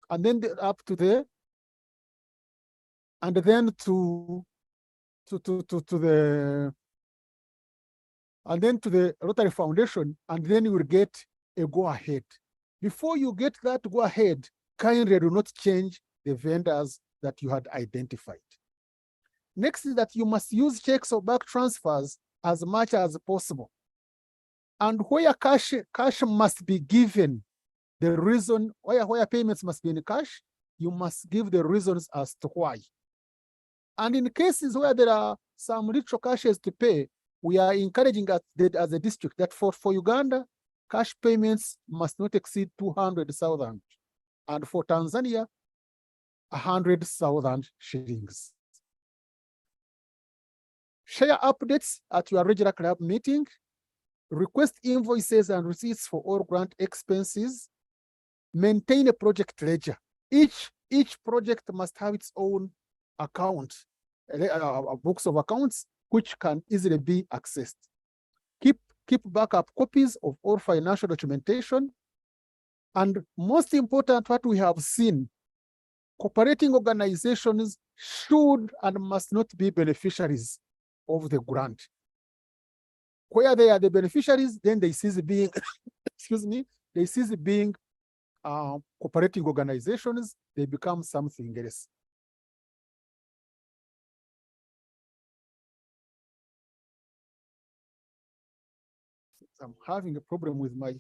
and then up to the, and then to the, and then to the Rotary Foundation, and then you will get a go-ahead. Before you get that go-ahead, kindly do not change the vendors that you had identified. Next is that you must use checks or bank transfers as much as possible. And where cash must be given, the reason, where payments must be in cash, you must give the reasons as to why. And in cases where there are some little cashes to pay, we are encouraging as a district that for Uganda, cash payments must not exceed 200,000. And for Tanzania, 100,000 shillings. Share updates at your regular club meeting. Request invoices and receipts for all grant expenses. Maintain a project ledger. Each project must have its own account, books of accounts, which can easily be accessed. Keep backup copies of all financial documentation. And most important, what we have seen, cooperating organizations should and must not be beneficiaries of the grant. Where they are the beneficiaries, then they cease being, excuse me, they cease being cooperating organizations, they become something else. I'm having a problem with my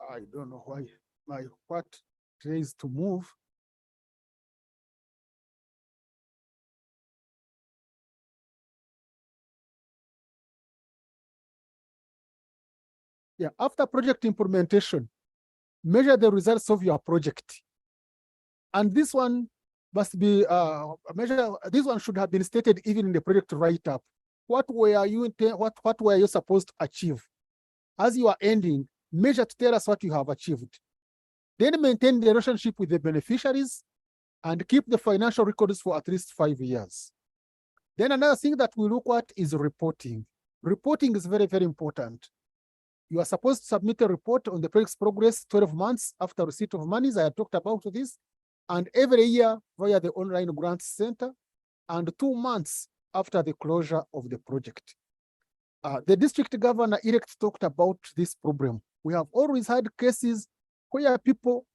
I don't know why my what tries to move. Yeah, after project implementation, measure the results of your project. And this one must be this one should have been stated even in the project write-up. What were you supposed to achieve? As you are ending, measure to tell us what you have achieved. Then maintain the relationship with the beneficiaries and keep the financial records for at least 5 years. Then another thing that we look at is reporting. Reporting is very, very important. You are supposed to submit a report on the project's progress 12 months after receipt of monies. I had talked about this. And every year via the online grants center, and 2 months after the closure of the project. The district governor-elect talked about this problem. We have always had cases where people,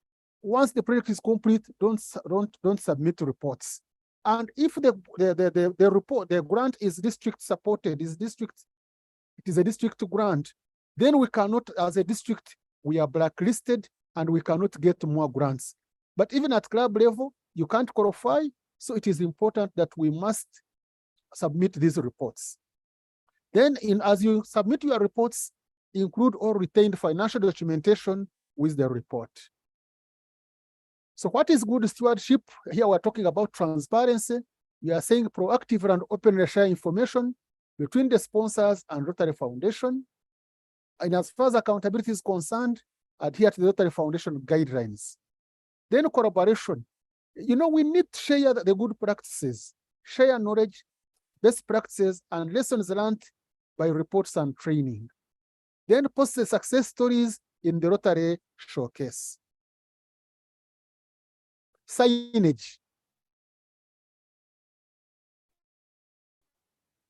once the project is complete, don't submit reports. And if the report, the grant is district supported, it is a district grant, then we cannot, as a district, we are blacklisted and we cannot get more grants. But even at club level, you can't qualify, so it is important that we must submit these reports. Then, as you submit your reports, include all retained financial documentation with the report. So what is good stewardship? Here we're talking about transparency. We are saying proactive and openly share information between the sponsors and Rotary Foundation. And as far as accountability is concerned, adhere to the Rotary Foundation guidelines. Then collaboration. You know, we need to share the good practices, share knowledge, best practices, and lessons learned by reports and training. Then post the success stories in the Rotary showcase. Signage.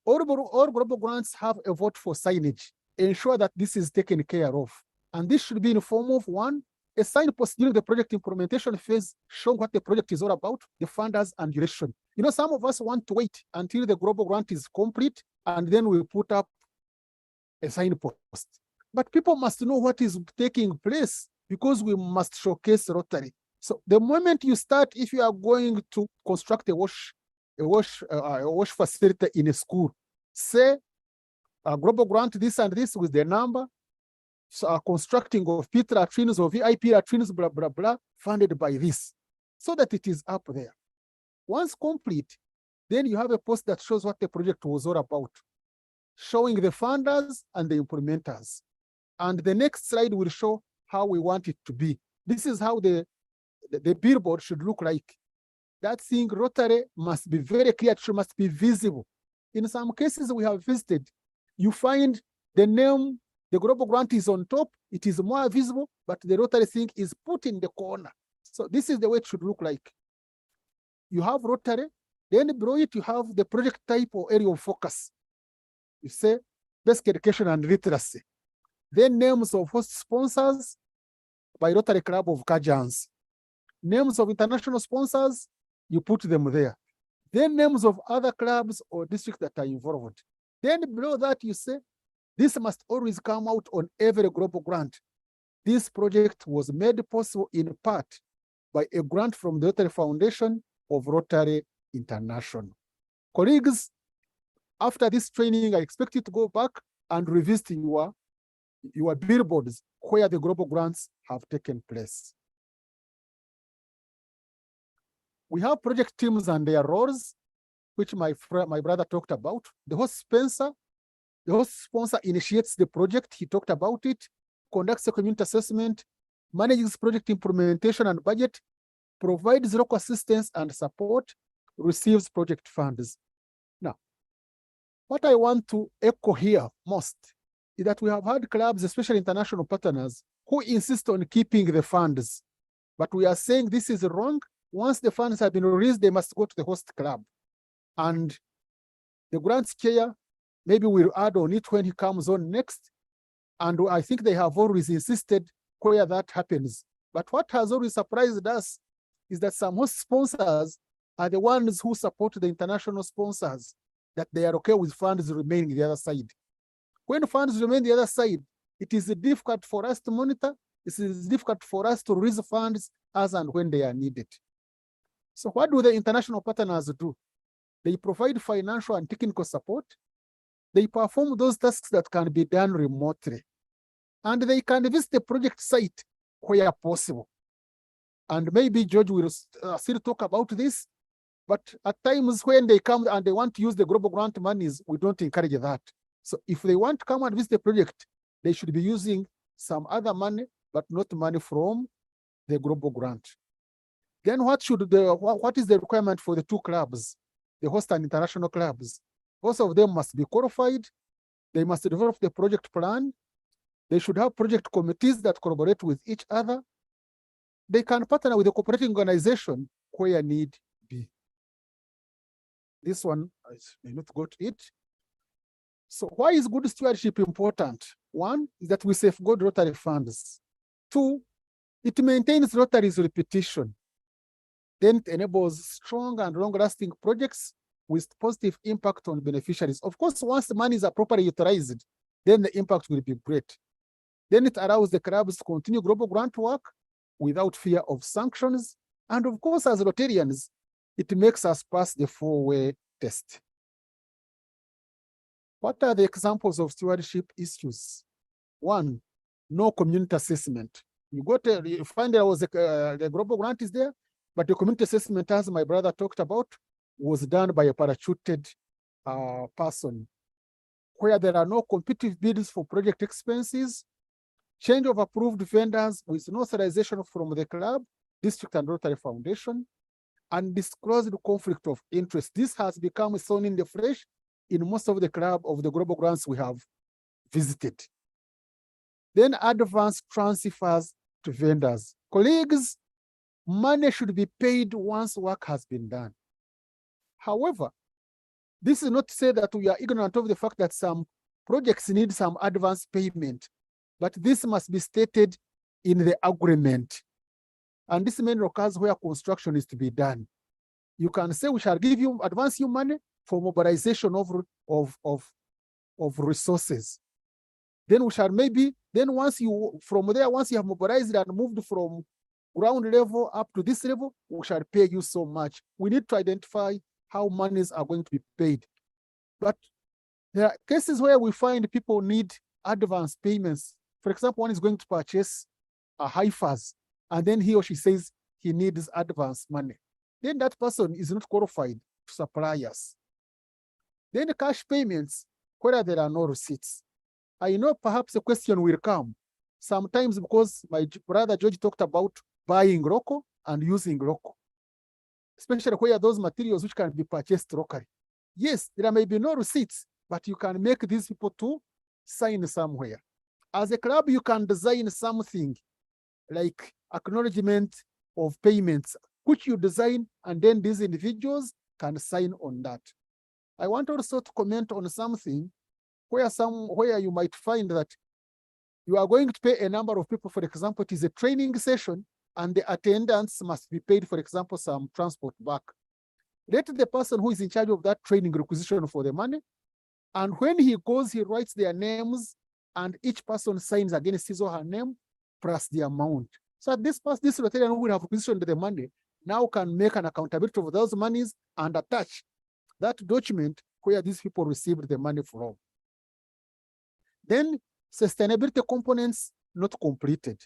All global grants have a vote for signage. Ensure that this is taken care of. And this should be in the form of one, a signpost during the project implementation phase showing what the project is all about, the funders and duration. You know, some of us want to wait until the global grant is complete and then we put up a signpost. But people must know what is taking place because we must showcase Rotary. So the moment you start, if you are going to construct a wash facility in a school, say a global grant this and this with the number, so constructing of pit latrines or VIP latrines, blah, blah, blah, funded by this, so that it is up there. Once complete, then you have a post that shows what the project was all about, showing the funders and the implementers. And the next slide will show how we want it to be. This is how the billboard should look like. That thing, Rotary, must be very clear, it must be visible. In some cases we have visited, you find The name, the global grant is on top, it is more visible, but the Rotary thing is put in the corner. So this is the way it should look like. You have Rotary, then below it you have the project type or area of focus. You say basic education and literacy. Then names of host sponsors by Rotary Club of Kajans. Names of international sponsors, you put them there. Then names of other clubs or districts that are involved. Then below that you say, this must always come out on every global grant. This project was made possible in part by a grant from the Rotary Foundation of Rotary International. Colleagues, after this training, I expect you to go back and revisit your billboards where the global grants have taken place. We have project teams and their roles, which my brother talked about. The host sponsor initiates the project, he talked about it, conducts a community assessment, manages project implementation and budget, provides local assistance and support, receives project funds. Now, what I want to echo here most is that we have had clubs, especially international partners, who insist on keeping the funds. But we are saying this is wrong. Once the funds have been released, they must go to the host club. And the grants chair, maybe we'll add on it when he comes on next. And I think they have always insisted where that happens. But what has always surprised us is that some host sponsors are the ones who support the international sponsors, that they are okay with funds remaining the other side. When funds remain the other side, it is difficult for us to monitor. It is difficult for us to release funds as and when they are needed. So what do the international partners do? They provide financial and technical support. They perform those tasks that can be done remotely. And they can visit the project site where possible. And maybe George will still talk about this, but at times when they come and they want to use the global grant monies, we don't encourage that. So if they want to come and visit the project, they should be using some other money, but not money from the global grant. Then what is the requirement for the two clubs, the host and international clubs? Both of them must be qualified. They must develop the project plan. They should have project committees that collaborate with each other. They can partner with the cooperating organization where need be. This one, I may not go to it. So why is good stewardship important? One is that we safeguard Rotary funds. Two, it maintains Rotary's reputation. Then it enables strong and long-lasting projects with positive impact on beneficiaries. Of course, once the monies are properly utilized, then the impact will be great. Then it allows the clubs to continue global grant work without fear of sanctions. And of course, as Rotarians, it makes us pass the four-way test. What are the examples of stewardship issues? One, no community assessment. You find there was the global grant is there, but the community assessment, as my brother talked about, was done by a parachuted person, where there are no competitive bids for project expenses, change of approved vendors with no authorization from the club, district and Rotary Foundation, and disclosed conflict of interest. This has become thorn in the flesh in most of the club of the global grants we have visited. Then advance transfers to vendors. Colleagues, money should be paid once work has been done. However, this is not to say that we are ignorant of the fact that some projects need some advance payment, but this must be stated in the agreement. And this mainly occurs where construction is to be done. You can say we shall advance you money for mobilization of resources. Then we shall once you have mobilized and moved from ground level up to this level, we shall pay you so much. We need to identify how monies are going to be paid. But there are cases where we find people need advance payments. For example, one is going to purchase a HIFAs, and then he or she says he needs advance money. Then that person is not qualified to supply us. Then the cash payments, where there are no receipts. I know perhaps a question will come. Sometimes because my brother George talked about buying local and using local, especially where those materials which can be purchased locally. Yes, there may be no receipts, but you can make these people to sign somewhere. As a club, you can design something like acknowledgement of payments, which you design, and then these individuals can sign on that. I want also to comment on something where you might find that you are going to pay a number of people. For example, it is a training session and the attendants must be paid, for example, some transport back. Let the person who is in charge of that training requisition for the money. And when he goes, he writes their names and each person signs against his or her name plus the amount. So this Rotarian who will have requisitioned the money now can make an accountability of those monies and attach that document where these people received the money from. Then sustainability components not completed.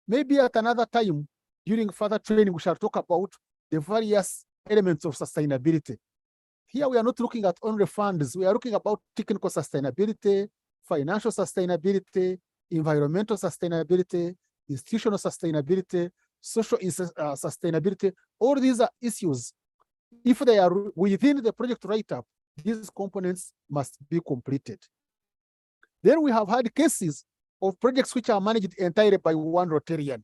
Maybe at another time during further training, we shall talk about the various elements of sustainability. Here we are not looking at only funds, we are looking about technical sustainability, financial sustainability, environmental sustainability, institutional sustainability, social sustainability. All these are issues. If they are within the project write-up, these components must be completed. Then we have had cases of projects which are managed entirely by one Rotarian.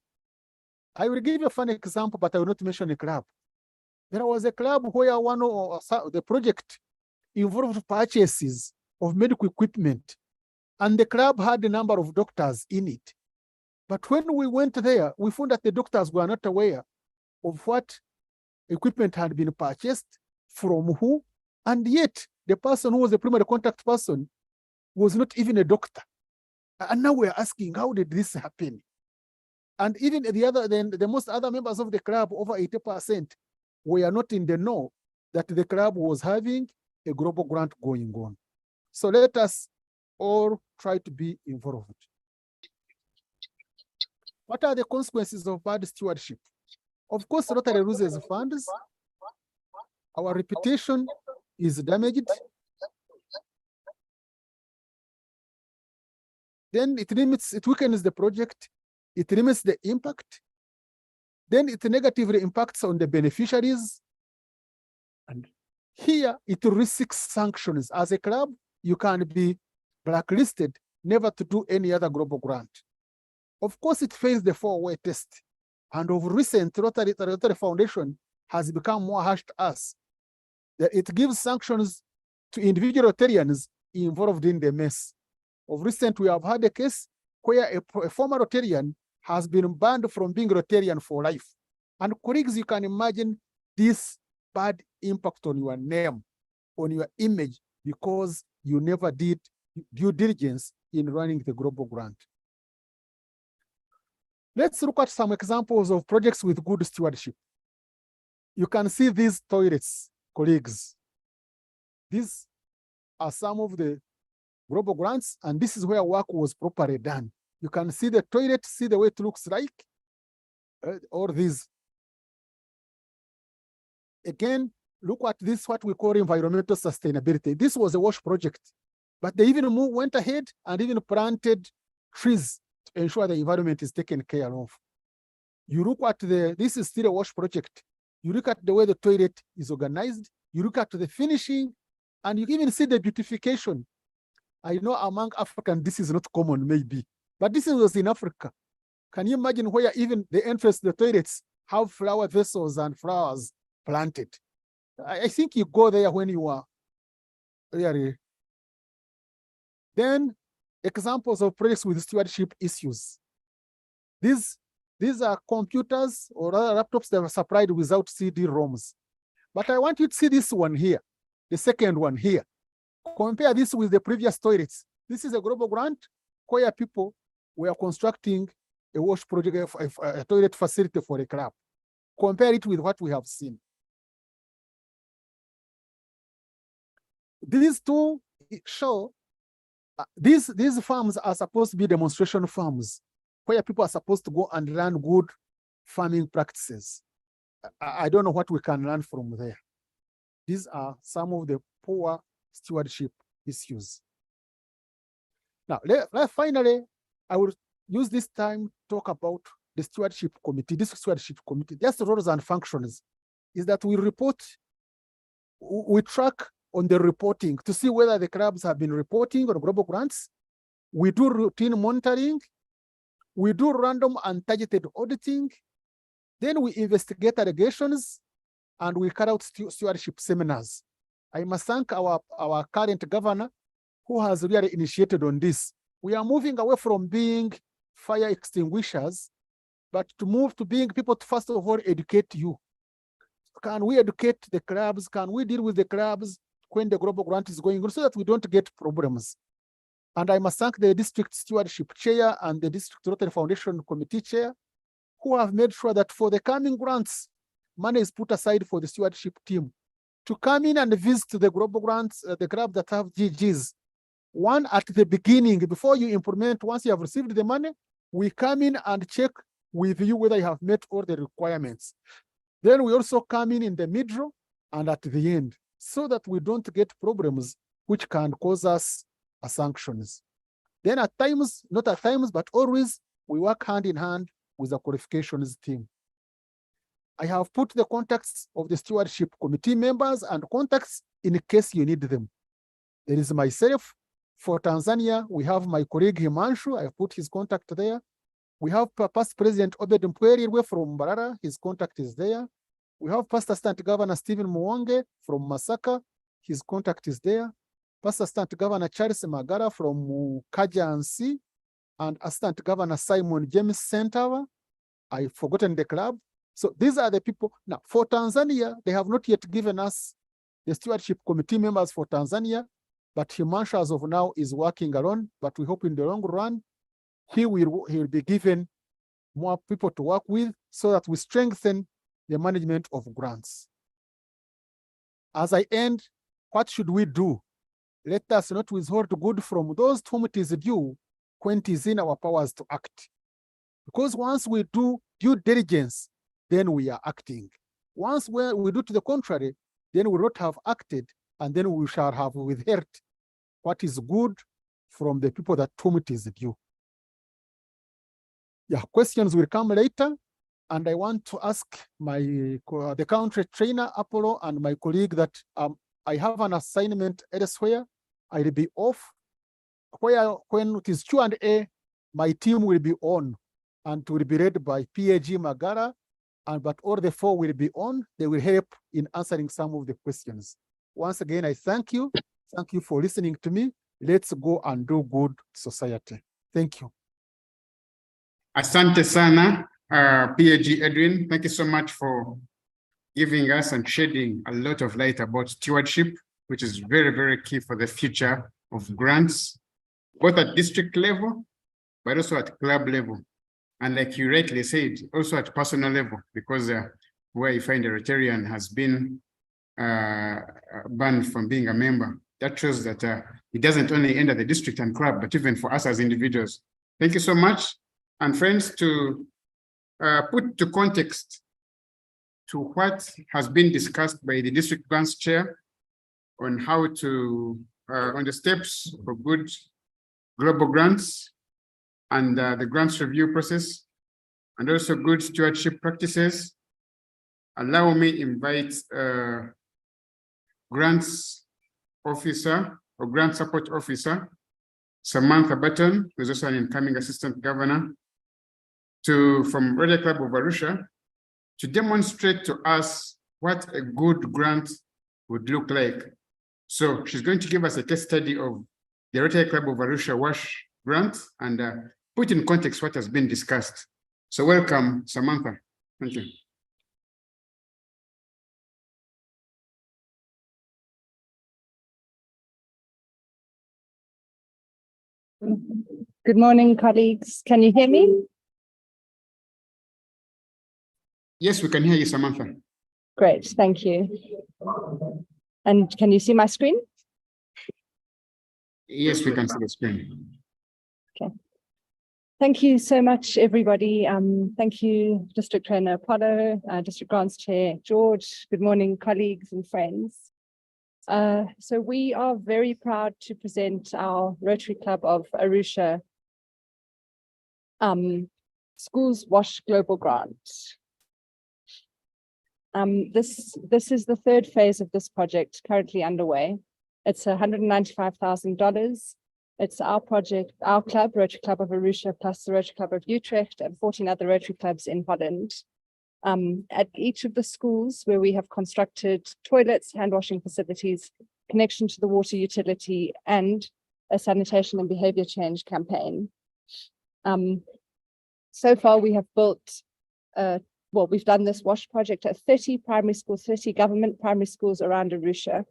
I will give you a fun example, but I will not mention a club. There was a club where the project involved purchases of medical equipment, and the club had a number of doctors in it. But when we went there, we found that the doctors were not aware of what equipment had been purchased, from who, and yet the person who was the primary contact person was not even a doctor. And now we're asking, how did this happen? And even the most other members of the club, over 80%, were not in the know that the club was having a global grant going on. So let us all try to be involved. What are the consequences of bad stewardship? Of course, Rotary loses funds. Our reputation is damaged. Then it weakens the project. It limits the impact. Then it negatively impacts on the beneficiaries. And here it risks sanctions. As a club, you can be blacklisted, never to do any other global grant. Of course, it fails the 4-way test. And of recent, the Rotary Foundation has become more harsh to us. That it gives sanctions to individual Rotarians involved in the mess. Of recent, we have had a case where a former Rotarian has been banned from being Rotarian for life. And colleagues, you can imagine this bad impact on your name, on your image, because you never did due diligence in running the global grant. Let's look at some examples of projects with good stewardship. You can see these toilets, colleagues. These are some of the global grants, and this is where work was properly done. You can see the toilet, see the way it looks like, or these. Again, look at this, what we call environmental sustainability. This was a wash project, but they even went ahead and even planted trees to ensure the environment is taken care of. You look at this is still a wash project. You look at the way the toilet is organized, you look at the finishing, and you even see the beautification. I know among Africans, this is not common, maybe, but this was in Africa. Can you imagine where even the entrance to the toilets have flower vessels and flowers planted? I think you go there when you are really. Then examples of projects with stewardship issues. These are computers or other laptops that were supplied without CD-ROMs. But I want you to see this one here, the second one here. Compare this with the previous toilets. This is a global grant where people were constructing a wash project, a toilet facility for a club. Compare it with what we have seen. These two show these farms are supposed to be demonstration farms where people are supposed to go and learn good farming practices. I don't know what we can learn from there. These are some of the poor stewardship issues. Now, finally, I will use this time to talk about the stewardship committee. This stewardship committee, just roles and functions, is that we track on the reporting to see whether the clubs have been reporting on global grants, We do routine monitoring. We do random and targeted auditing. Then we investigate allegations and we carry out stewardship seminars. I must thank our current governor who has really initiated on this. We are moving away from being fire extinguishers, but to move to being people to first of all educate you. Can we educate the clubs? Can we deal with the clubs when the global grant is going on so that we don't get problems? And I must thank the district stewardship chair and the district Rotary Foundation committee chair who have made sure that for the coming grants, money is put aside for the stewardship team to come in and visit the global grants, the clubs that have GGs. One, at the beginning, before you implement, once you have received the money, we come in and check with you whether you have met all the requirements. Then we also come in the middle and at the end, so that we don't get problems which can cause us sanctions. Then at times, not at times, but always, we work hand in hand with the qualifications team. I have put the contacts of the stewardship committee members and contacts in case you need them. There is myself. For Tanzania, we have my colleague Himanshu. I have put his contact there. We have past President Obed Mpwerirwe from Mbarara. His contact is there. We have Past Assistant Governor Stephen Muwonge from Masaka. His contact is there. Past Assistant Governor Charles Magara from Kajansi and Assistant Governor Simon James Centawa. I've forgotten the club. So these are the people. Now, for Tanzania, they have not yet given us the stewardship committee members for Tanzania, but Himanshu as of now is working alone, but we hope in the long run, he will be given more people to work with so that we strengthen the management of grants. As I end, what should we do? Let us not withhold good from those to whom it is due when it is in our powers to act. Because once we do due diligence, then we are acting. Once we do to the contrary, then we will not have acted, and then we shall have withheld what is good from the people that whom it is due. Yeah, questions will come later, and I want to ask the country trainer, Apollo, and my colleague that I have an assignment elsewhere. I'll be off. When it is Q&A, my team will be on, and it will be led by PAG Magara, but all the four will be on. They will help in answering some of the questions. Once again, I thank you. Thank you for listening to me. Let's go and do good society. Thank you. Asante sana, PAG Edwin. Thank you so much for giving us and shedding a lot of light about stewardship, which is very, very key for the future of grants, both at district level, but also at club level. And like you rightly said, also at personal level, because where you find a Rotarian has been banned from being a member, that shows that it doesn't only end at the district and club, but even for us as individuals. Thank you so much. And friends, to put to context to what has been discussed by the district grants chair on how to, on the steps for good global grants and the grants review process, and also good stewardship practices, allow me invite grants officer or grant support officer, Samantha Button, who is also an incoming assistant governor, from Rotary Club of Arusha, to demonstrate to us what a good grant would look like. So she's going to give us a case study of the Rotary Club of Arusha WASH grant and put in context what has been discussed. So welcome, Samantha. Thank you. Good morning, colleagues. Can you hear me? Yes, we can hear you, Samantha. Great, thank you. And can you see my screen? Yes, we can see the screen. Okay. Thank you so much, everybody. Thank you, District Trainer Apollo, District Grants Chair George. Good morning, colleagues and friends. So we are very proud to present our Rotary Club of Arusha Schools WASH Global Grant. This is the third phase of this project currently underway. It's $195,000 It's our project, our club, Rotary Club of Arusha, plus the Rotary Club of Utrecht and 14 other Rotary clubs in Holland. At each of the schools where we have constructed toilets, hand washing facilities, connection to the water utility, and a sanitation and behavior change campaign. So far we have built, we've done this WASH project at 30 primary schools, 30 government primary schools around Arusha.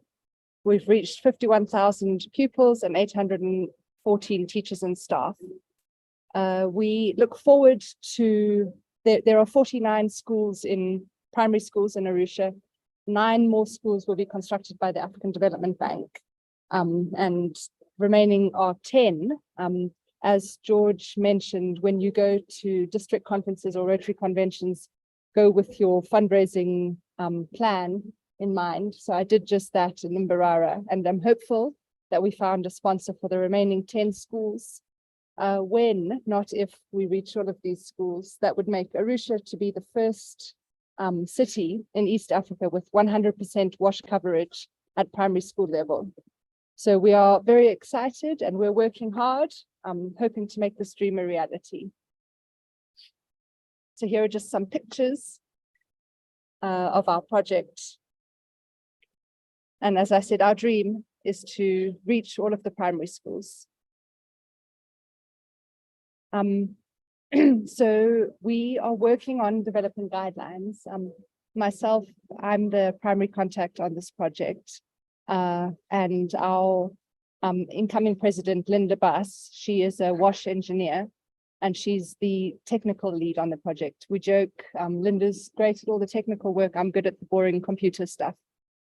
We've reached 51,000 pupils and 814 teachers and staff. We look forward to, there are 49 schools primary schools in Arusha. 9 more schools will be constructed by the African Development Bank, and remaining are 10. As George mentioned, when you go to district conferences or Rotary conventions, go with your fundraising plan in mind. So I did just that in Mbarara, and I'm hopeful that we found a sponsor for the remaining 10 schools. When, not if, we reach all of these schools, that would make Arusha to be the first city in East Africa with 100% WASH coverage at primary school level. So we are very excited and we're working hard, hoping to make this dream a reality. So here are just some pictures of our project. And as I said, our dream is to reach all of the primary schools. So we are working on developing guidelines. Myself, I'm the primary contact on this project. And our incoming president, Linda Bass, she is a WASH engineer, and she's the technical lead on the project. We joke, Linda's great at all the technical work. I'm good at the boring computer stuff.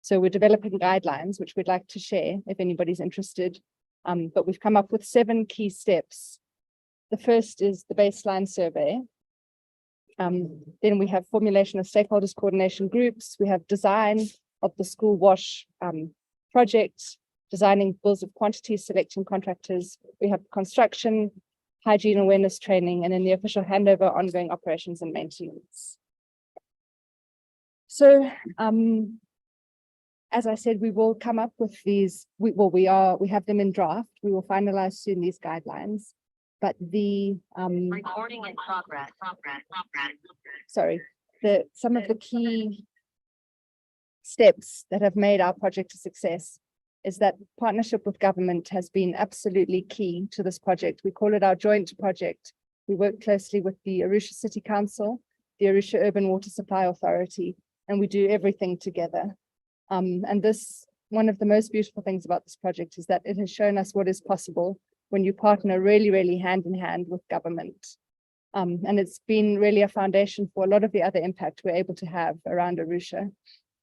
So we're developing guidelines, which we'd like to share if anybody's interested. But we've come up with 7 key steps. The first is the baseline survey. Then we have formulation of stakeholders coordination groups. We have design of the school WASH project, designing bills of quantities, selecting contractors. We have construction, hygiene awareness training, and then the official handover, ongoing operations and maintenance. So, as I said, we will come up with these. We have them in draft. We will finalize soon these guidelines. But the recording in progress. Sorry, some of the key steps that have made our project a success is that partnership with government has been absolutely key to this project. We call it our joint project. We work closely with the Arusha City Council, the Arusha Urban Water Supply Authority, and we do everything together. And this, one of the most beautiful things about this project is that it has shown us what is possible when you partner really, really hand in hand with government. And it's been really a foundation for a lot of the other impact we're able to have around Arusha.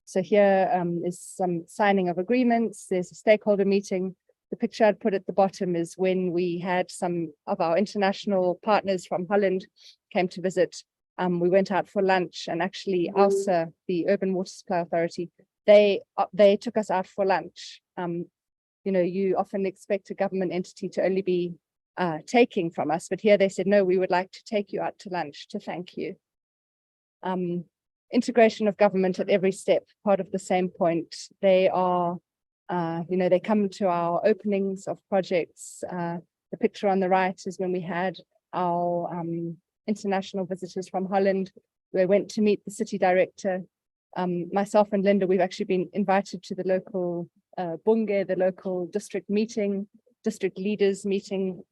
So here is some signing of agreements. There's a stakeholder meeting. The picture I'd put at the bottom is when we had some of our international partners from Holland came to visit. We went out for lunch, and actually ALSA, the Urban Water Supply Authority, they took us out for lunch. You know, you often expect a government entity to only be taking from us, but here they said, no, we would like to take you out to lunch to thank you. Integration of government at every step, part of the same point. They are, you know, they come to our openings of projects. The picture on the right is when we had our international visitors from Holland. They went to meet the city director. Myself and Linda, we've actually been invited to the local Bunge, the local district meeting, district leaders meeting,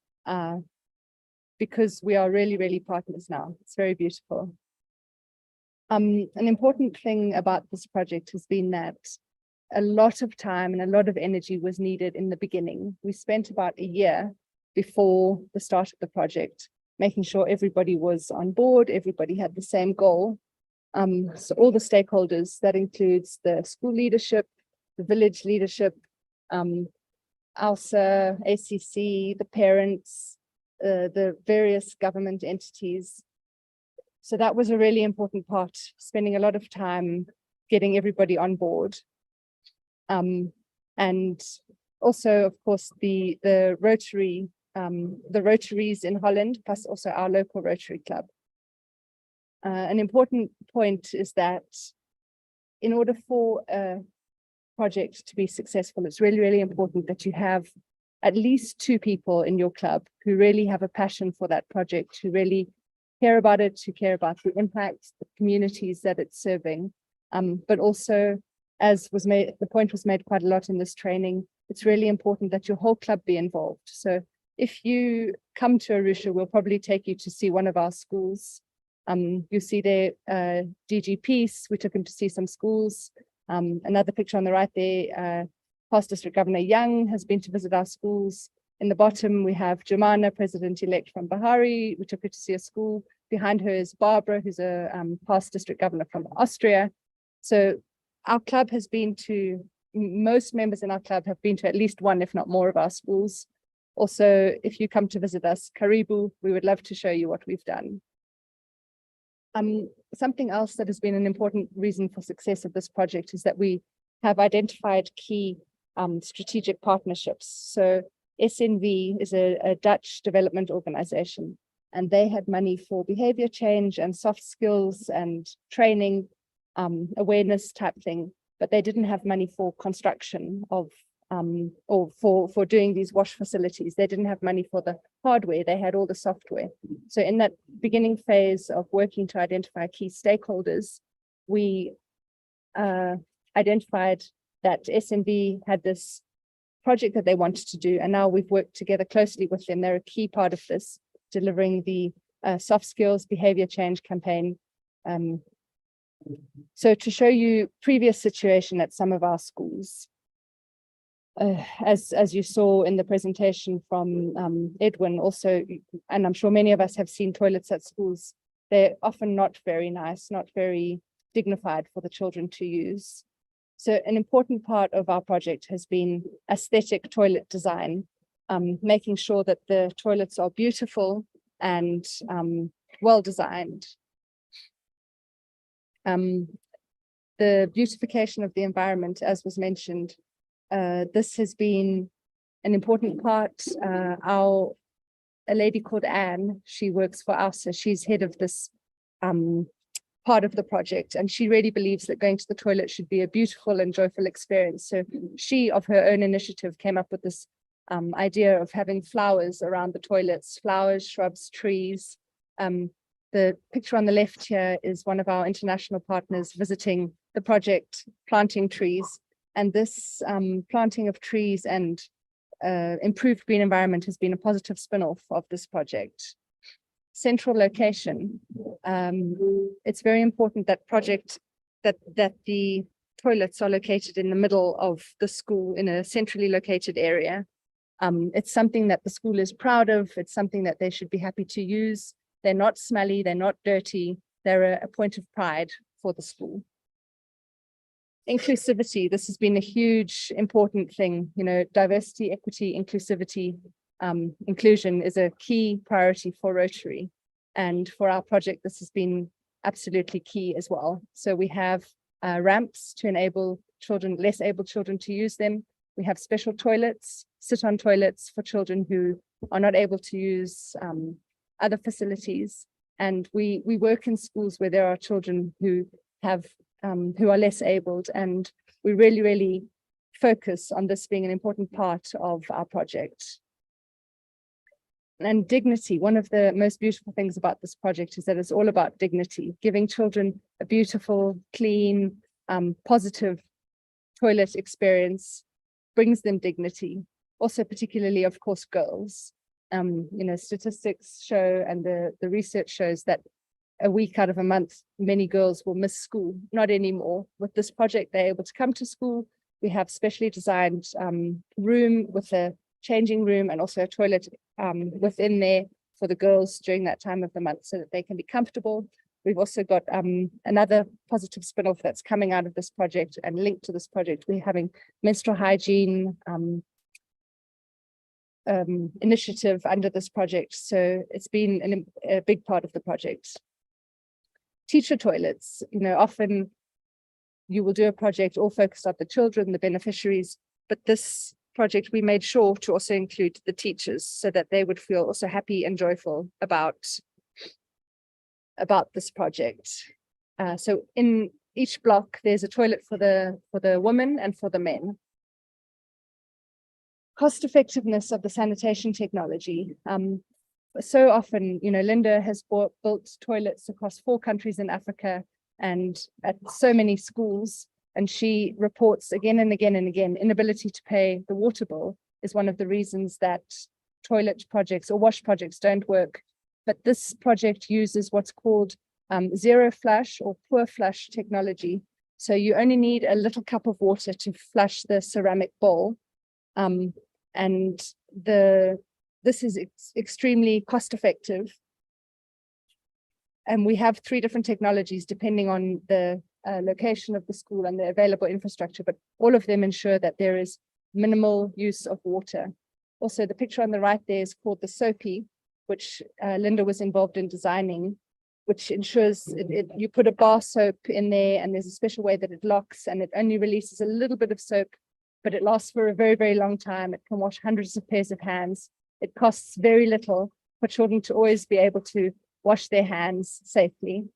because we are really, really partners now. It's very beautiful. An important thing about this project has been that a lot of time and a lot of energy was needed in the beginning. We spent about a year before the start of the project, making sure everybody was on board, everybody had the same goal. So all the stakeholders, that includes the school leadership, the village leadership, ALSA, ACC, the parents, the various government entities. So that was a really important part, spending a lot of time getting everybody on board. And also, of course, the Rotary, the Rotaries in Holland, plus also our local Rotary Club. An important point is that in order for a project to be successful, it's really, really important that you have at least 2 people in your club who really have a passion for that project, who really care about it, who care about the impacts, the communities that it's serving. But also, as was made, the point was made quite a lot in this training, it's really important that your whole club be involved. So if you come to Arusha, we'll probably take you to see one of our schools. You see there DG Peace, we took him to see some schools. Another picture on the right there, past District Governor Young has been to visit our schools. In the bottom, we have Jumana, President-elect from Bahari. We took her to see a school. Behind her is Barbara, who's a past District Governor from Austria. So our club has been to, most members in our club have been to at least one, if not more, of our schools. Also, if you come to visit us, Karibu, we would love to show you what we've done. Something else that has been an important reason for success of this project is that we have identified key strategic partnerships. So SNV is a Dutch development organization, and they had money for behavior change and soft skills and training, awareness type thing, but they didn't have money for construction of or for doing these wash facilities. They didn't have money for the hardware, they had all the software. So in that beginning phase of working to identify key stakeholders, we identified that SNV had this project that they wanted to do, and now we've worked together closely with them. They're a key part of this, delivering the soft skills behavior change campaign. So to show you previous situation at some of our schools, as you saw in the presentation from Edwin also, and I'm sure many of us have seen toilets at schools, they're often not very nice, not very dignified for the children to use. So an important part of our project has been aesthetic toilet design, making sure that the toilets are beautiful and well designed. The beautification of the environment, as was mentioned, this has been an important part. A lady called Anne, she works for us, so she's head of this part of the project, and she really believes that going to the toilet should be a beautiful and joyful experience. So she, of her own initiative, came up with this idea of having flowers around the toilets, flowers, shrubs, trees. The picture on the left here is one of our international partners visiting the project, planting trees. And this planting of trees and improved green environment has been a positive spin-off of this project. Central location. It's very important that that the toilets are located in the middle of the school in a centrally located area. It's something that the school is proud of. It's something that they should be happy to use. They're not smelly, they're not dirty. They're a point of pride for the school. Inclusivity, this has been a huge, important thing. You know, diversity, equity, inclusivity, inclusion is a key priority for Rotary. And for our project, this has been absolutely key as well. So we have ramps to enable children, less able children to use them. We have special toilets, sit-on toilets for children who are not able to use other facilities. And we work in schools where there are children who have who are less abled, and we really focus on this being an important part of our project. And dignity, one of the most beautiful things about this project is that it's all about dignity, giving children a beautiful, clean, positive toilet experience brings them dignity. Also, particularly, of course, girls. You know, statistics show, and the research shows that a week out of a month, many girls will miss school. Not anymore. With this project, they're able to come to school. We have specially designed room with a changing room and also a toilet within there for the girls during that time of the month so that they can be comfortable. We've also got another positive spin-off that's coming out of this project and linked to this project. We're having menstrual hygiene initiative under this project. So it's been a big part of the project. Teacher toilets, you know, often you will do a project all focused on the children, the beneficiaries, but this project we made sure to also include the teachers so that they would feel also happy and joyful about this project. So in each block, there's a toilet for the women and for the men. Cost effectiveness of the sanitation technology. So often, Linda has built toilets across 4 countries in Africa and at so many schools, and she reports again and again and again, inability to pay the water bill is one of the reasons that toilet projects or wash projects don't work. But this project uses what's called zero flush or poor flush technology. So you only need a little cup of water to flush the ceramic bowl. And this is extremely cost effective. And we have 3 different technologies depending on the location of the school and the available infrastructure, but all of them ensure that there is minimal use of water. Also, the picture on the right there is called the Soapy, which Linda was involved in designing, which ensures you put a bar soap in there and there's a special way that it locks and it only releases a little bit of soap, but it lasts for a very, very long time. It can wash hundreds of pairs of hands. It costs very little for children to always be able to wash their hands safely.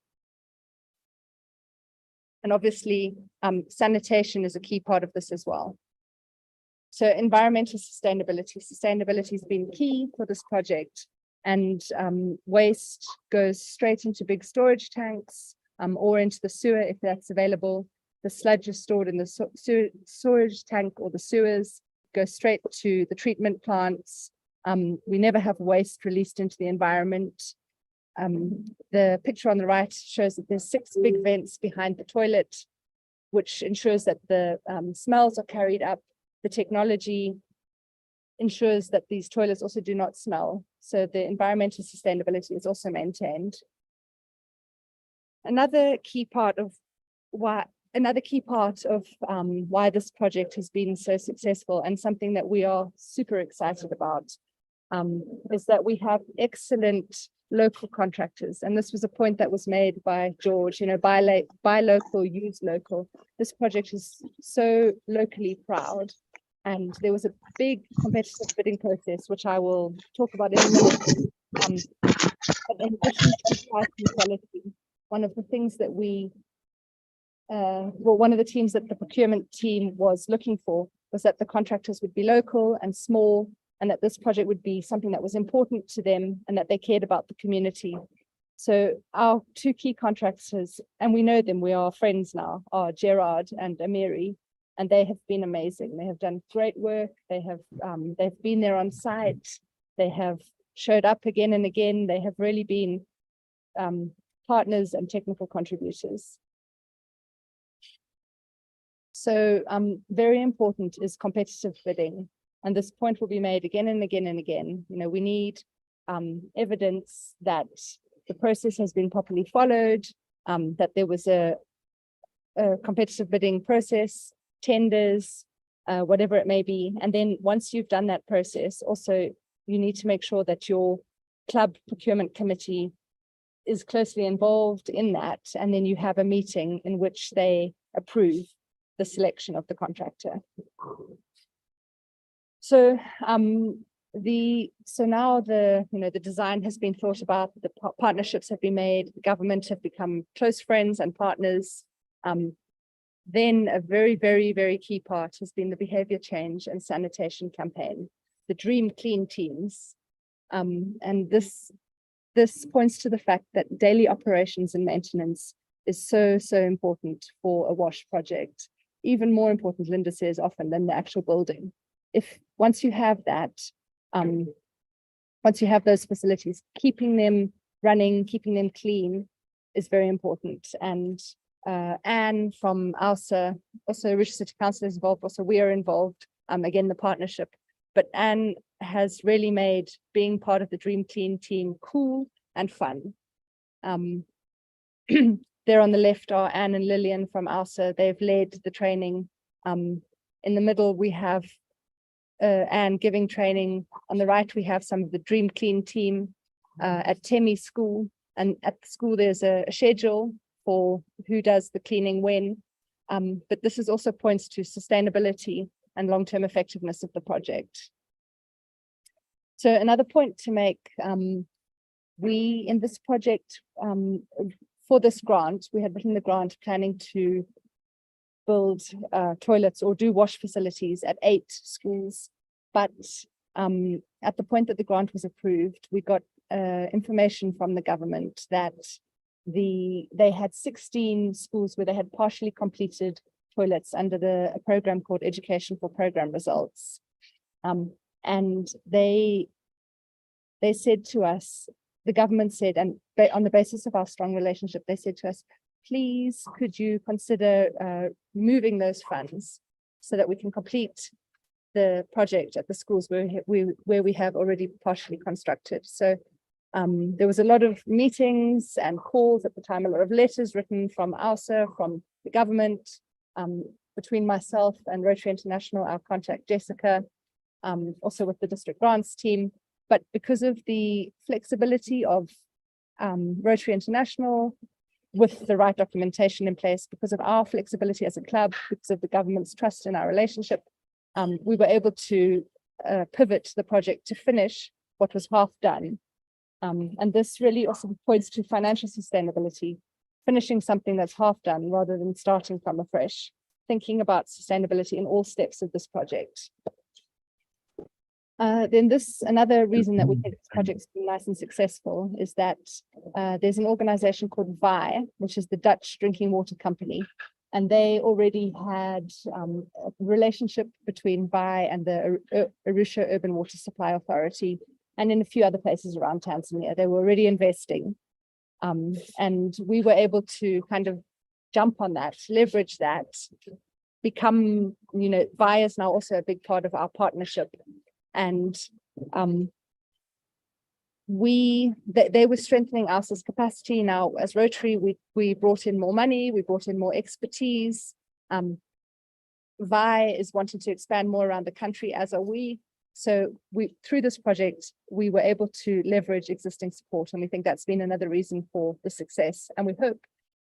And obviously, sanitation is a key part of this as well. So environmental sustainability. Sustainability has been key for this project. And waste goes straight into big storage tanks or into the sewer if that's available. The sludge is stored in the storage tank or the sewers, goes straight to the treatment plants. We never have waste released into the environment. The picture on the right shows that there's 6 big vents behind the toilet, which ensures that the smells are carried up. The technology ensures that these toilets also do not smell. So the environmental sustainability is also maintained. Another key part of why this project has been so successful, and something that we are super excited about, is that we have excellent local contractors. And this was a point that was made by George, buy local, use local. This project is so locally proud. And there was a big competitive bidding process, which I will talk about in a minute. But in addition to price and quality, one of the things that one of the teams that the procurement team was looking for was that the contractors would be local and small, and that this project would be something that was important to them and that they cared about the community. So our 2 key contractors, and we know them, we are friends now, are Gerard and Amiri. And they have been amazing. They have done great work. They've been there on site. They have showed up again and again. They have really been partners and technical contributors. So very important is competitive bidding. And this point will be made again and again and again. We need evidence that the process has been properly followed, that there was a competitive bidding process, tenders, whatever it may be. And then once you've done that process, also you need to make sure that your club procurement committee is closely involved in that. And then you have a meeting in which they approve the selection of the contractor. So now the design has been thought about, the partnerships have been made, the government have become close friends and partners. Then a very, very, very key part has been the behavior change and sanitation campaign, the Dream Clean teams. And this points to the fact that daily operations and maintenance is so, so important for a WASH project. Even more important, Linda says often, than the actual building. Once you have that, once you have those facilities, keeping them running, keeping them clean is very important. And Anne from ALSA, also Rich City Council is involved, also we are involved, again, the partnership. But Anne has really made being part of the Dream Clean team cool and fun. There on the left are Anne and Lillian from ALSA. They've led the training. In the middle, we have Anne giving training. On the right, we have some of the Dream Clean team at Temi School. And at the school, there's a schedule for who does the cleaning when. But this is also points to sustainability and long-term effectiveness of the project. So another point to make, we in this project, for this grant, we had written the grant planning to build toilets or do wash facilities at 8 schools But at the point that the grant was approved, we got information from the government that they had 16 schools where they had partially completed toilets under a program called Education for Program Results. And they said to us, the government said, and on the basis of our strong relationship, they said to us, please, could you consider moving those funds so that we can complete the project at the schools where we have already partially constructed. So there was a lot of meetings and calls at the time, a lot of letters written from AUSA, from the government, between myself and Rotary International, our contact Jessica, also with the district grants team. But because of the flexibility of Rotary International, with the right documentation in place, because of our flexibility as a club, because of the government's trust in our relationship, we were able to pivot the project to finish what was half done. And this really also points to financial sustainability, finishing something that's half done rather than starting from afresh, thinking about sustainability in all steps of this project. Then another reason that we think this project's been nice and successful is that there's an organization called VI, which is the Dutch Drinking Water Company. And they already had a relationship between VI and the Arusha Urban Water Supply Authority, and in a few other places around Tanzania. They were already investing. And we were able to kind of jump on that, leverage that, become, VI is now also a big part of our partnership. And they were strengthening AUSA's capacity. Now, as Rotary, we brought in more money, we brought in more expertise. VI is wanting to expand more around the country, as are we. So through this project, we were able to leverage existing support, and we think that's been another reason for the success. And we hope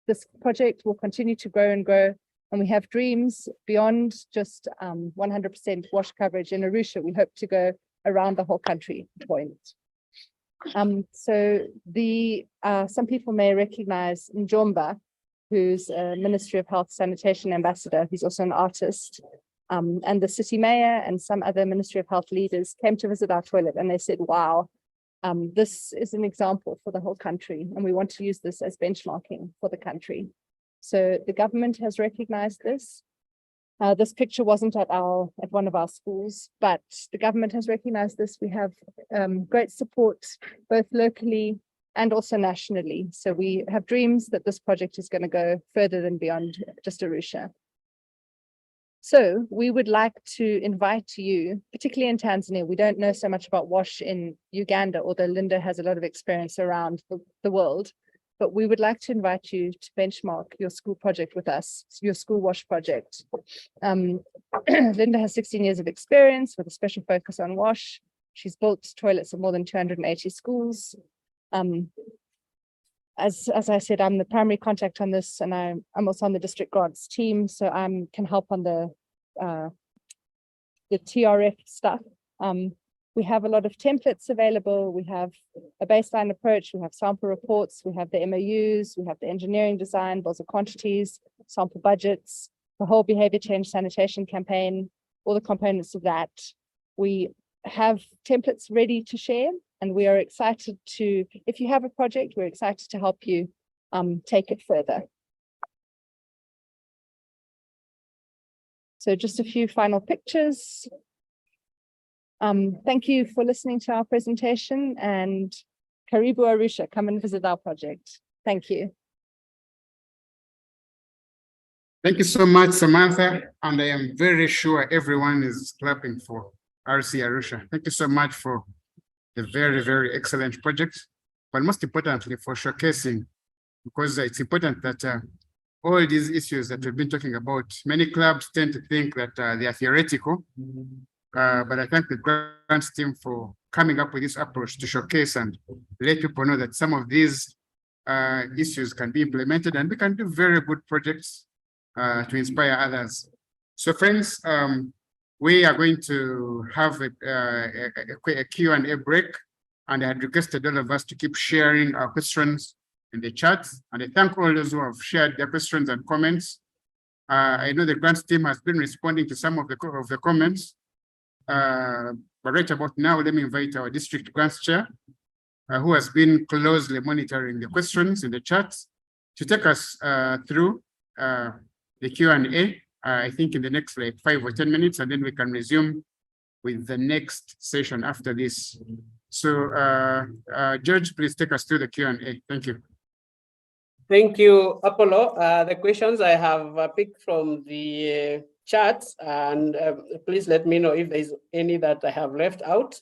this project will continue to grow and grow. And we have dreams beyond just 100% wash coverage in Arusha. We hope to go around the whole country point. So some people may recognize Njomba, who's a Ministry of Health Sanitation ambassador. He's also an artist. And the city mayor and some other Ministry of Health leaders came to visit our toilet, and they said, wow, this is an example for the whole country, and we want to use this as benchmarking for the country. So the government has recognized this. This picture wasn't at one of our schools, but the government has recognized this. We have great support, both locally and also nationally. So we have dreams that this project is going to go further than beyond just Arusha. So we would like to invite you, particularly in Tanzania. We don't know so much about WASH in Uganda, although Linda has a lot of experience around the world. But we would like to invite you to benchmark your school project with us, your school WASH project. Linda has 16 years of experience with a special focus on WASH. She's built toilets in more than 280 schools. As I said, I'm the primary contact on this, and I'm also on the district grants team, so I can help on the TRF stuff. We have a lot of templates available. We have a baseline approach. We have sample reports. We have the MOUs. We have the engineering design, bills of quantities, sample budgets, the whole behavior change sanitation campaign, all the components of that. We have templates ready to share, and we are excited to, if you have a project, we're excited to help you take it further. So just a few final pictures. Thank you for listening to our presentation, and Karibu Arusha, come and visit our project. Thank you. Thank you so much, Samantha. And I am very sure everyone is clapping for RC Arusha. Thank you so much for the very, very excellent project, but most importantly for showcasing, because it's important that all these issues that we've been talking about, many clubs tend to think that they are theoretical. But I thank the grants team for coming up with this approach to showcase and let people know that some of these issues can be implemented, and we can do very good projects to inspire others. So friends, we are going to have a Q&A break, and I had requested all of us to keep sharing our questions in the chat. And I thank all those who have shared their questions and comments. I know the grants team has been responding to some of the comments. But right about now, let me invite our district grants chair, who has been closely monitoring the questions in the chat, to take us through the Q&A. I think in the next like 5 or 10 minutes, and then we can resume with the next session after this. So George, please take us through the Q&A. Thank you. Thank you, Apollo. The questions I have picked from the chat, and please let me know if there's any that I have left out.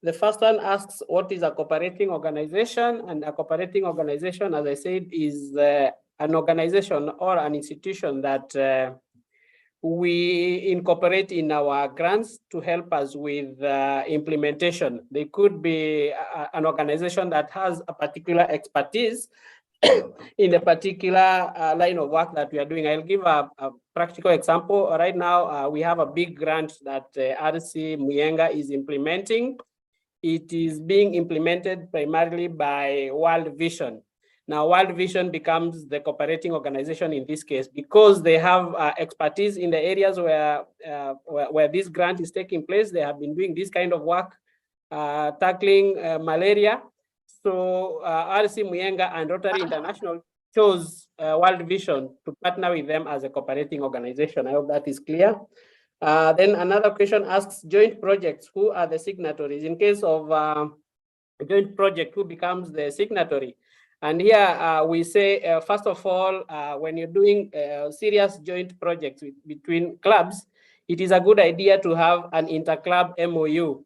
The first one asks, what is a cooperating organization? And a cooperating organization, as I said, is an organization or an institution that we incorporate in our grants to help us with implementation. They could be an organization that has a particular expertise in a particular line of work that we are doing. I'll give a practical example. Right now, we have a big grant that RC Muyenga is implementing. It is being implemented primarily by World Vision. Now, World Vision becomes the cooperating organization in this case because they have expertise in the areas where this grant is taking place. They have been doing this kind of work, tackling malaria. So RC Muyenga and Rotary International chose World Vision to partner with them as a cooperating organization. I hope that is clear. Then another question asks, joint projects, who are the signatories? In case of a joint project, who becomes the signatory? And here we say, first of all, when you're doing serious joint projects between clubs, it is a good idea to have an inter-club MOU.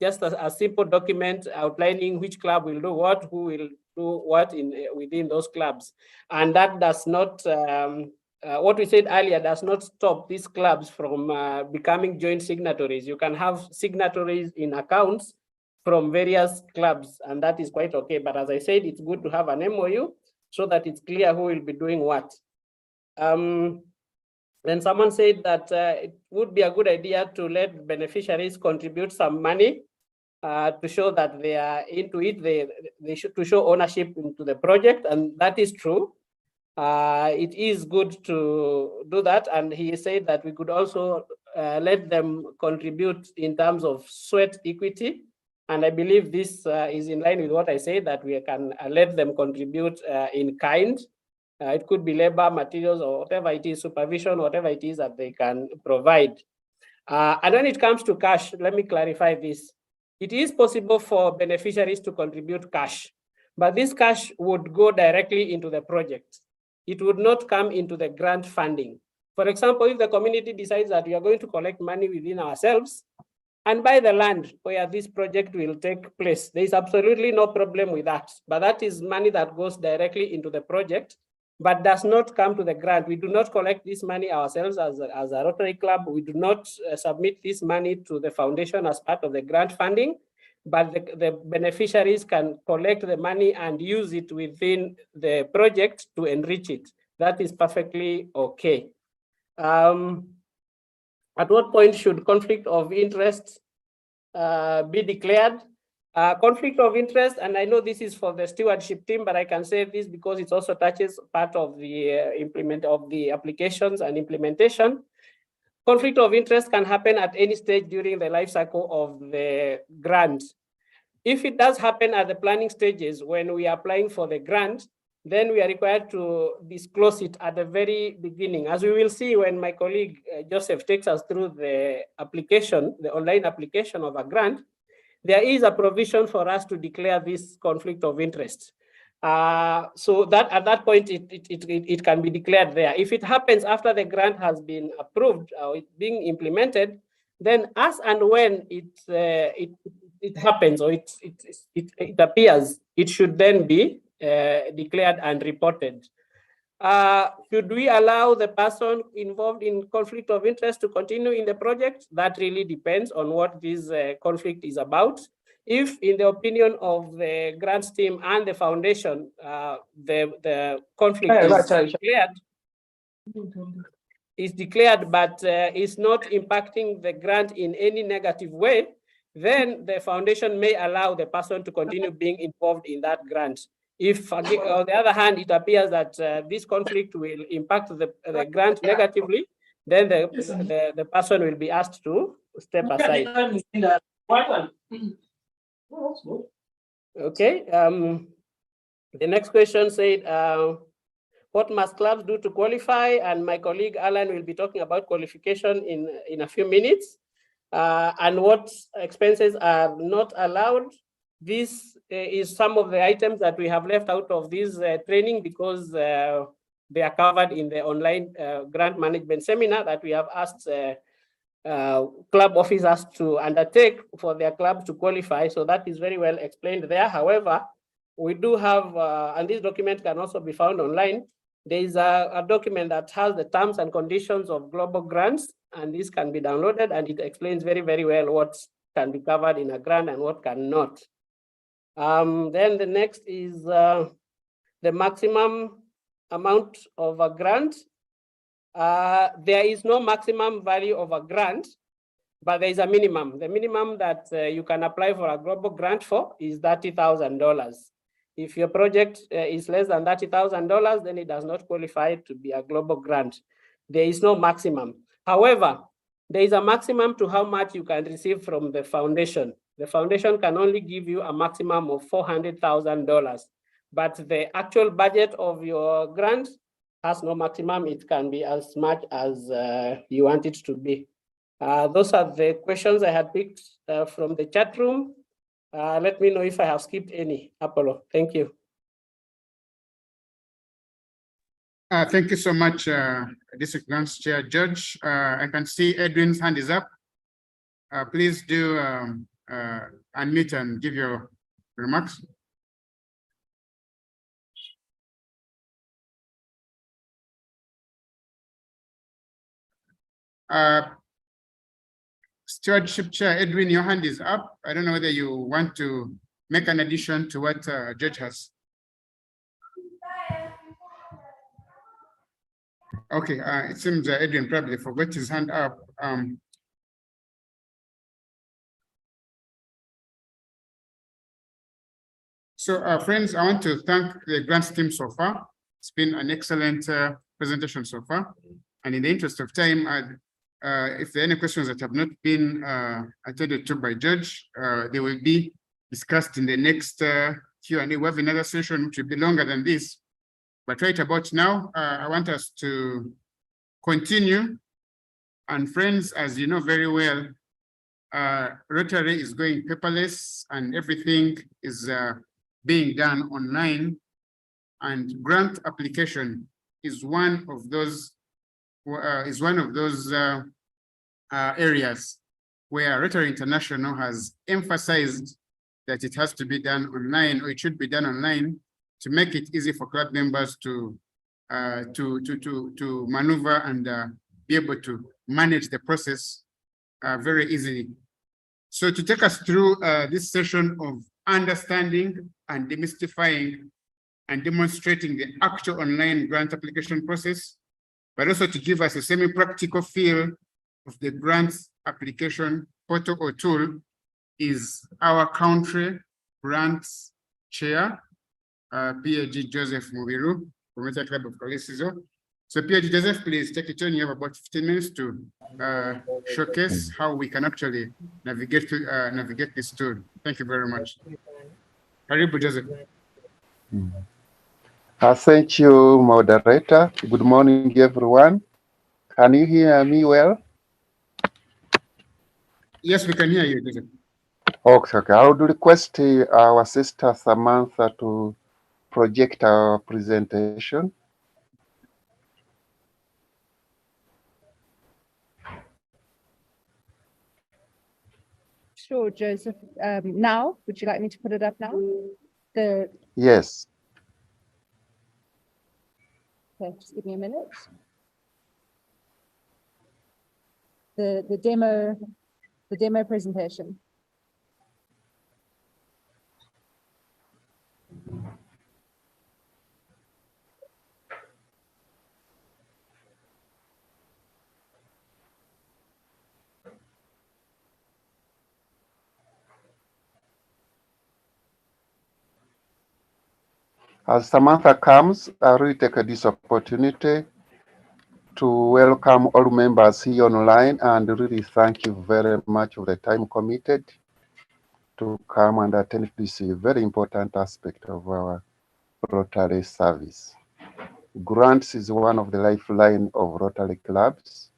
Just a simple document outlining which club will do what, who will do what within those clubs. And that does not, what we said earlier, does not stop these clubs from becoming joint signatories. You can have signatories in accounts from various clubs, and that is quite okay. But as I said, it's good to have an MOU so that it's clear who will be doing what. Then someone said that it would be a good idea to let beneficiaries contribute some money to show that they are into it. They should to show ownership into the project, and that is true. It is good to do that, and he said that we could also let them contribute in terms of sweat equity, and I believe this is in line with what I said, that we can let them contribute in kind. It could be labor, materials, or whatever it is, supervision, whatever it is that they can provide. And when it comes to cash, let me clarify this. It is possible for beneficiaries to contribute cash, but this cash would go directly into the project. It would not come into the grant funding. For example, if the community decides that we are going to collect money within ourselves and buy the land where this project will take place, there is absolutely no problem with that. But that is money that goes directly into the project, but does not come to the grant. We do not collect this money ourselves as a Rotary Club. We do not submit this money to the foundation as part of the grant funding, but the beneficiaries can collect the money and use it within the project to enrich it. That is perfectly okay. At what point should conflict of interest be declared? Conflict of interest, and I know this is for the stewardship team, but I can say this because it also touches part of the applications and implementation. Conflict of interest can happen at any stage during the life cycle of the grant. If it does happen at the planning stages when we are applying for the grant, then we are required to disclose it at the very beginning. As we will see when my colleague Joseph takes us through the application, the online application of a grant, there is a provision for us to declare this conflict of interest. So that at that point, it can be declared there. If it happens after the grant has been approved or it's being implemented, then as and when it happens or it appears, it should then be declared and reported. Should we allow the person involved in conflict of interest to continue in the project? That really depends on what this conflict is about. If, in the opinion of the grants team and the foundation, the conflict is declared, but is not impacting the grant in any negative way, then the foundation may allow the person to continue being involved in that grant. If, on the other hand, it appears that this conflict will impact the grant negatively, then the person will be asked to step aside. Okay. The next question said, what must clubs do to qualify? And my colleague Alan will be talking about qualification in a few minutes. And what expenses are not allowed. This is some of the items that we have left out of this training because they are covered in the online grant management seminar that we have asked club officers to undertake for their clubs to qualify. So that is very well explained there. However, we do have, and this document can also be found online. There is a document that has the terms and conditions of global grants, and this can be downloaded, and it explains very, very well what can be covered in a grant and what cannot. Then the next is the maximum amount of a grant. There is no maximum value of a grant, but there is a minimum. The minimum that you can apply for a global grant for is $30,000. If your project is less than $30,000, then it does not qualify to be a global grant. There is no maximum. However, there is a maximum to how much you can receive from the foundation. The foundation can only give you a maximum of $400,000, but the actual budget of your grant has no maximum. It can be as much as you want it to be. Those are the questions I had picked from the chat room. Let me know if I have skipped any. Apollo, thank you. Thank you so much, District Grants Chair Judge. I can see Edwin's hand is up. Please do unmute and give your remarks. Stewardship Chair Edwin, your hand is up. I don't know whether you want to make an addition to what Judge has. Okay, it seems Edwin probably forgot his hand up. So friends, I want to thank the grants team so far. It's been an excellent presentation so far. And in the interest of time, if there are any questions that have not been attended to by Judge, they will be discussed in the next Q&A. We have another session which will be longer than this. But right about now, I want us to continue. And friends, as you know very well, Rotary is going paperless and everything is being done online. And grant application is one of those areas where Rotary International has emphasized that it has to be done online, or it should be done online, to make it easy for club members to maneuver and be able to manage the process very easily. So to take us through this session of understanding and demystifying and demonstrating the actual online grant application process, but also to give us a semi-practical feel of the grants application portal or tool, is our country grants chair, PAG Joseph Mubiru, Promoter Club of Kalisizo. So PAG Joseph, please take it on. You have about 15 minutes to showcase how we can actually navigate this tool. Thank you very much. Karibu, Joseph. Thank you, moderator. Good morning, everyone. Can you hear me well? Yes, we can hear you, Joseph. Okay. I would request our sister Samantha to project our presentation. Sure, Joseph. Now, would you like me to put it up now? Yes. Okay, just give me a minute. The demo presentation. As Samantha comes, I will take this opportunity to welcome all members here online and really thank you very much for the time committed to come and attend this very important aspect of our Rotary service. Grants is one of the lifeline of Rotary clubs,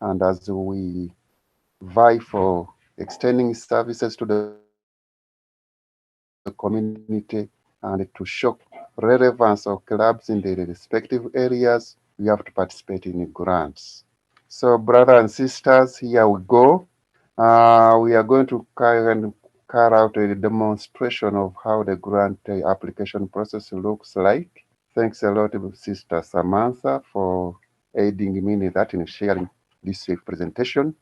and as we vie for extending services to the community and to show relevance of clubs in the respective areas, we have to participate in grants. So, brothers and sisters, here we go. We are going to carry out a demonstration of how the grant application process looks like. Thanks a lot, Sister Samantha, for aiding me in that in sharing this presentation.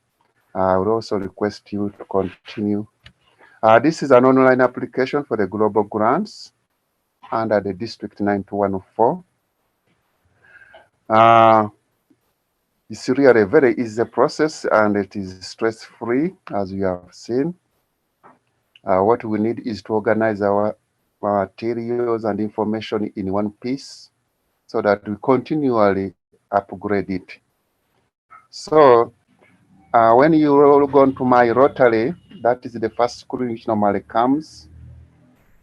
I would also request you to continue. This is an online application for the global grants under the District 9214. It's really a very easy process and it is stress-free, as you have seen. What we need is to organize our materials and information in one piece so that we continually upgrade it. So when you log on to my Rotary, that is the first screen which normally comes.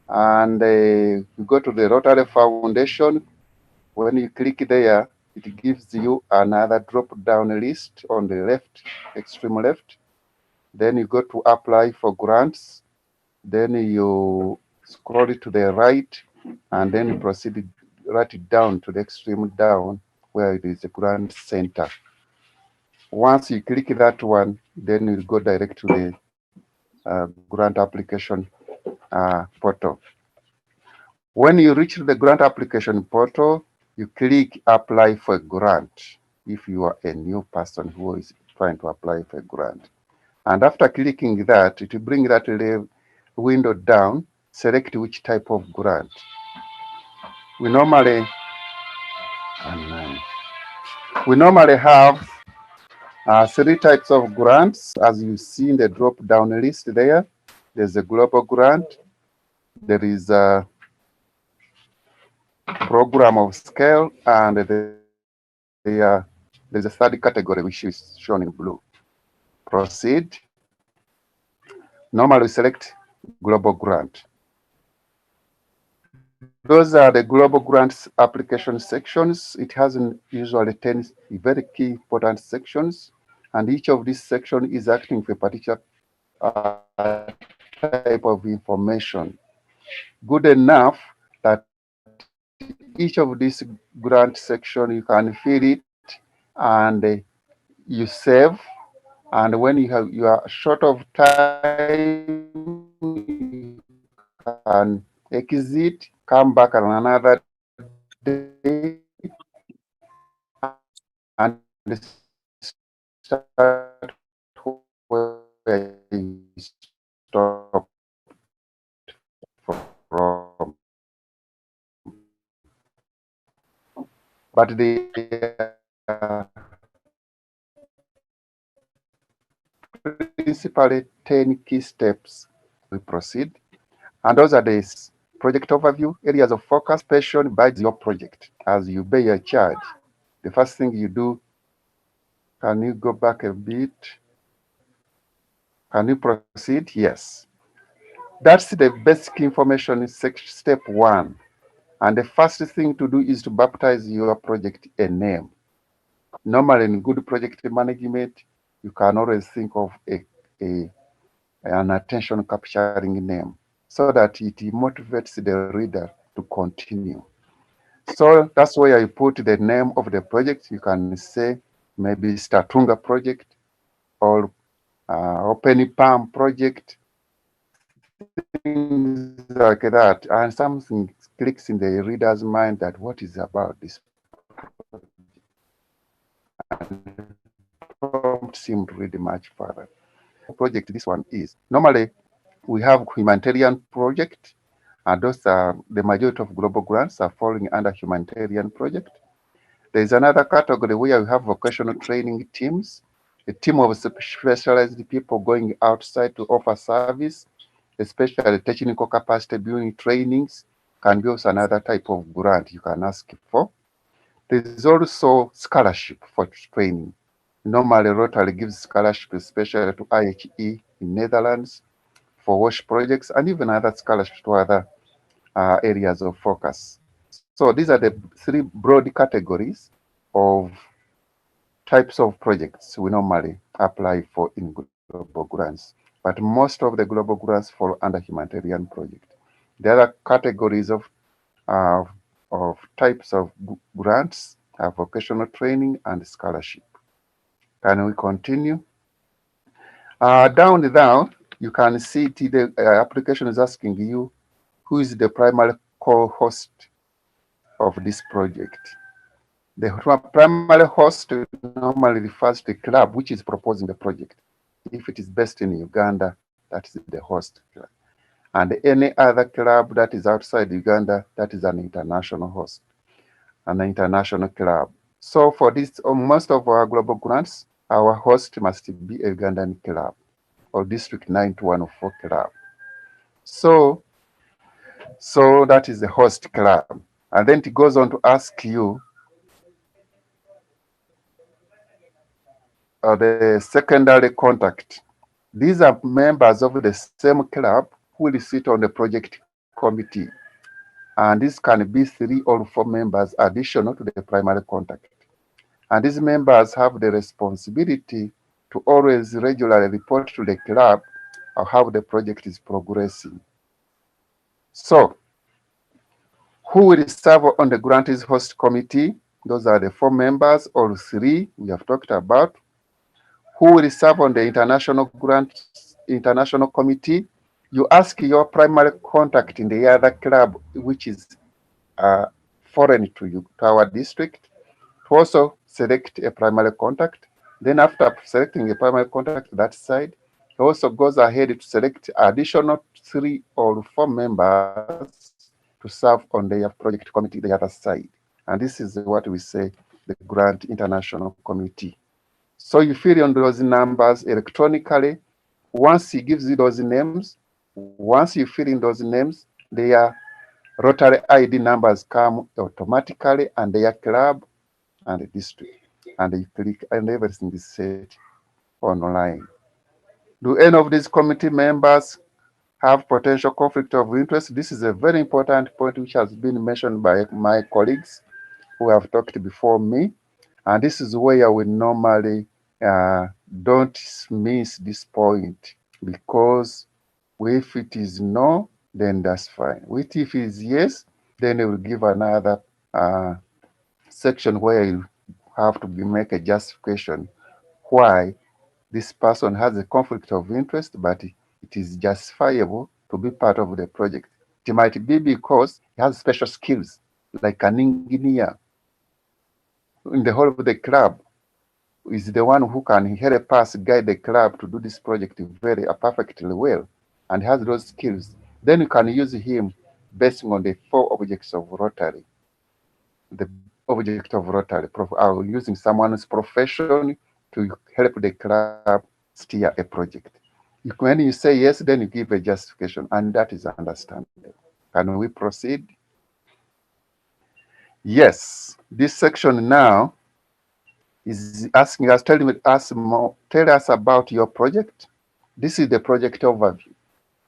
And you go to the Rotary Foundation. When you click there, it gives you another drop-down list on the left, extreme left. Then you go to apply for grants. Then you scroll it to the right, and then you proceed right down to the extreme down where it is a grant center. Once you click that one, then you go direct to the grant application portal. When you reach the grant application portal, you click apply for a grant if you are a new person who is trying to apply for a grant. And after clicking that, it will bring that window down, select which type of grant. We normally have 3 types of grants, as you see in the drop-down list there. There's a global grant, there is a program of scale, and there's a third category which is shown in blue. Proceed. Normally select global grant. Those are the global grants application sections. It has usually 10 very key important sections, and each of these sections is acting for a particular type of information. Good enough that each of these grant section you can fill it and you save, and when you are short of time, you can exit, come back on another day, and start where you stop from. But the principally 10 key steps we proceed, and those are the project overview, areas of focus, passion by your project. As you pay your charge, the first thing you do, can you go back a bit? Can you proceed? Yes. That's the basic information in step 1. And the first thing to do is to baptize your project a name. Normally in good project management, you can always think of an attention capturing name so that it motivates the reader to continue. So that's where you put the name of the project. You can say maybe Statunga project or Open Palm project, things like that. And something clicks in the reader's mind that what is about this prompts him to read much further. Project this one is normally we have humanitarian project, and those are the majority of global grants are falling under humanitarian project. There is another category where we have vocational training teams, a team of specialized people going outside to offer service, especially technical capacity building trainings, can be also another type of grant you can ask for. There's also scholarship for training. Normally, Rotary gives scholarship, especially to IHE in Netherlands for WASH projects and even other scholarships to other areas of focus. So these are the three broad categories of types of projects we normally apply for in global grants. But most of the global grants fall under humanitarian project. The other categories of types of grants are vocational training and scholarship. Can we continue? Down, you can see the application is asking you who is the primary co-host of this project. The primary host normally refers to the club which is proposing the project. If it is based in Uganda, that is the host club. And any other club that is outside Uganda, that is an international host, an international club. So for this, most of our global grants, our host must be a Ugandan club or District 9214 club. So that is the host club. And then it goes on to ask you the secondary contact. These are members of the same club who will sit on the project committee. And this can be 3 or 4 members additional to the primary contact. And these members have the responsibility to always regularly report to the club of how the project is progressing. So, who will serve on the grantees host committee? Those are the 4 members or 3 we have talked about. Who will serve on the international committee? You ask your primary contact in the other club, which is foreign to you, to our district, to also select a primary contact. Then after selecting a primary contact that side, he also goes ahead to select additional 3 or 4 members to serve on their project committee the other side. And this is what we say the Grant International Committee. So you fill in those numbers electronically. Once he gives you those names, once you fill in those names, their Rotary ID numbers come automatically and their club and the district. And you click and everything is set online. Do any of these committee members have potential conflict of interest? This is a very important point which has been mentioned by my colleagues who have talked before me. And this is where we normally don't miss this point, because if it is no, then that's fine. If it is yes, then it will give another section where you have to make a justification why this person has a conflict of interest, but it is justifiable to be part of the project. It might be because he has special skills, like an engineer in the whole of the club is the one who can help us guide the club to do this project very perfectly well, and has those skills. Then you can use him based on the 4 objects of Rotary. The object of Rotary, using someone's profession to help the club steer a project. When you say yes, then you give a justification, and that is understandable. Can we proceed? Yes, this section now is asking us, tell us about your project. This is the project overview,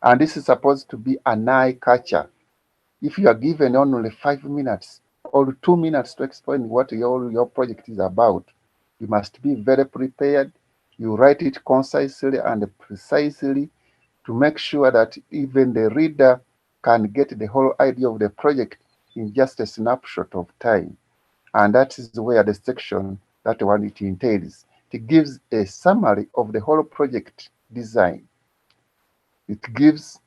and this is supposed to be an eye catcher. If you are given only 5 minutes or 2 minutes to explain what your project is about, you must be very prepared. You write it concisely and precisely to make sure that even the reader can get the whole idea of the project in just a snapshot of time. And that is where the section, that one it entails. It gives a summary of the whole project design. It gives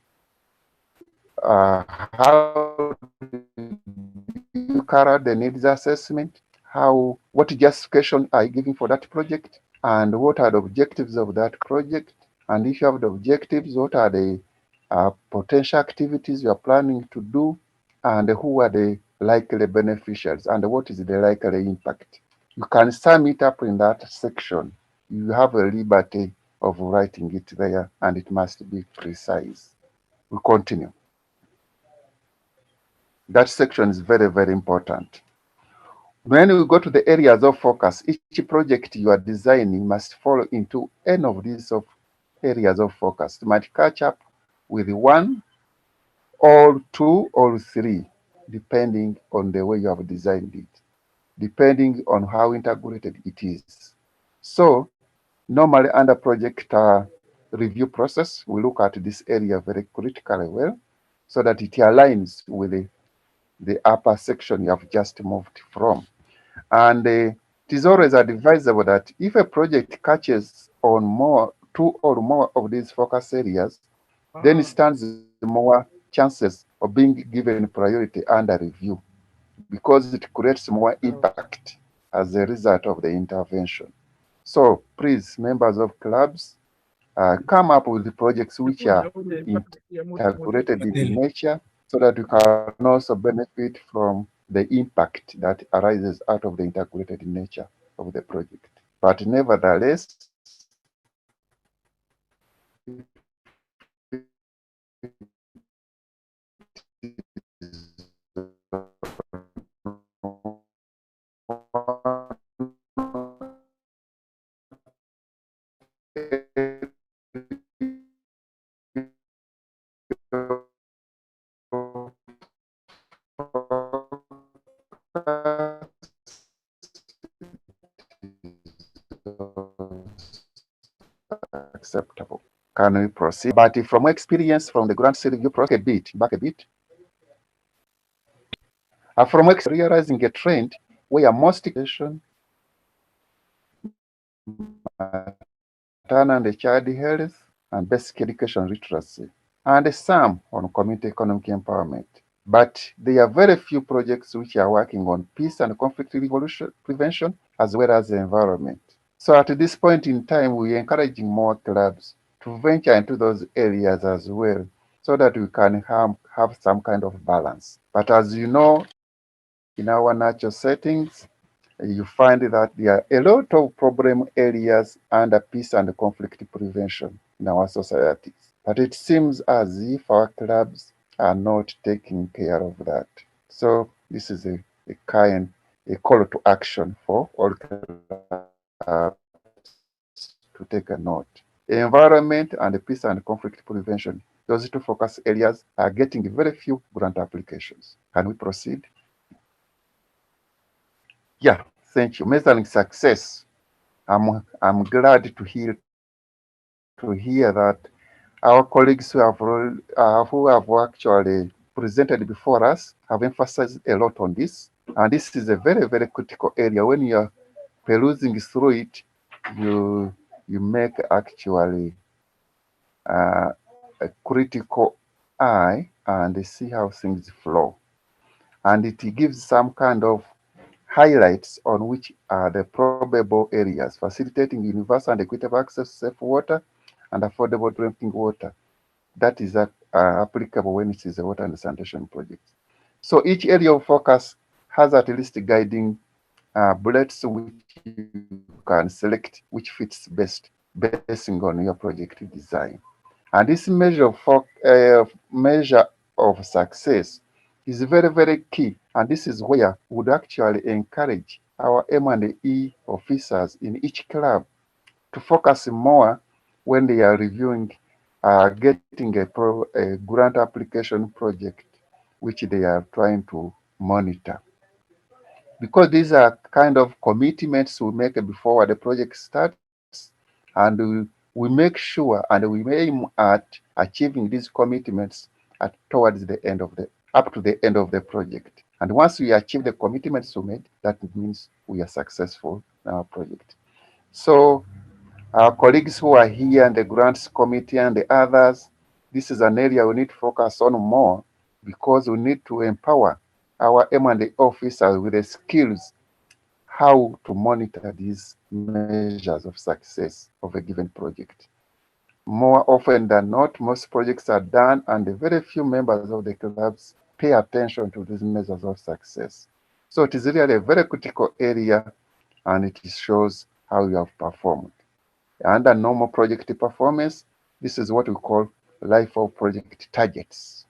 how you carry out the needs assessment, what justification are you giving for that project, and what are the objectives of that project. And if you have the objectives, what are the potential activities you are planning to do, and who are the likely beneficiaries, and what is the likely impact. You can sum it up in that section. You have a liberty of writing it there, and it must be precise. We continue. That section is very, very important. When we go to the areas of focus, each project you are designing must fall into any of these areas of focus. It might catch up with one or two or three, depending on the way you have designed it, depending on how integrated it is. So normally under project review process, we look at this area very critically well so that it aligns with the upper section you have just moved from. And it is always advisable that if a project catches on two or more of these focus areas, then it stands more chances of being given priority under review because it creates more impact as a result of the intervention. So please, members of clubs, come up with the projects which are integrated in nature so that we can also benefit from the impact that arises out of the integrated nature of the project. But nevertheless, acceptable. Can we proceed? But from experience from the grant review process, back a bit. From realizing a trend where most education, maternal and child health, and basic education literacy, and some on community economic empowerment. But there are very few projects which are working on peace and conflict prevention as well as the environment. So at this point in time, we're encouraging more clubs to venture into those areas as well so that we can have some kind of balance. But as you know, in our natural settings, you find that there are a lot of problem areas under peace and conflict prevention in our societies. But it seems as if our clubs are not taking care of that. So this is a call to action for all clubs to take a note. Environment and peace and conflict prevention, those two focus areas are getting very few grant applications. Can we proceed? Yeah, thank you. Measuring success. I'm glad to hear that our colleagues who have actually presented before us have emphasized a lot on this. And this is a very, very critical area. When you're perusing through it, you make actually a critical eye and see how things flow. And it gives some kind of highlights on which are the probable areas, facilitating universal and equitable access to safe water and affordable drinking water. That is applicable when it is a water and sanitation project. So each area of focus has at least guiding bullets which you can select which fits best based on your project design. And this measure of success is very, very key. And this is where we would actually encourage our M&E officers in each club to focus more when they are reviewing, getting a grant application project, which they are trying to monitor. Because these are kind of commitments we make before the project starts, and we make sure and we aim at achieving these commitments towards the end of up to the end of the project. And once we achieve the commitments we made, that means we are successful in our project. So our colleagues who are here in the grants committee and the others, this is an area we need to focus on more because we need to empower our M&A officers with the skills how to monitor these measures of success of a given project. More often than not, most projects are done and very few members of the clubs pay attention to these measures of success. So it is really a very critical area and it shows how you have performed. Under normal project performance, this is what we call life of project targets.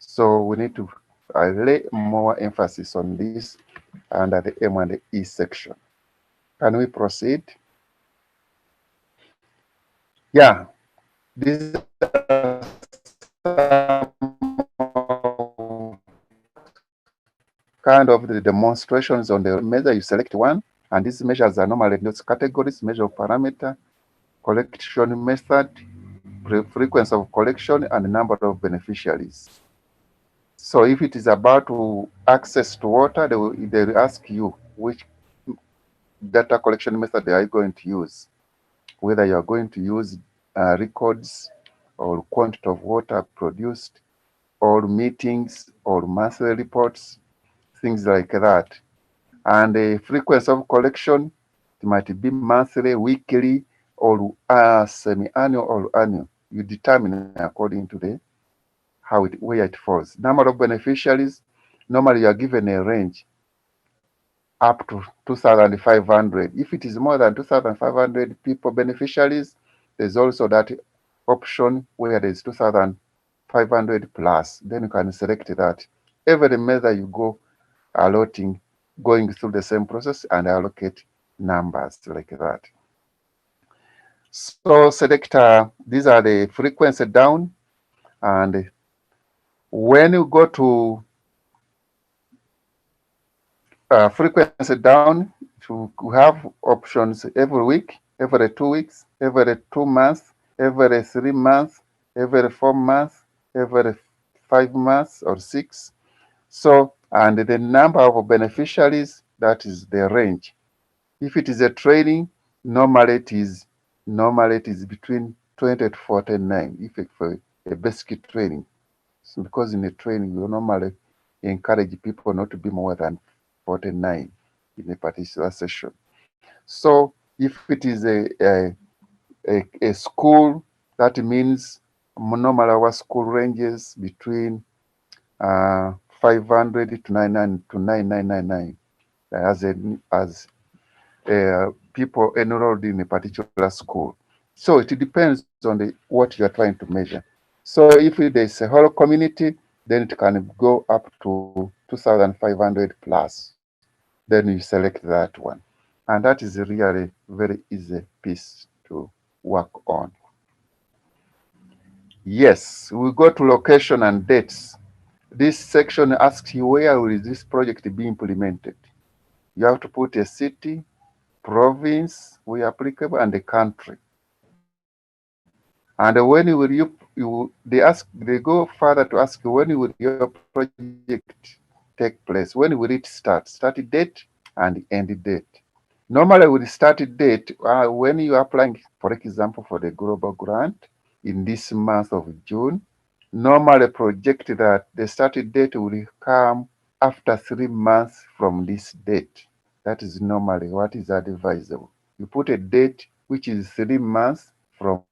So we need to lay more emphasis on this under the M and the E section. Can we proceed? Yeah, these are kind of the demonstrations on the measure. You select one, and these measures are normally those categories: measure of parameter, collection method, frequency of collection, and number of beneficiaries. So if it is about to access to water, they will ask you which data collection method are you going to use, whether you are going to use records or quantity of water produced, or meetings or monthly reports, things like that. And the frequency of collection, it might be monthly, weekly, or semi-annual or annual. You determine according to the where it falls. Number of beneficiaries, normally you are given a range up to 2,500. If it is more than 2,500 people beneficiaries, there's also that option where there's 2,500 plus. Then you can select that. Every measure you go allotting, going through the same process and allocate numbers like that. So select, these are the frequency down, and when you go to frequency down, to have options every week, every 2 weeks, every 2 months, every 3 months, every 4 months, every 5 months or 6. So, and the number of beneficiaries, that is the range. If it is a training, normally it is between 20 to 49. If it's for a basic training, so because in a training we normally encourage people not to be more than 49 in a particular session. So if it is a school, that means normally our school ranges between 500 to 9999 as people enrolled in a particular school. So it depends on what you are trying to measure. So if there's a whole community, then it can go up to 2,500 plus. Then you select that one. And that is really very easy piece to work on. Yes, we go to location and dates. This section asks you where will this project be implemented. You have to put a city, province, where applicable, and the country. And when they go further to ask you when will your project take place, when will it start date and end date. Normally with the start date, when you are applying, for example, for the global grant in this month of June, normally project that the start date will come after 3 months from this date. That is normally what is advisable. You put a date which is 3 months from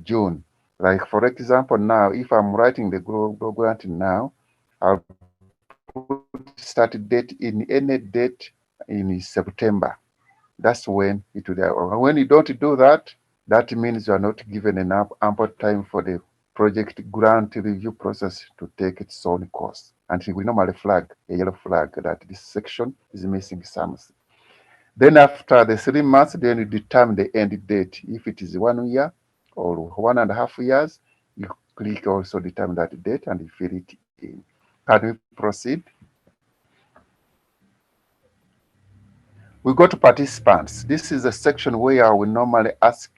June. Like for example, now if I'm writing the global grant now, I'll put start date in any date in September. That's when it will. When you don't do that, that means you are not given enough ample time for the project grant review process to take its own course. And we normally flag a yellow flag that this section is missing something. Then after the 3 months, then you determine the end date. If it is 1 year or 1.5 years, you click also determine that date and you fill it in. Can we proceed? We go to participants. This is a section where we normally ask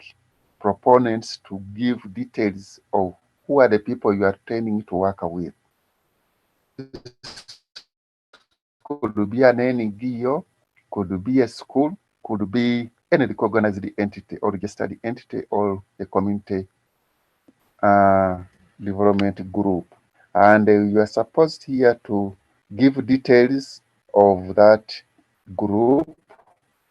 proponents to give details of who are the people you are training to work with. Could be an NGO, could be a school, could be any recognized entity or registered entity or a community development group. And you are supposed here to give details of that group.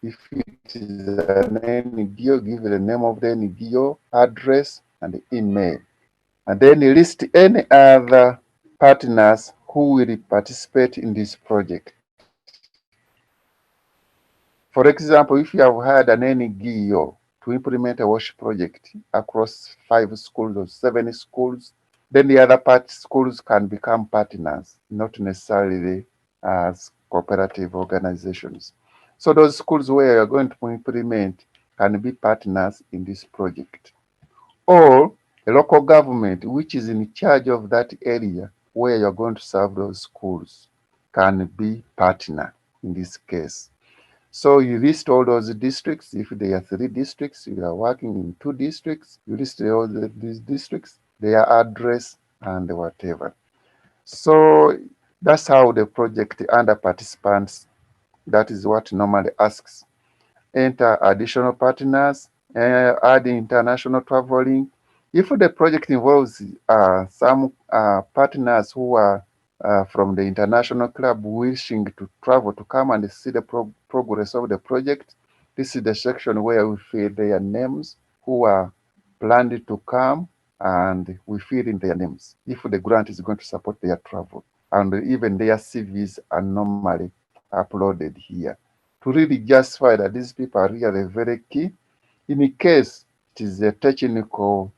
If it is an NGO, give the name of the NGO, address, and email. And then list any other partners who will participate in this project. For example, if you have had an NGO to implement a WASH project across 5 schools or 7 schools, then the other schools can become partners, not necessarily as cooperative organizations. So those schools where you're going to implement can be partners in this project. Or a local government which is in charge of that area where you're going to serve those schools can be partner in this case. So you list all those districts. If there are 3 districts, you are working in 2 districts, you list all these districts, their address and whatever. So that's how the project under participants, that is what normally asks. Enter additional partners, add international traveling. If the project involves some partners who are from the international club wishing to travel to come and see the progress of the project, this is the section where we fill their names who are planned to come, and we fill in their names if the grant is going to support their travel. And even their CVs are normally uploaded here to really justify that these people are really very key. In case it is a technically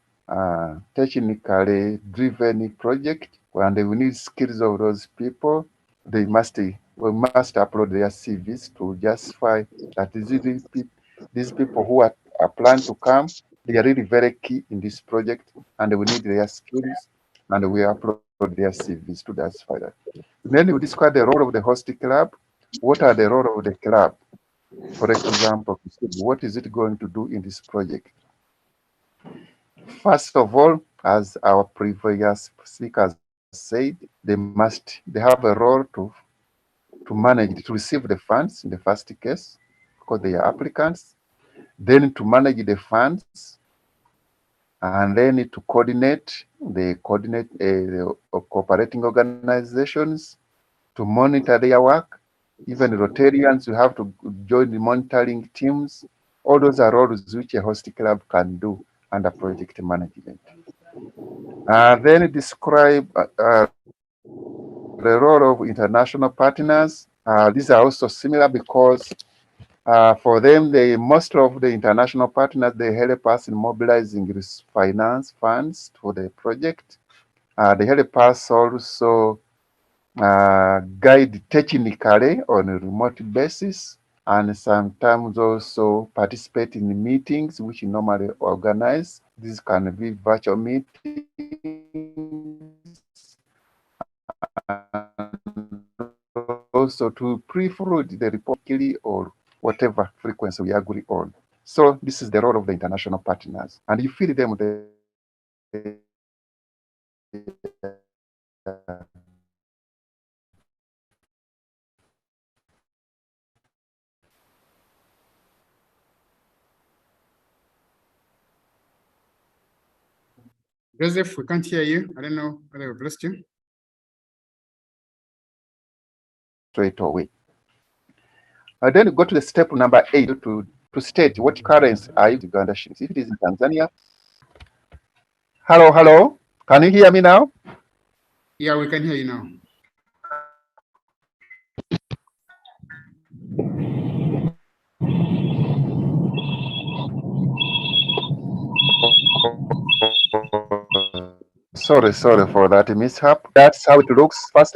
driven project and we need skills of those people, we must upload their CVs to justify that these people who are planned to come, they are really very key in this project and we need their skills, and we upload their CVs to justify that. Then we describe the role of the host club. What are the role of the club? For example, what is it going to do in this project? First of all, as our previous speakers said, they have a role to manage, to receive the funds in the first case, because they are applicants, then to manage the funds, and then to coordinate the cooperating organizations, to monitor their work. Even Rotarians, you have to join the monitoring teams. All those are roles which a host club can do under project management. Then describe the role of international partners. These are also similar because for them, most of the international partners, they help us in mobilizing finance funds for the project. They help us also guide technically on a remote basis, and sometimes also participate in meetings which you normally organize. This can be virtual meetings, also to pre-forward the report or whatever frequency we agree on. So this is the role of the international partners, and you feel them Joseph, we can't hear you. I don't know whether we've lost you. straight away. Then go to the step number 8 to state what currency are you Uganda shillings. If it is in Tanzania. Hello. Can you hear me now? Yeah, we can hear you now. Sorry for that mishap. That's how it looks. First,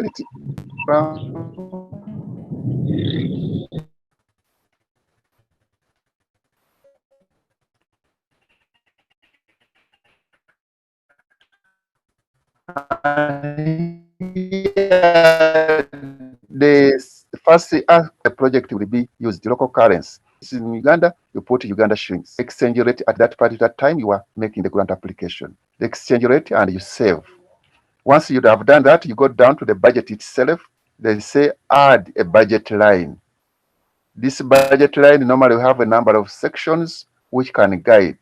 the first the project will be used local currency. This is in Uganda, you put Uganda shillings. Exchange rate at that particular time you are making the grant application. The exchange rate, and you save. Once you have done that, you go down to the budget itself. They say add a budget line. This budget line normally will have a number of sections which can guide.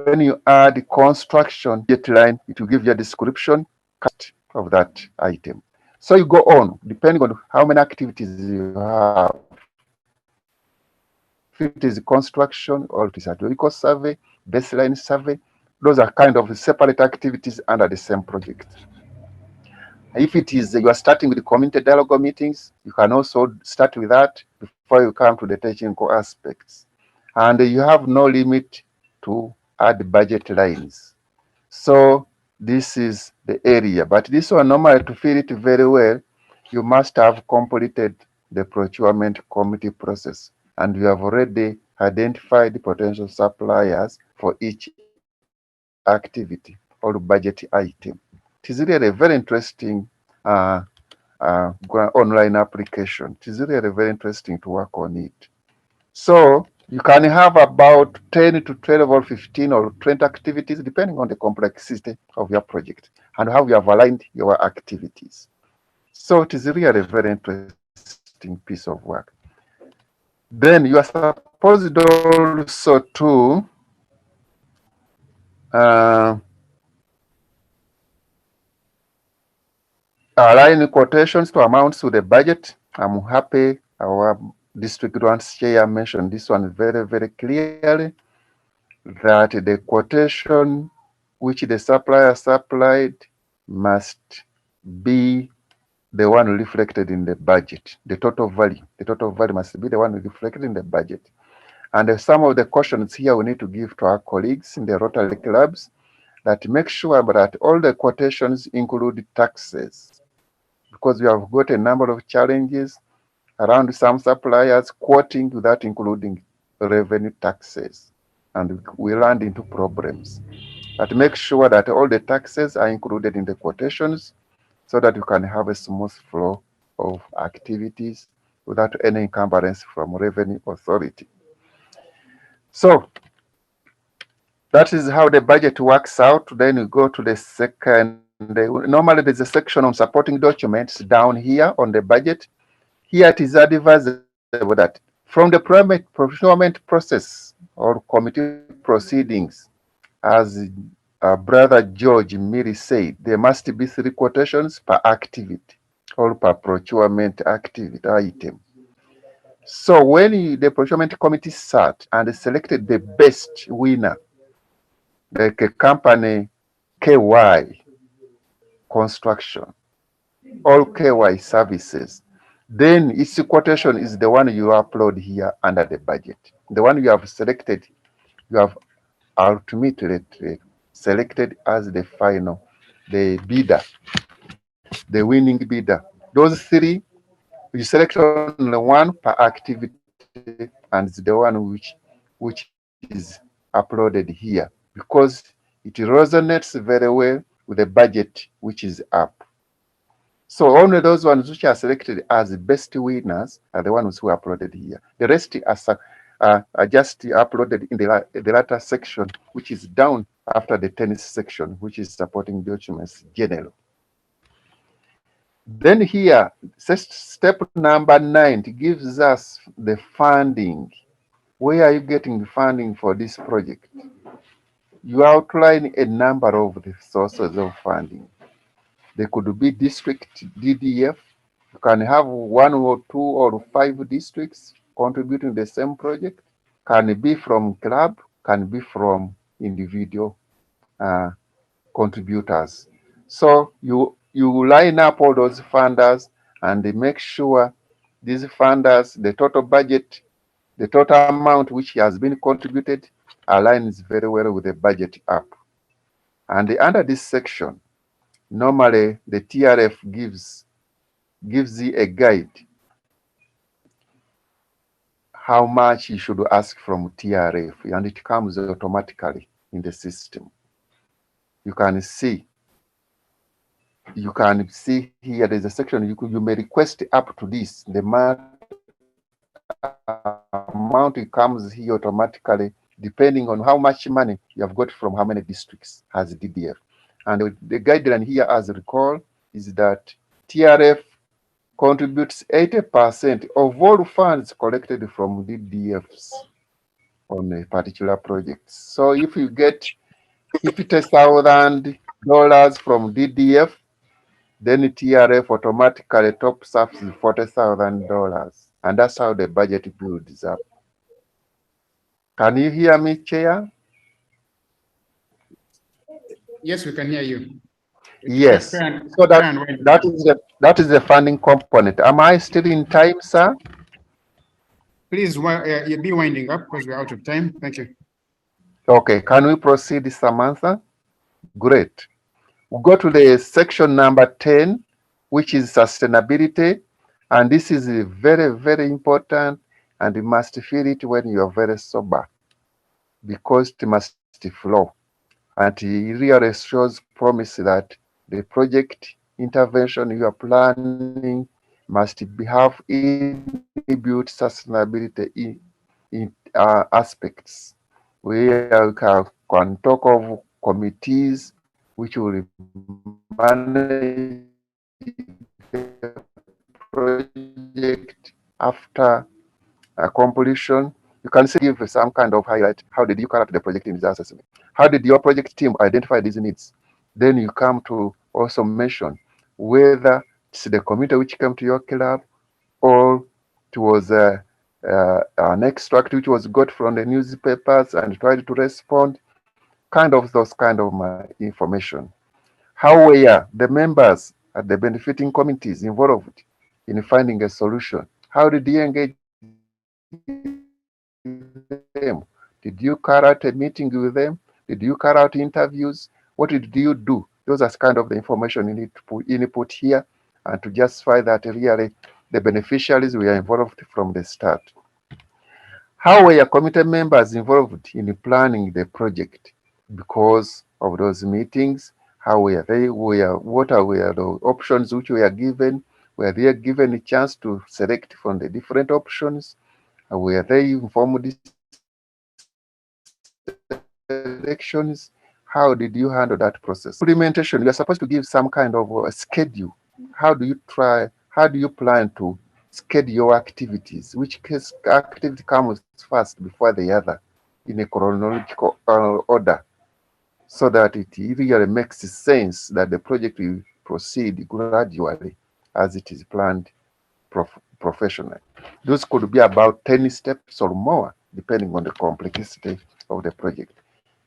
When you add the construction budget line, it will give you a description of that item. So you go on, depending on how many activities you have. If it is construction or it is archaeological survey, baseline survey, those are kind of separate activities under the same project. If it is you are starting with the community dialogue meetings, you can also start with that before you come to the technical aspects. And you have no limit to add budget lines. So this is the area. But this one, normally to feel it very well, you must have completed the procurement committee process. And you have already identified the potential suppliers for each activity or budget item. It is really a very interesting online application. It is really very interesting to work on it. So you can have about 10 to 12 or 15 or 20 activities, depending on the complexity of your project and how you have aligned your activities. So it is really a very interesting piece of work. Then you are supposed also to align quotations to amounts to the budget. I'm happy our district grants chair mentioned this one very, very clearly, that the quotation which the supplier supplied must be the one reflected in the budget, the total value. The total value must be the one reflected in the budget. And some of the questions here we need to give to our colleagues in the Rotary clubs, that make sure that all the quotations include taxes, because we have got a number of challenges around some suppliers quoting without including revenue taxes, and we run into problems. But make sure that all the taxes are included in the quotations so that you can have a smooth flow of activities without any encumbrance from revenue authority. So that is how the budget works out. Then you go to the second. Normally there's a section on supporting documents down here on the budget. Here it is advisable that from the procurement process or committee proceedings, as Brother George Miri said, there must be 3 quotations per activity or per procurement activity item. So when the procurement committee sat and selected the best winner, like a company KY construction or KY services, then its quotation is the one you upload here under the budget. The one you have selected, you have ultimately selected as the final, the bidder, the winning bidder. Those 3, you select only one per activity, and it's the one which is uploaded here, because it resonates very well with the budget which is up. So only those ones which are selected as the best winners are the ones who are uploaded here. The rest are just uploaded in the latter section, which is down after the tennis section, which is supporting documents general. Then here, step number 9, it gives us the funding. Where are you getting the funding for this project? You outline a number of the sources of funding. They could be district DDF. You can have 1 or 2 or 5 districts contributing the same project. Can be from club, can be from individual contributors. So you line up all those funders and they make sure these funders, the total budget, the total amount which has been contributed aligns very well with the budget up. And under this section, normally the TRF gives you a guide how much you should ask from TRF, and it comes automatically in the system. You can see here there's a section you may request up to this. The amount it comes here automatically depending on how much money you have got from how many districts as DDF. And the guideline here, as recall, is that TRF contributes 80% of all funds collected from DDFs on a particular project. So if you get $50,000 from DDF, then TRF automatically tops up $40,000. And that's how the budget builds up. Can you hear me, Chair? Yes, we can hear you. Yes. Fair So and winding that is the funding component. Am I still in time, sir? Please be winding up because we're out of time. Thank you. Okay, can we proceed, Samantha? Great. We'll go to the section number 10, which is sustainability. And this is very, very important, and you must feel it when you're very sober, because it must flow. And it really shows promise that the project intervention you are planning must have inbuilt sustainability in aspects. We can talk of committees which will manage the project after completion. You can say give some kind of highlight. How did you carry out the project in disaster assessment? How did your project team identify these needs? Then you come to also mention whether it's the committee which came to your club, or it was an extract which was got from the newspapers and tried to respond. Those kind of information. How were the members at the benefiting committees involved in finding a solution? How did you engage them? Did you carry out a meeting with them? Did you carry out interviews? What did you do? Those are kind of the information you need to input here, and to justify that really the beneficiaries were involved from the start. How were your committee members involved in planning the project? Because of those meetings, how were they? What were the options which were given? Were they given a chance to select from the different options? Were they informed elections? How did you handle that process? Implementation, you are supposed to give some kind of a schedule. How do you plan to schedule your activities? Which activity comes first before the other in a chronological order, so that it really makes sense that the project will proceed gradually as it is planned professionally. Those could be about 10 steps or more, depending on the complexity of the project.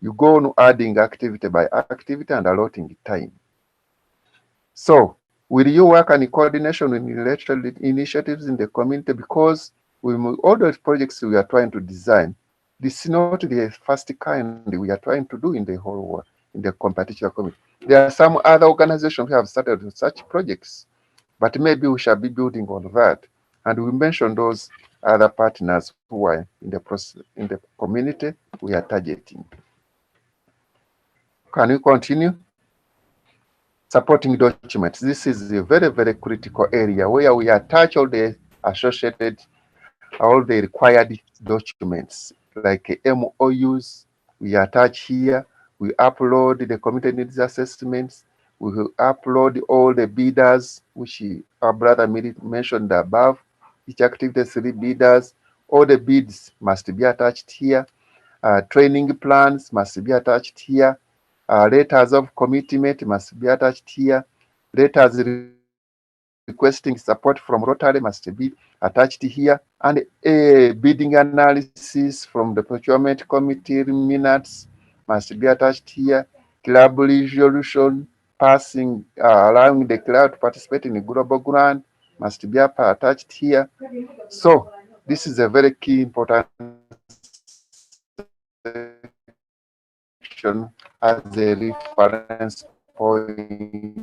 You go on adding activity by activity and allotting time. So, will you work in coordination with related initiatives in the community? Because with all those projects we are trying to design, this is not the first kind we are trying to do in the whole world, in the competition community. There are some other organizations who have started with such projects, but maybe we shall be building on that. And we mentioned those other partners who are in the process, in the community we are targeting. Can we continue? Supporting documents. This is a very, very critical area where we attach all the associated, all the required documents, like MOUs, we attach here. We upload the community needs assessments. We will upload all the bidders, which our brother mentioned above. Each activity, 3 bidders. All the bids must be attached here. Training plans must be attached here. Letters of commitment must be attached here. Letters requesting support from Rotary must be attached here. And a bidding analysis from the procurement committee minutes must be attached here. Club resolution passing, allowing the club to participate in a global grant must be attached here. So this is a very key important section as a reference point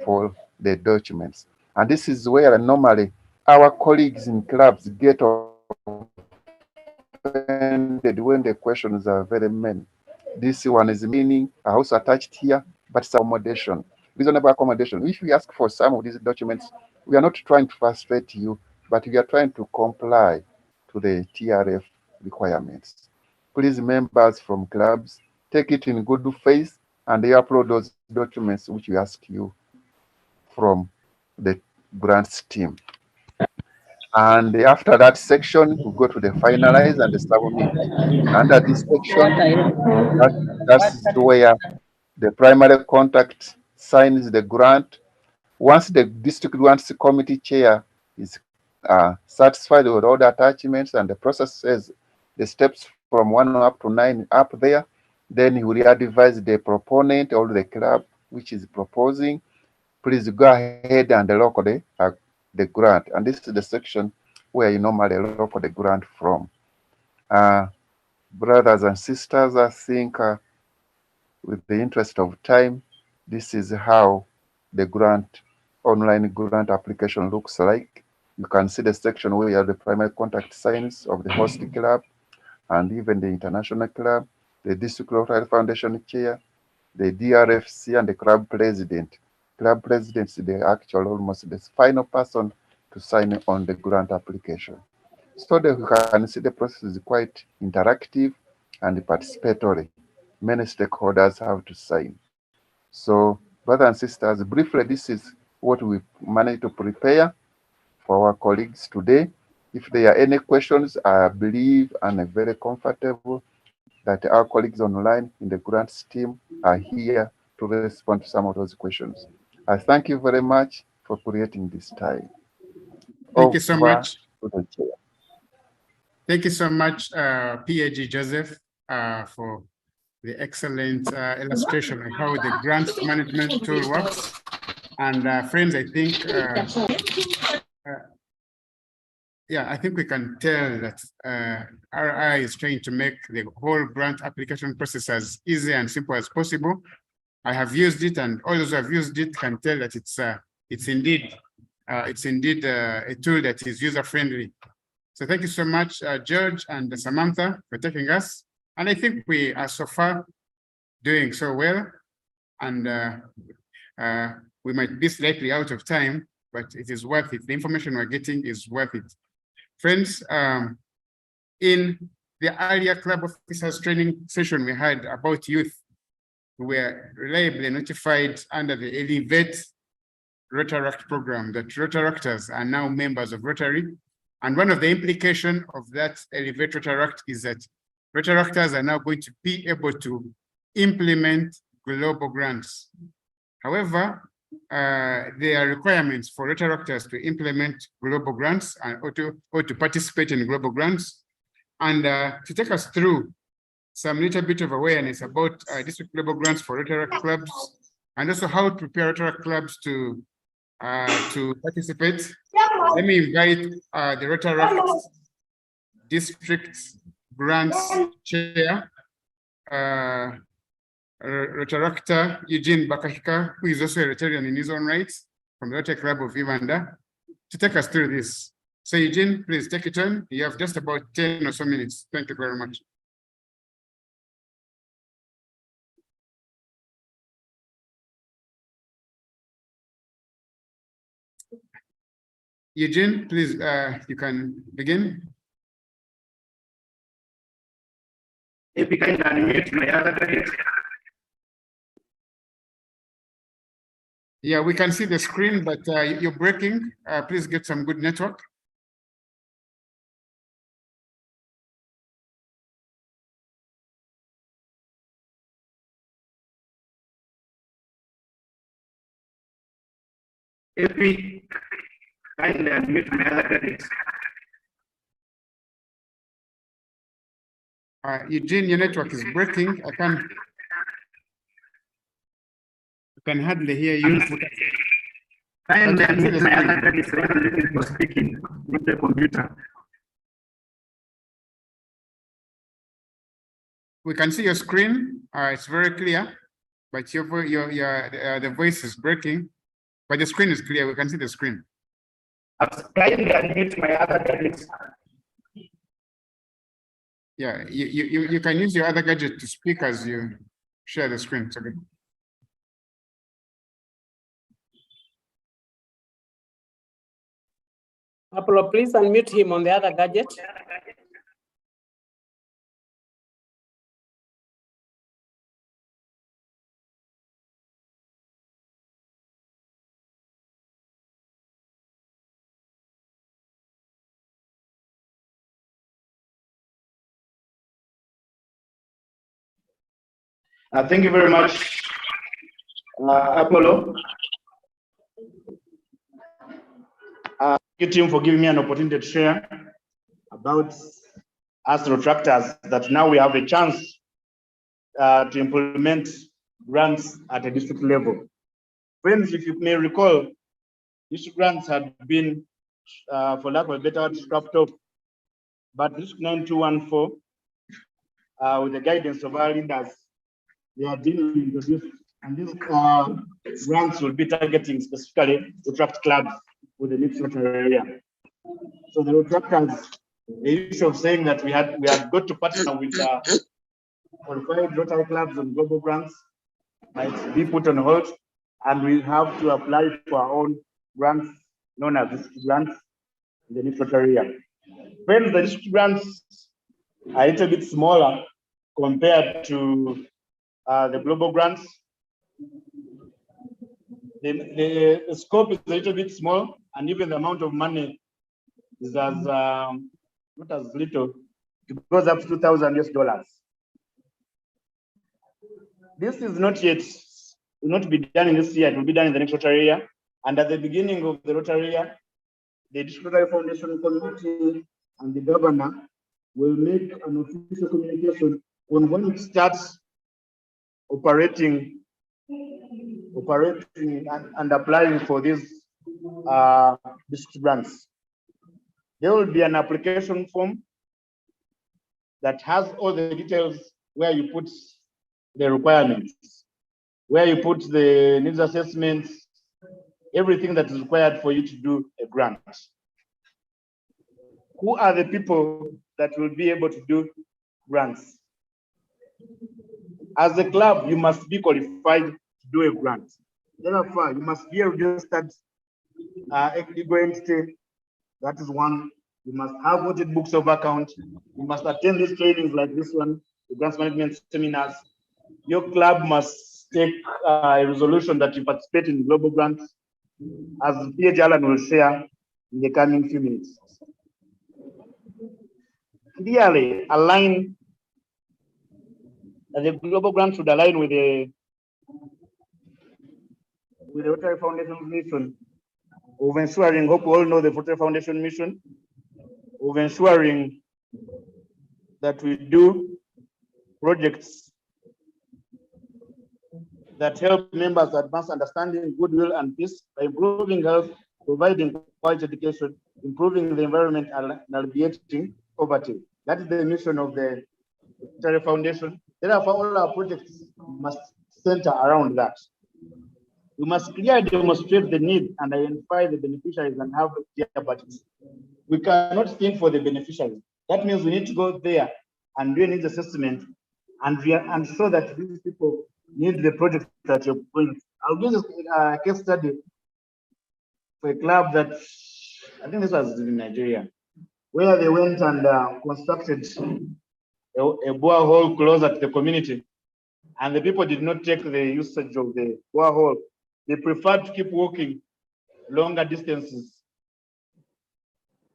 for the documents. And this is where normally our colleagues in clubs get offended when the questions are very many. This one is meaning also attached here, but it's accommodation, reasonable accommodation. If we ask for some of these documents, we are not trying to frustrate you, but we are trying to comply to the TRF requirements. Please, members from clubs, take it in good faith and they upload those documents which we ask you from the grants team. And after that section, we go to the finalize and the submit. Under this section, that's where the primary contact signs the grant. Once the district grants committee chair is satisfied with all the attachments and the process says the steps from 1 up to 9 up there, then he will advise the proponent or the club which is proposing, please go ahead and lock the grant. And this is the section where you normally lock the grant from. Brothers and sisters, I think with the interest of time, this is how the online grant application looks like. You can see the section where you have the primary contact signs of the host club and even the international club, the district Rotary Foundation chair, the DRFC, and the club president. Club president is the actual, almost the final person to sign on the grant application. So that you can see the process is quite interactive and participatory. Many stakeholders have to sign. So, brothers and sisters, briefly, this is what we managed to prepare for our colleagues today. If there are any questions, I believe and I'm very comfortable that our colleagues online in the grants team are here to respond to some of those questions. I thank you very much for creating this time. Thank you so much. To the chair. Thank you so much, PAG Joseph, for the excellent illustration of how the grant management tool works. And friends, I think, I think we can tell that RI is trying to make the whole grant application process as easy and simple as possible. I have used it, and all those who have used it can tell that it's indeed a tool that is user-friendly. So thank you so much, George and Samantha, for taking us. And I think we are so far doing so well. And we might be slightly out of time, but it is worth it. The information we're getting is worth it. Friends, in the earlier club officers training session we had about youth, we were reliably notified under the Elevate Rotaract program that Rotaractors are now members of Rotary. And one of the implications of that Elevate Rotaract is that Rotaractors are now going to be able to implement global grants. However, there are requirements for Rotaractors to implement global grants or to participate in global grants. And to take us through some little bit of awareness about district global grants for Rotaract clubs, and also how to prepare Rotaract clubs to participate, let me invite the Rotaract District Grants Chair, Rotaractor Eugene Bakahika, who is also a Rotarian in his own right, from the Rotary Club of Uganda, to take us through this. So Eugene, please take it on. You have just about 10 or so minutes. Thank you very much. Eugene, please, you can begin. If you can unmute my other. Yeah, we can see the screen, but you're breaking. Please get some good network. If we kindly unmute my other. Eugene, your network is breaking. I can hardly hear you. Kindly unmute my other for speaking with the computer. We can see your screen. It's very clear, but the voice is breaking. But the screen is clear. We can see the screen. Kindly unmute my other gadgets. Yeah, you can use your other gadget to speak as you share the screen. It's okay. Apollo, please unmute him on the other gadget. Thank you very much, Apollo. Thank you, team, for giving me an opportunity to share about us Rotaractors, that now we have a chance to implement grants at a district level. Friends, if you may recall, district grants had been, for lack of a better word, scrapped off, but District 9214, with the guidance of our leaders, they are being introduced, and these grants will be targeting specifically Rotary clubs with the mixed Rotary area. So the Rotaractors, the issue of saying that we had got to partner with qualified Rotary clubs and global grants might be put on hold, and we have to apply for our own grants known as district grants in the mixed Rotary area. When the district grants are a little bit smaller compared to the global grants, the scope is a little bit small, and even the amount of money is as not as little. It goes up to $2,000 US. This is not yet, will not be done in this year, it will be done in the next Rotary year. And at the beginning of the Rotary year, the District Rotary Foundation Committee and the governor will make an official communication on when it starts operating and applying for these district grants. There will be an application form that has all the details where you put the requirements, where you put the needs assessments, everything that is required for you to do a grant. Who are the people that will be able to do grants? As a club, you must be qualified to do a grant. Therefore, you must be a registered legal entity. That is one. You must have audited books of account. You must attend these trainings like this one, the grants management seminars. Your club must take a resolution that you participate in global grants, as PH Alan will share in the coming few minutes. Clearly align, the global grant should align with the Rotary Foundation's mission of ensuring, hope we all know the Rotary Foundation mission, of ensuring that we do projects that help members advance understanding, goodwill, and peace by improving health, providing quality education, improving the environment, and alleviating poverty. That is the mission of the Rotary Foundation. Therefore, all our projects must center around that. We must clearly demonstrate the need and identify the beneficiaries and have clear budgets. We cannot think for the beneficiaries. That means we need to go there and do a needs assessment and show that these people need the project that you're going. I'll give a case study for a club that, I think this was in Nigeria, where they went and constructed a borehole closer to the community, and the people did not take the usage of the borehole. They preferred to keep walking longer distances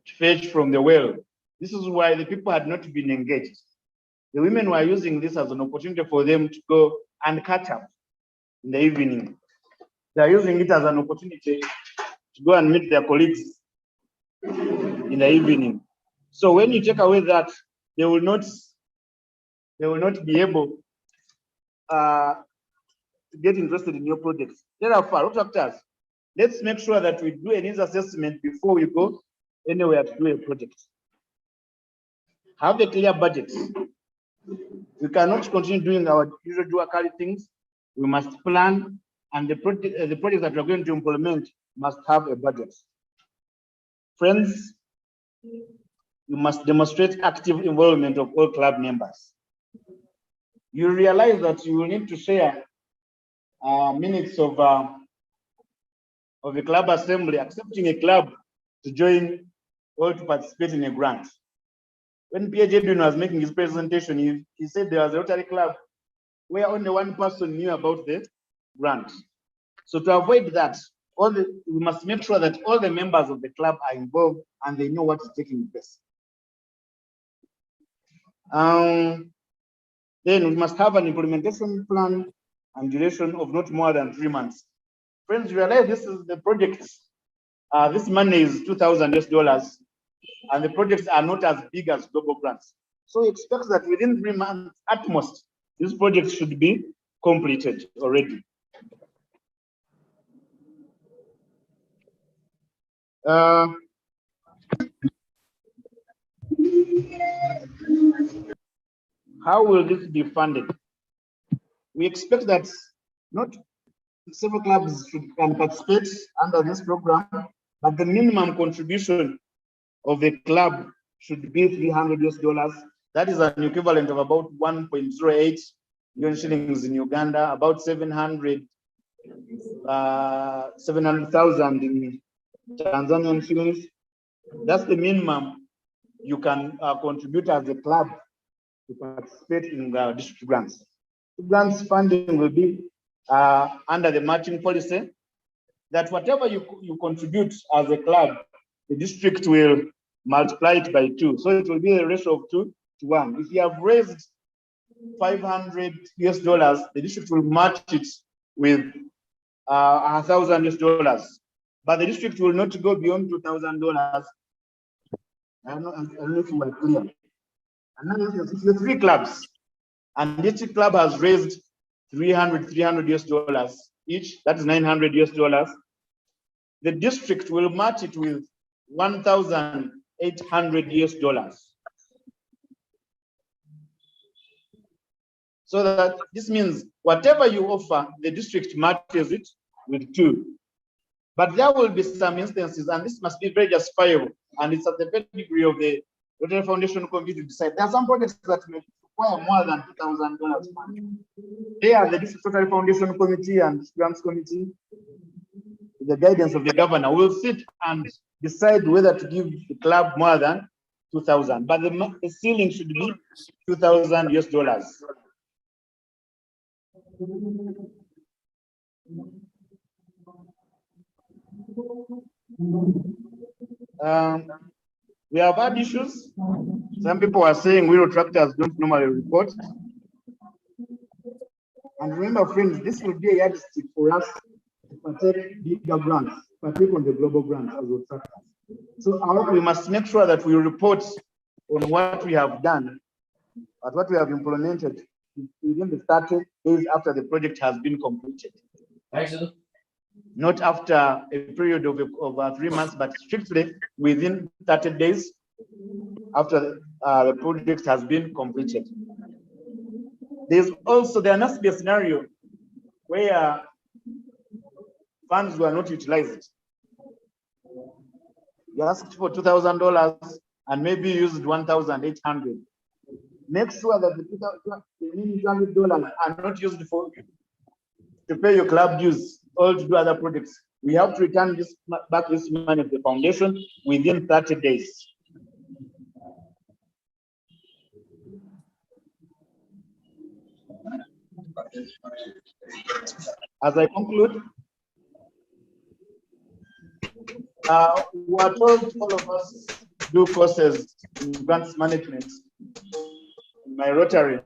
to fetch from the well. This is why the people had not been engaged. The women were using this as an opportunity for them to go and catch up in the evening. They are using it as an opportunity to go and meet their colleagues in the evening. So when you take away that, they will not be able to get interested in your projects. Therefore, Rotaractors, let's make sure that we do a needs assessment before we go anywhere to do a project. Have a clear budget. We cannot continue doing our usual dual-carry things. We must plan, and the projects that we're going to implement must have a budget. Friends, you must demonstrate active involvement of all club members. You realize that you will need to share minutes of a club assembly, accepting a club to join or to participate in a grant. When P.H. Edwin was making his presentation, he said there was a Rotary club where only one person knew about the grant. So to avoid that, we must make sure that all the members of the club are involved and they know what is taking place. Then we must have an implementation plan and duration of not more than 3 months. Friends, realize this is the project. This money is $2,000 US, and the projects are not as big as global grants. So expect that within 3 months at most, this project should be completed already. How will this be funded? We expect that not several clubs can participate under this program, but the minimum contribution of the club should be $300. That is an equivalent of about 1.08 million shillings in Uganda, about 700,000 in Tanzanian shillings. That's the minimum you can contribute as a club to participate in the district grants. Grants funding will be under the matching policy, that whatever you contribute as a club, the district will multiply it by 2. So it will be a ratio of 2 to 1. If you have raised $500, the district will match it with $1,000, but the district will not go beyond $2,000. I don't know if you were clear. And if the 3 clubs, and each club has raised $300 each, that is $900. The district will match it with $1,800. So that this means whatever you offer, the district matches it with 2. But there will be some instances, and this must be very justifiable, and it's at the pedigree of the Rotary Foundation Committee to decide. There are some projects that may require more than $2,000 money. There, the District Rotary Foundation Committee and Grants Committee, with the guidance of the governor, will sit and decide whether to give the club more than $2,000. But the ceiling should be $2,000. We have had issues. Some people are saying wheel tractors don't normally report. And remember, friends, this will be a yardstick for us to partake bigger grants, partake on the global grants as wheel tractors. So we must make sure that we report on what we have done, but what we have implemented within the 30 days after the project has been completed. Not after a period of 3 months, but strictly within 30 days after the project has been completed. There must be a scenario where funds were not utilized. You asked for $2,000 and maybe used $1,800. Make sure that the $2,800 are not used to pay your club dues or to do other projects. We have to return back this money to the foundation within 30 days. As I conclude, we are told all of us do courses in grants management in my Rotary,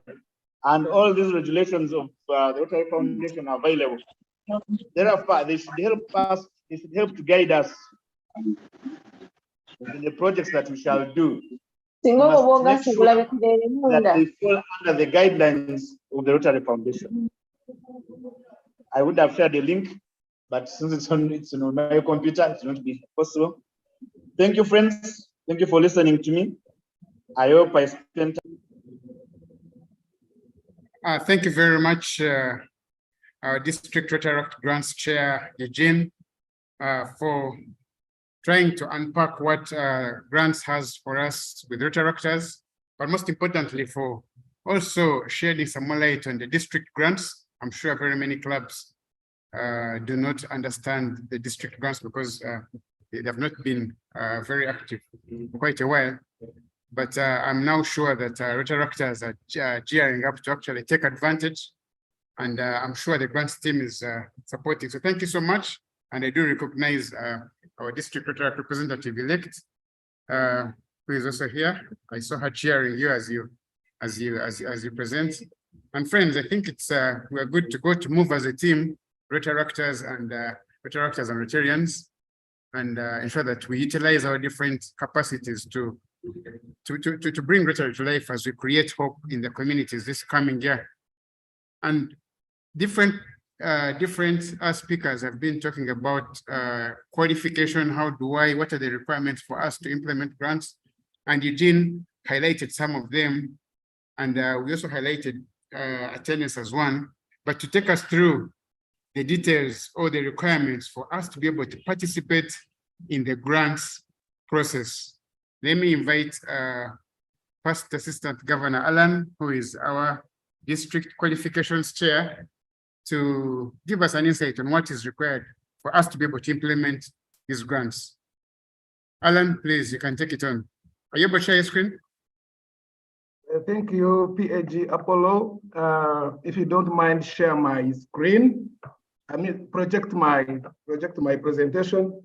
and all these regulations of the Rotary Foundation are available. Therefore, they should help us, they should help to guide us in the projects that we shall do. We must make sure that they fall under the guidelines of the Rotary Foundation. I would have shared a link, but since it's on my computer, it's not be possible. Thank you, friends. Thank you for listening to me. I hope I spent. Thank you very much, our District Rotary Grants Chair, Eugene, for trying to unpack what grants has for us with Rotaractors, but most importantly, for also shedding some more light on the district grants. I'm sure very many clubs do not understand the district grants because they have not been very active for quite a while. But I'm now sure that Rotaractors are gearing up to actually take advantage. And I'm sure the grants team is supporting. So thank you so much. And I do recognize our district Rotary representative-elect, who is also here. I saw her cheering you as you present. And friends, I think it's we're good to go to move as a team, Rotaractors and Rotarians, and ensure that we utilize our different capacities to bring Rotary to life as we create hope in the communities this coming year. And different speakers have been talking about qualification. What are the requirements for us to implement grants? And Eugene highlighted some of them. And we also highlighted attendance as one. But to take us through the details or the requirements for us to be able to participate in the grants process, let me invite First Assistant Governor Alan, who is our District Qualifications Chair, to give us an insight on what is required for us to be able to implement these grants. Alan, please, you can take it on. Are you able to share your screen? Thank you, PAG Apollo. If you don't mind, share my screen. I mean, project my presentation.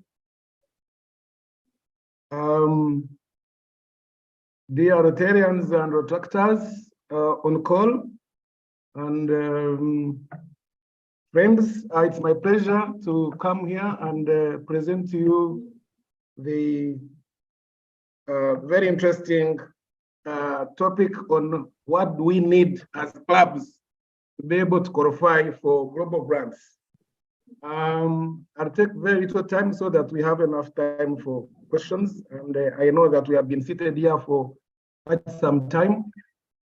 Dear Rotarians and Rotractors on call, and friends, it's my pleasure to come here and present to you the very interesting topic on what we need as clubs to be able to qualify for global grants. I'll take very little time so that we have enough time for questions. And I know that we have been seated here for quite some time,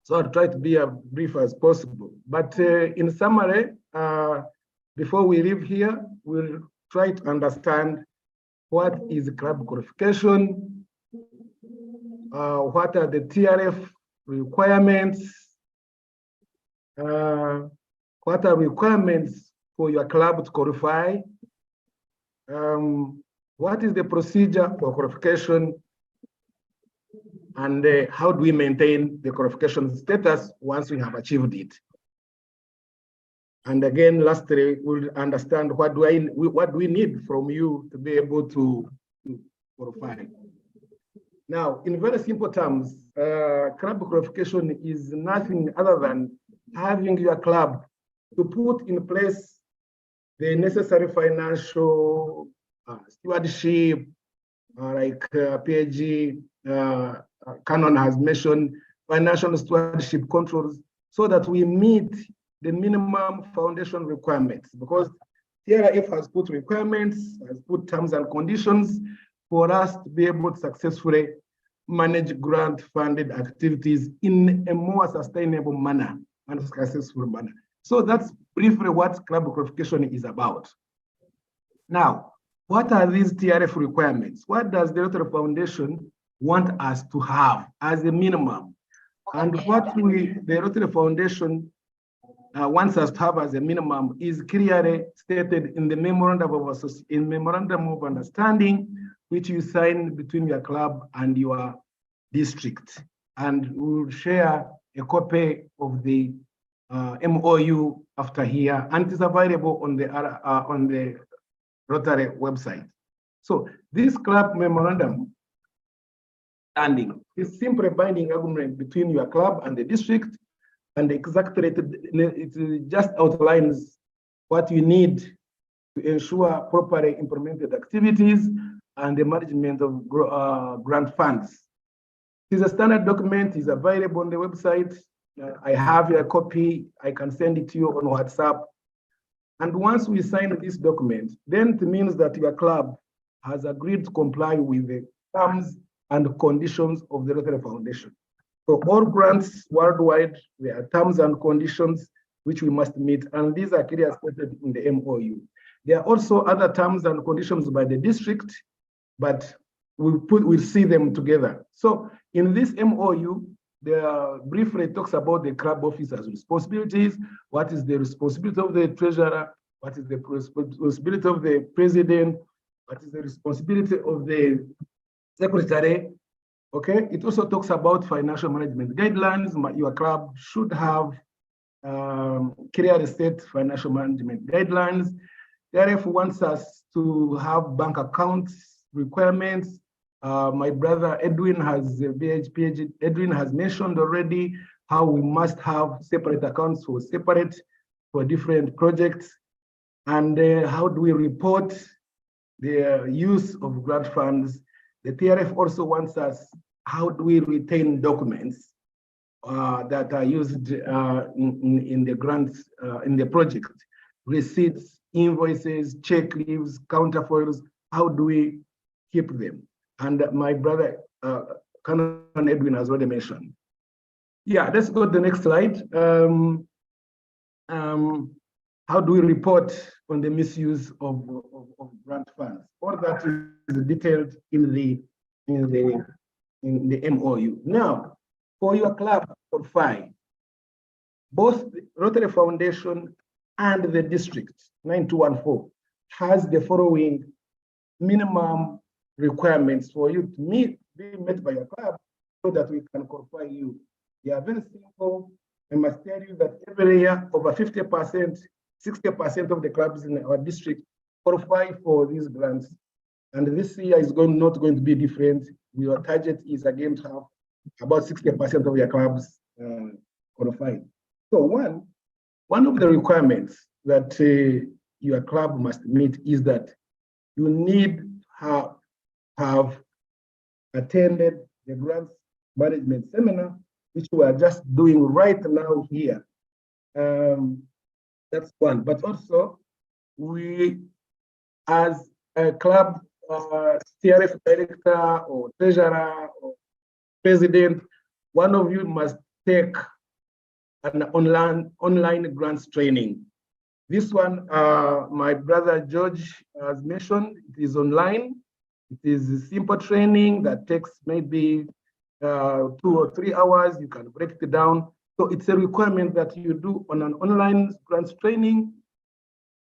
so I'll try to be as brief as possible. But in summary, before we leave here, we'll try to understand what is club qualification, what are the TRF requirements, what are requirements for your club to qualify, what is the procedure for qualification, and how do we maintain the qualification status once we have achieved it. And again, lastly, we'll understand what do we need from you to be able to qualify. Now, in very simple terms, club qualification is nothing other than having your club to put in place the necessary financial stewardship, like PAG Canon has mentioned, financial stewardship controls, so that we meet the minimum foundation requirements, because TRF has put requirements, has put terms and conditions for us to be able to successfully manage grant-funded activities in a more sustainable manner and successful manner. So that's briefly what club qualification is about. Now, what are these TRF requirements? What does the Rotary Foundation want us to have as a minimum? And what the Rotary Foundation wants us to have as a minimum is clearly stated in the memorandum of understanding, which you sign between your club and your district. And we will share a copy of the MOU after here, and it is available on the Rotary website. So this club memorandum standing is simply binding agreement between your club and the district, and exactly it just outlines what you need to ensure properly implemented activities and the management of grant funds. It is a standard document, is available on the website. I have a copy, I can send it to you on WhatsApp. And once we sign this document, then it means that your club has agreed to comply with the terms and conditions of the Rotary Foundation. So all grants worldwide, there are terms and conditions which we must meet, and these are clearly stated in the MOU. There are also other terms and conditions by the district, but we'll see them together. So in this MOU, there briefly talks about the club officer's responsibilities, what is the responsibility of the treasurer, what is the responsibility of the president, what is the responsibility of the secretary. Okay, it also talks about financial management guidelines. Your club should have clearly set financial management guidelines. TRF wants us to have bank accounts requirements. My brother Edwin has Edwin has mentioned already how we must have separate accounts for different projects, and how do we report the use of grant funds. The TRF also wants us, how do we retain documents? that are used in the grants, in the project. Receipts, invoices, check leaves, counterfoils, how do we keep them? And my brother, Canon Edwin has already mentioned. Yeah, let's go to the next slide. How do we report on the misuse of grant funds? All that is detailed in the MOU. Now, for your club or fine, both the Rotary Foundation and the district 9214 has the following minimum requirements for you to be met by your club so that we can qualify you. They are very simple. I must tell you that every year over 50%, 60% of the clubs in our district qualify for these grants. And this year is not going to be different. Your target is again to have about 60% of your clubs qualified. So one of the requirements that your club must meet is that you need to have attended the grants management seminar, which we are just doing right now here. That's one. But also, we, as a club CRF director or treasurer or president, one of you must take an online grants training. This one, my brother George has mentioned, it is online. It is a simple training that takes maybe 2 or 3 hours. You can break it down. So it's a requirement that you do on an online grants training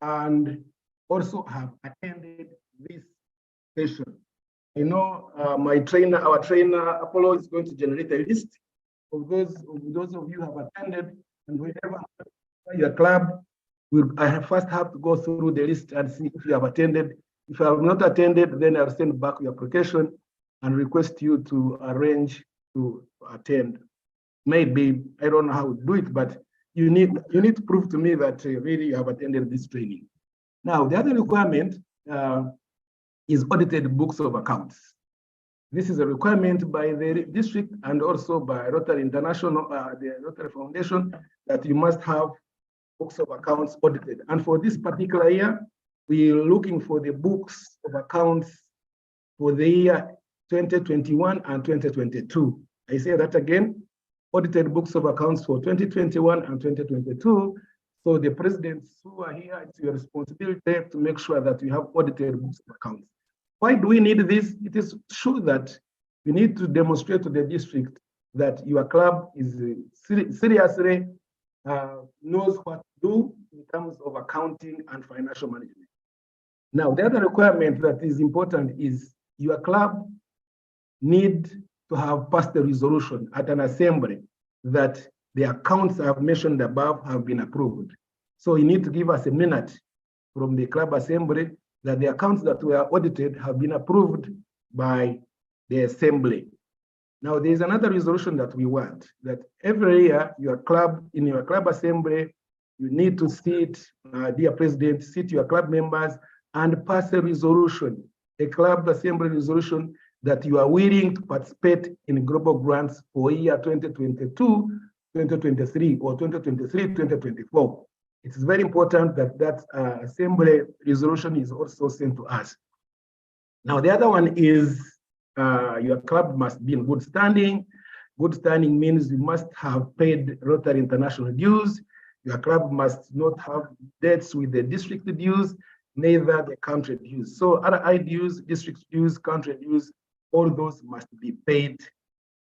and also have attended this session. You know, our trainer Apollo is going to generate a list of those of you who have attended, and whenever your club, I first have to go through the list and see if you have attended. If you have not attended, then I'll send back your application and request you to arrange to attend. Maybe, I don't know how to do it, but you need to prove to me that really you have attended this training. Now, the other requirement is audited books of accounts. This is a requirement by the district and also by Rotary International, the Rotary Foundation, that you must have books of accounts audited. And for this particular year, we're looking for the books of accounts for the year 2021 and 2022. I say that again, audited books of accounts for 2021 and 2022. So the presidents who are here, it's your responsibility to make sure that you have audited books of accounts. Why do we need this? It is sure that you need to demonstrate to the district that your club is seriously knows what to do in terms of accounting and financial management. Now, the other requirement that is important is your club need to have passed a resolution at an assembly that the accounts I have mentioned above have been approved. So you need to give us a minute from the club assembly that the accounts that were audited have been approved by the assembly. Now, there's another resolution that we want, that every year in your club assembly, you need to sit, dear president, sit your club members and pass a resolution, a club assembly resolution that you are willing to participate in global grants for year 2022, 2023, or 2023, 2024. It's very important that assembly resolution is also sent to us. Now, the other one is your club must be in good standing. Good standing means you must have paid Rotary International dues. Your club must not have debts with the district dues, neither the country dues. So RI dues, district dues, country dues, all those must be paid.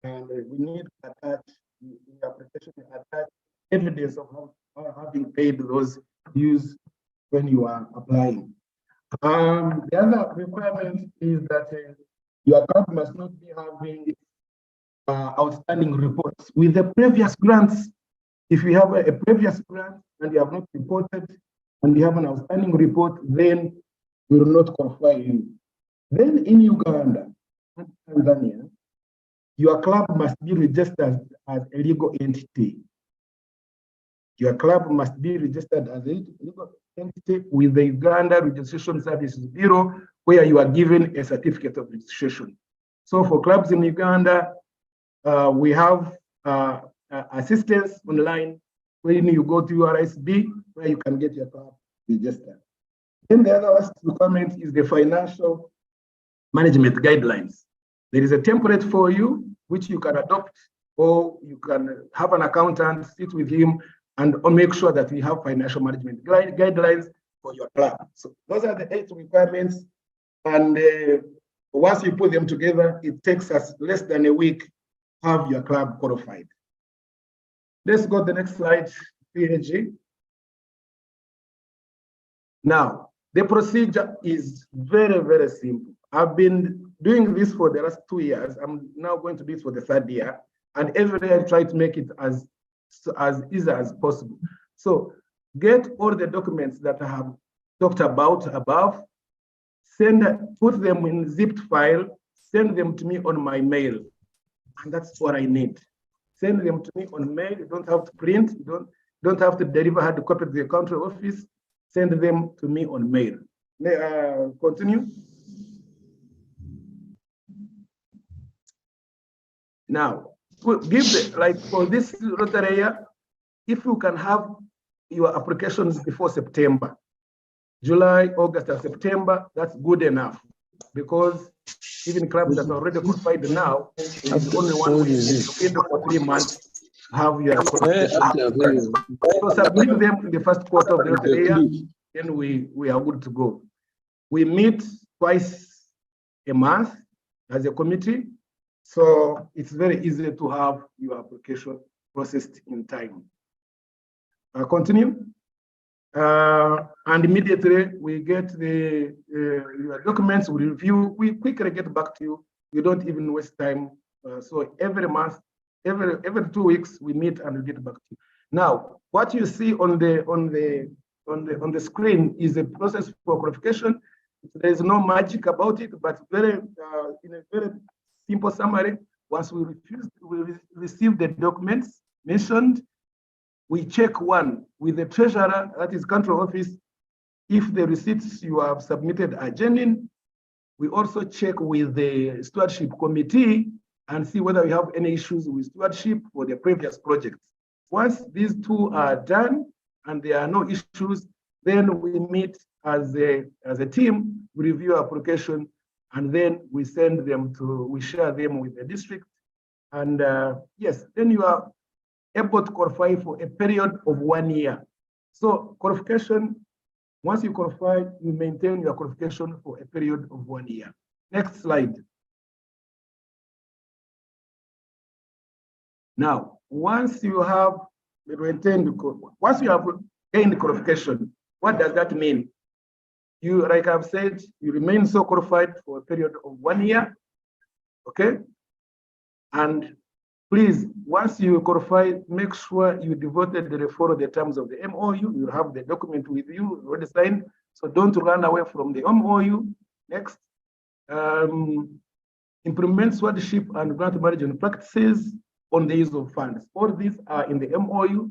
And we need to attach in the application, attach evidence of having paid those dues when you are applying. The other requirement is that your club must not be having outstanding reports with the previous grants. If you have a previous grant and you have not reported and you have an outstanding report, then we will not qualify you. Then in Uganda and Tanzania, your club must be registered as a legal entity. Your club must be registered as a legal entity with the Uganda Registration Services Bureau, where you are given a certificate of registration. So for clubs in Uganda, we have a assistance online when you go to URSB, where you can get your club registered. Then the other requirement is the financial management guidelines. There is a template for you, which you can adopt, or you can have an accountant, sit with him, and make sure that we have financial management guidelines for your club. So those are the 8 requirements. And once you put them together, it takes us less than a week to have your club qualified. Let's go to the next slide, PNG. Now, the procedure is very, very simple. I've been doing this for the last 2 years. I'm now going to do this for the 3rd year. And every day I try to make it as easy as possible. So get all the documents that I have talked about above, put them in zipped file, send them to me on my mail. And that's what I need. Send them to me on mail. You don't have to print. You don't have to deliver hard copy to the country office. Send them to me on mail. Continue. Now, like for this Rotary year, if you can have your applications before September, July, August, and September, that's good enough, because even clubs that are already qualified now, it's only 1 week, end of 3 months, have your qualification. So submit them in the first quarter of the Rotary year, then we are good to go. We meet twice a month as a committee, so it's very easy to have your application processed in time. Continue. And immediately we get your documents, we review, we quickly get back to you. You don't even waste time. So every month, every 2 weeks, we meet and we get back to you. Now, what you see on the screen is a process for qualification. There is no magic about it, but in a very simple summary, once we receive the documents mentioned, we check one with the treasurer, that is country office, if the receipts you have submitted are genuine. We also check with the stewardship committee and see whether we have any issues with stewardship for the previous projects. Once these 2 are done and there are no issues, then we meet as a team, we review our application, and then we send them we share them with the district. And yes, then you are able to qualify for a period of 1 year. So qualification, once you qualify, you maintain your qualification for a period of 1 year. Next slide. Now, once you have gained qualification, what does that mean? You, like I've said, you remain so qualified for a period of 1 year, okay? And please, once you qualify, make sure you devoted follow the terms of the MOU. You have the document with you already signed, so don't run away from the MOU. Next, implement stewardship and grant management practices on the use of funds. All these are in the MOU.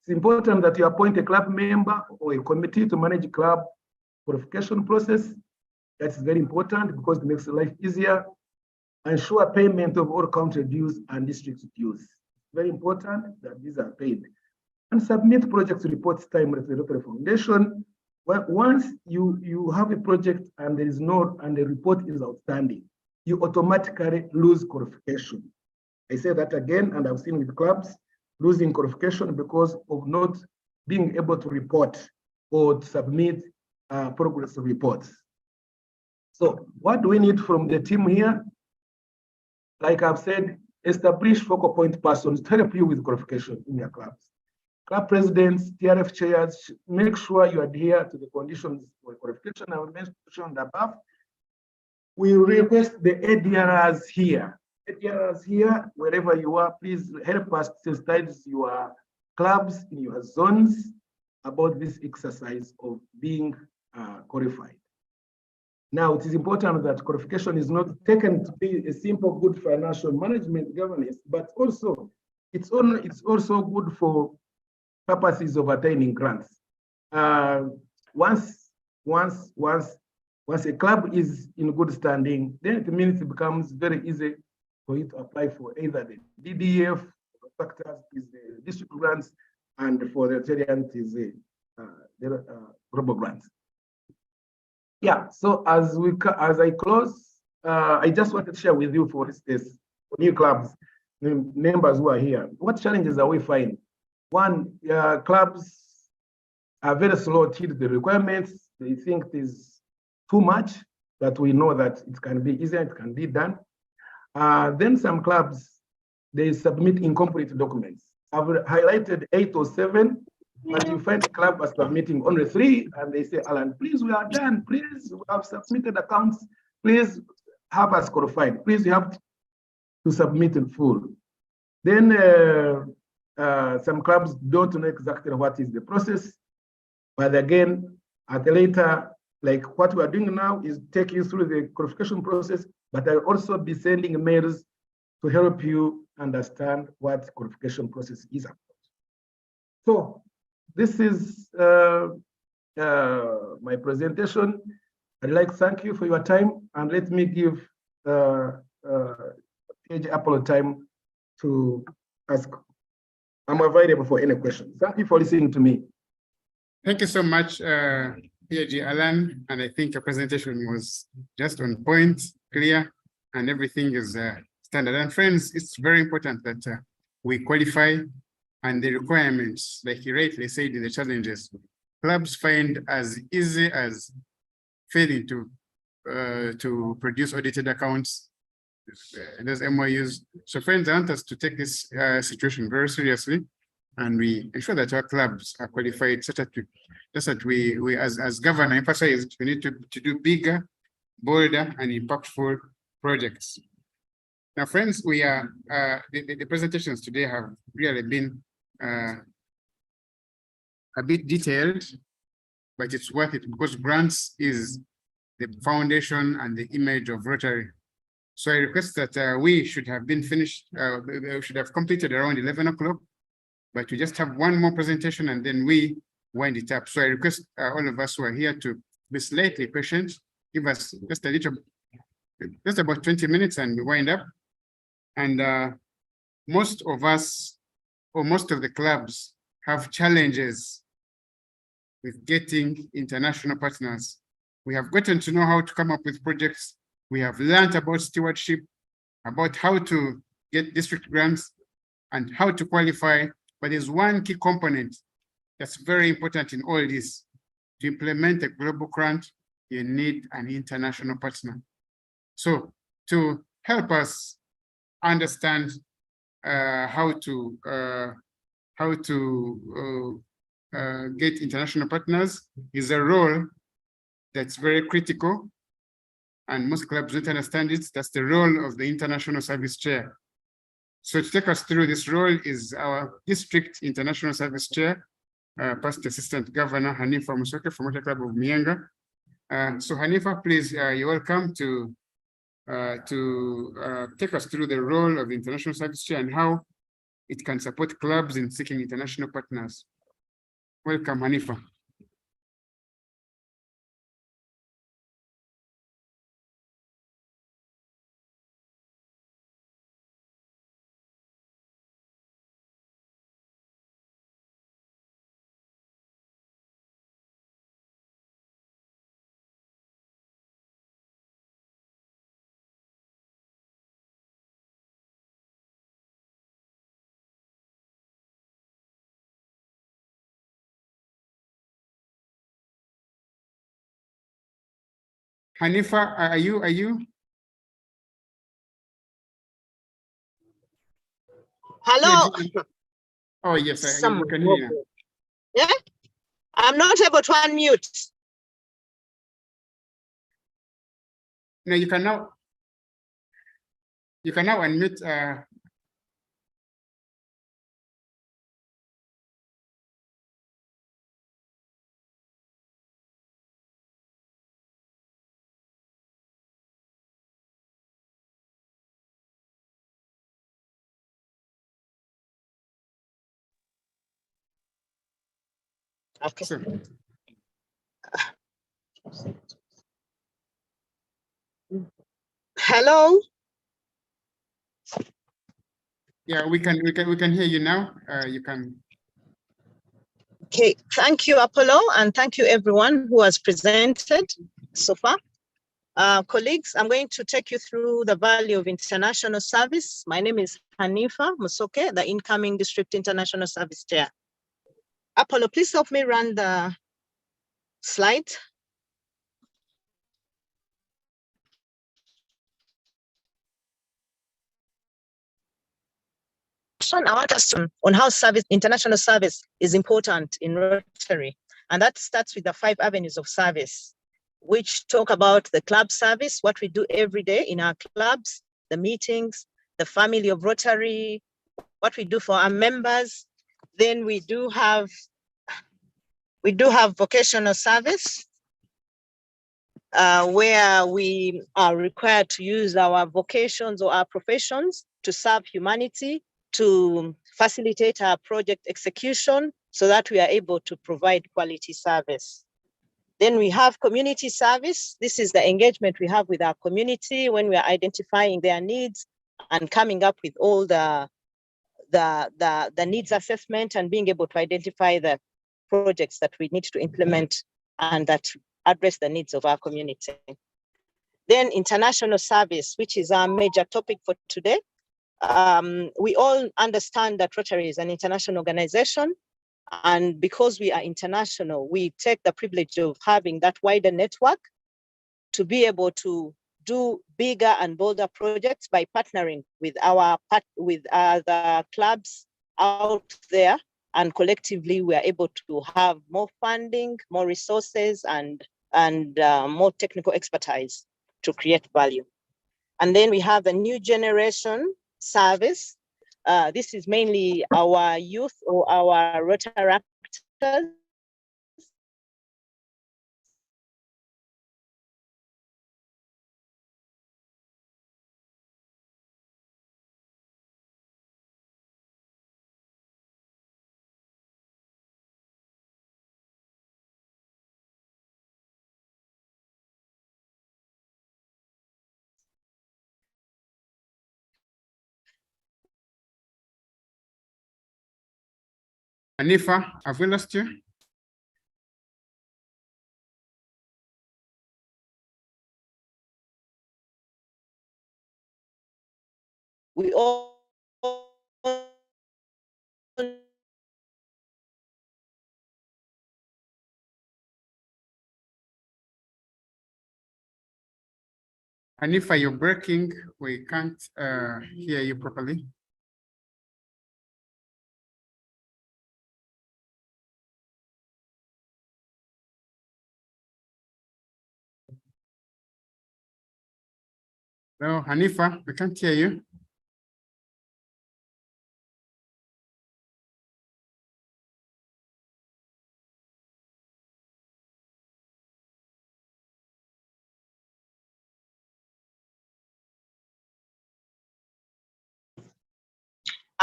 It's important that you appoint a club member or a committee to manage club qualification process. That's very important because it makes life easier. Ensure payment of all county dues and district dues. Very important that these are paid. And submit project reports timely to the Rotary Foundation. Well, once you have a project and the report is outstanding, you automatically lose qualification. I say that again, and I've seen with clubs losing qualification because of not being able to report or to submit progress reports. So what do we need from the team here? Like I've said, establish focal point persons to help you with qualification in your clubs. Club presidents, TRF chairs, make sure you adhere to the conditions for qualification I mentioned above. We request the ADRs here. ADRs here, wherever you are, please help us sensitize your clubs in your zones about this exercise of being qualified. Now, it is important that qualification is not taken to be a simple good financial management governance, but also it's also good for purposes of attaining grants. Once a club is in good standing, then it means it becomes very easy for you to apply for either the DDF, contractors is the district grants, and for the Rotarians is the global grants. Yeah, so as I close, I just wanted to share with you, for instance, new clubs, members who are here, what challenges are we finding? One, clubs are very slow to the requirements. They think there's too much, but we know that it can be easier, it can be done. Then some clubs, they submit incomplete documents. I've highlighted 8 or 7, but you find the club are submitting only 3, and they say, Alan, please, we are done. Please, we have submitted accounts. Please have us qualified. Please, you have to submit in full. Then some clubs don't know exactly what is the process. But again, at the later, like what we are doing now is take you through the qualification process, but I'll also be sending mails to help you understand what qualification process is about. So this is my presentation. I'd like to thank you for your time, and let me give Page Apollo time to ask. I'm available for any questions. Thank you for listening to me. Thank you so much, PhD Alan. And I think your presentation was just on point, clear, and everything is standard. And friends, it's very important that we qualify, and the requirements, like you rightly said, in the challenges, clubs find as easy as failing to produce audited accounts, those MOUs. So friends, I want us to take this situation very seriously, and we ensure that our clubs are qualified, such that we as governor emphasized, we need to do bigger, bolder, and impactful projects. Now, friends, we are the presentations today have really been a bit detailed, but it's worth it because grants is the foundation and the image of Rotary. So I request that we should have been finished, we should have completed around 11 o'clock, but we just have one more presentation and then we wind it up. So I request all of us who are here to be slightly patient, give us just a little, just about 20 minutes and we wind up. And most of us, or most of the clubs, have challenges with getting international partners. We have gotten to know how to come up with projects. We have learned about stewardship, about how to get district grants and how to qualify. But there's one key component that's very important in all this. To implement a global grant, you need an international partner. So to help us understand how to get international partners is a role that's very critical, and most clubs don't understand it. That's the role of the International Service Chair. So to take us through this role is our District International Service Chair, Past Assistant Governor Hanifa Musoke from Rotary Club of Mienga. So Hanifa, please, you're welcome to take us through the role of the International Service Chair and how it can support clubs in seeking international partners. Welcome, Hanifa. Hanifa, are you? Hello. Oh, yes, I can hear you. Yeah, I'm not able to unmute. No, you can now unmute. Okay. So, Hello. Yeah, we can hear you now. You can. Okay, thank you, Apollo, and thank you everyone who has presented so far. Colleagues, I'm going to take you through the value of international service. My name is Hanifa Musoke, the incoming District International Service Chair. Apollo, please help me run the slide. I want us to on how international service is important in Rotary. And that starts with the 5 avenues of service, which talk about the club service, what we do every day in our clubs, the meetings, the family of Rotary, what we do for our members. Then we do have vocational service, where we are required to use our vocations or our professions to serve humanity, to facilitate our project execution so that we are able to provide quality service. Then we have community service. This is the engagement we have with our community when we are identifying their needs and coming up with all the needs assessment and being able to identify the projects that we need to implement and that address the needs of our community. Then international service, which is our major topic for today. We all understand that Rotary is an international organization, and because we are international, we take the privilege of having that wider network to be able to do bigger and bolder projects by partnering with other clubs out there, and collectively we are able to have more funding, more resources, and more technical expertise to create value. And then we have the new generation service. This is mainly our youth or our Rotaractors. Hanifa, have we lost you? We all Hanifa, you're breaking. We can't hear you properly. No, Hanifa, we can't hear you.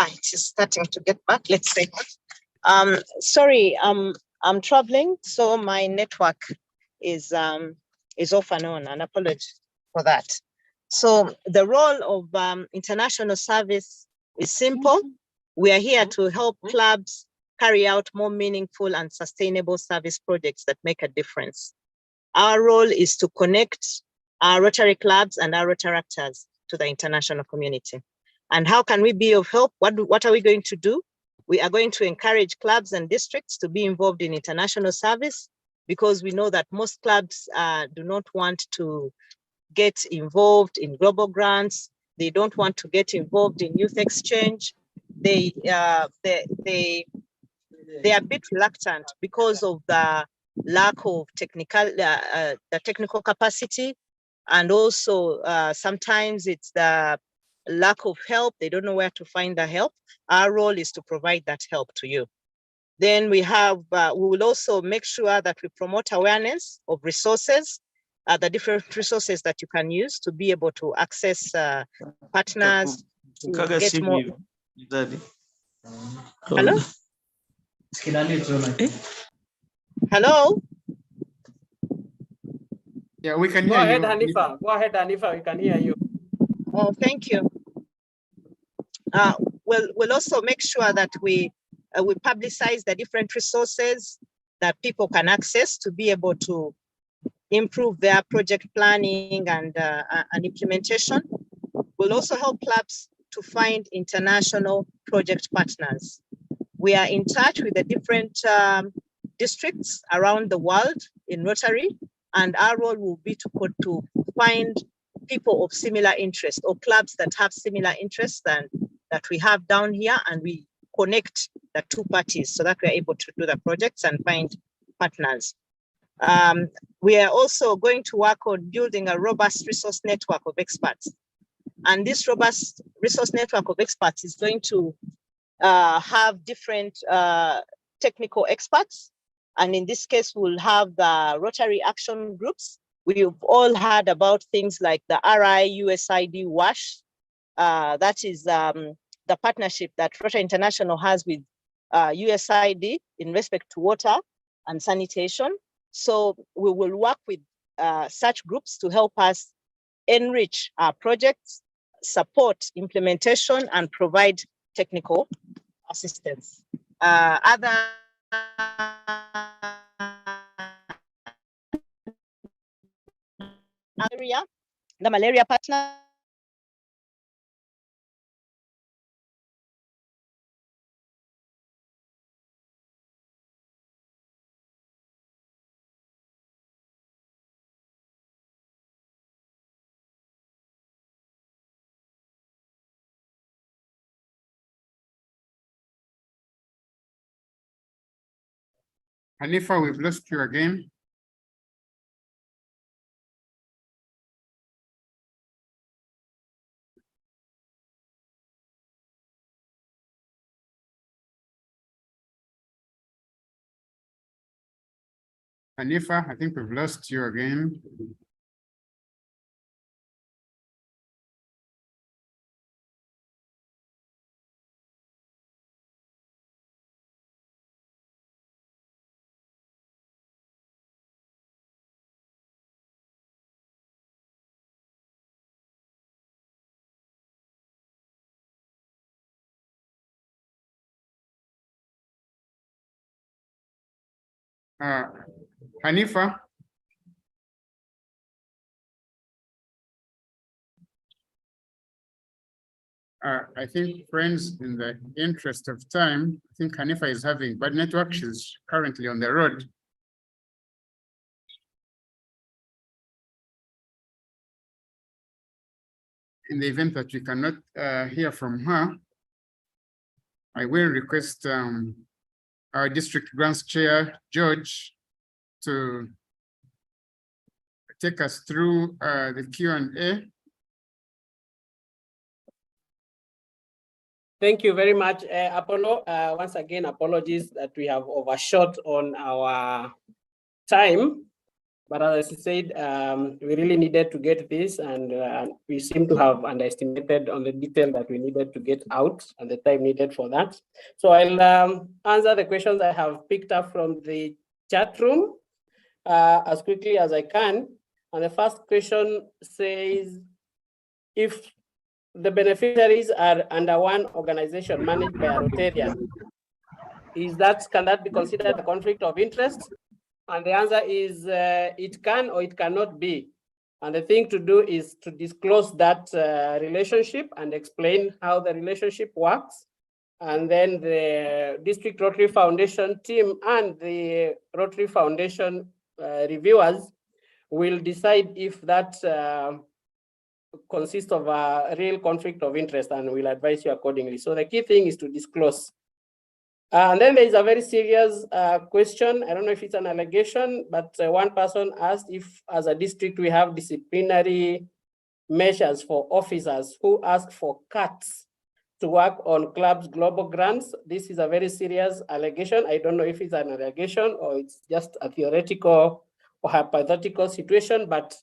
it is starting to get back. Let's see. Sorry, I'm traveling, so my network is off and on, and apologies for that. So the role of international service is simple. We are here to help clubs carry out more meaningful and sustainable service projects that make a difference. Our role is to connect our Rotary clubs and our Rotaractors to the international community. And how can we be of help? What are we going to do? We are going to encourage clubs and districts to be involved in international service, because we know that most clubs do not want to get involved in global grants. They don't want to get involved in youth exchange. They are a bit reluctant because of the lack of technical capacity, and also sometimes it's the lack of help. They don't know where to find the help. Our role is to provide that help to you. Then we will also make sure that we promote awareness of resources, the different resources that you can use to be able to access partners. To get more. Hello? Hello? Yeah, we can Go hear ahead, you. Hanifa. Go ahead, Hanifa. We can hear you. Oh, thank you. we'll also make sure that we publicize the different resources that people can access to be able to improve their project planning and implementation. We'll also help clubs to find international project partners. We are in touch with the different districts around the world in Rotary, and our role will be to find people of similar interest or clubs that have similar interests than that we have down here, and we connect the two parties so that we're able to do the projects and find partners. We are also going to work on building a robust resource network of experts. And this robust resource network of experts is going to have different technical experts. And in this case, we'll have the Rotary action groups. We've all heard about things like the RI USID WASH. That is the partnership that Rotary International has with USID in respect to water and sanitation. So we will work with such groups to help us enrich our projects, support implementation, and provide technical assistance. Other area, the malaria partner. Hanifa, we've lost you again. Hanifa, I think we've lost you again. Hanifa. I think, friends, in the interest of time, I think Hanifa is having bad network. She's currently on the road. In the event that we cannot hear from her, I will request our district grants chair, George, to take us through the Q&A. Thank you very much, Apollo. Once again, apologies that we have overshot on our time. But as I said, we really needed to get this, and we seem to have underestimated on the detail that we needed to get out and the time needed for that. So I'll answer the questions I have picked up from the chat room as quickly as I can. And the first question says, if the beneficiaries are under one organization managed by a Rotarian, can that be considered a conflict of interest? And the answer is it can or it cannot be. And the thing to do is to disclose that relationship and explain how the relationship works. And then the District Rotary Foundation team and the Rotary Foundation reviewers will decide if that consists of a real conflict of interest, and will advise you accordingly. So the key thing is to disclose. And then there is a very serious question. I don't know if it's an allegation, but one person asked if, as a district, we have disciplinary measures for officers who ask for cuts to work on clubs' global grants. This is a very serious allegation. I don't know if it's an allegation or it's just a theoretical or hypothetical situation, but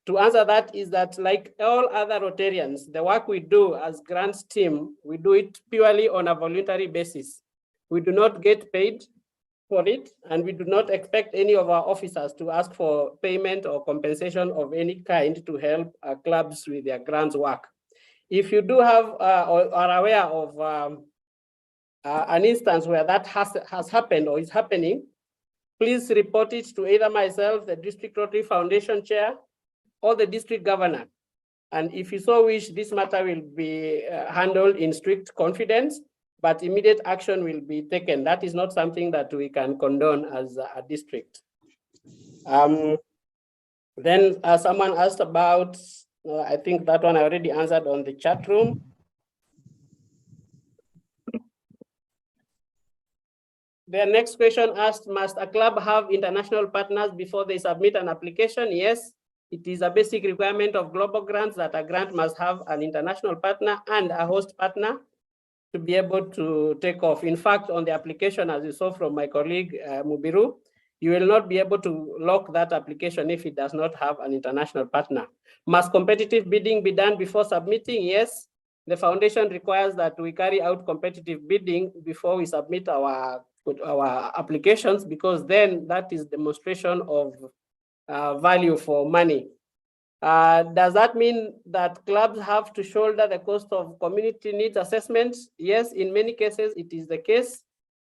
to answer that is that, like all other Rotarians, the work we do as grants team, we do it purely on a voluntary basis. We do not get paid for it, and we do not expect any of our officers to ask for payment or compensation of any kind to help clubs with their grants work. If you do have or are aware of an instance where that has happened or is happening, please report it to either myself, the District Rotary Foundation Chair, or the district governor. And if you so wish, this matter will be handled in strict confidence, but immediate action will be taken. That is not something that we can condone as a district. Then someone asked about, I think that one I already answered on the chat room. The next question asked, must a club have international partners before they submit an application? Yes, it is a basic requirement of global grants that a grant must have an international partner and a host partner to be able to take off. In fact, on the application, as you saw from my colleague Mubiru, you will not be able to lock that application if it does not have an international partner. Must competitive bidding be done before submitting? Yes, the foundation requires that we carry out competitive bidding before we submit our applications, because then that is demonstration of value for money. Does that mean that clubs have to shoulder the cost of community needs assessments? Yes, in many cases it is the case.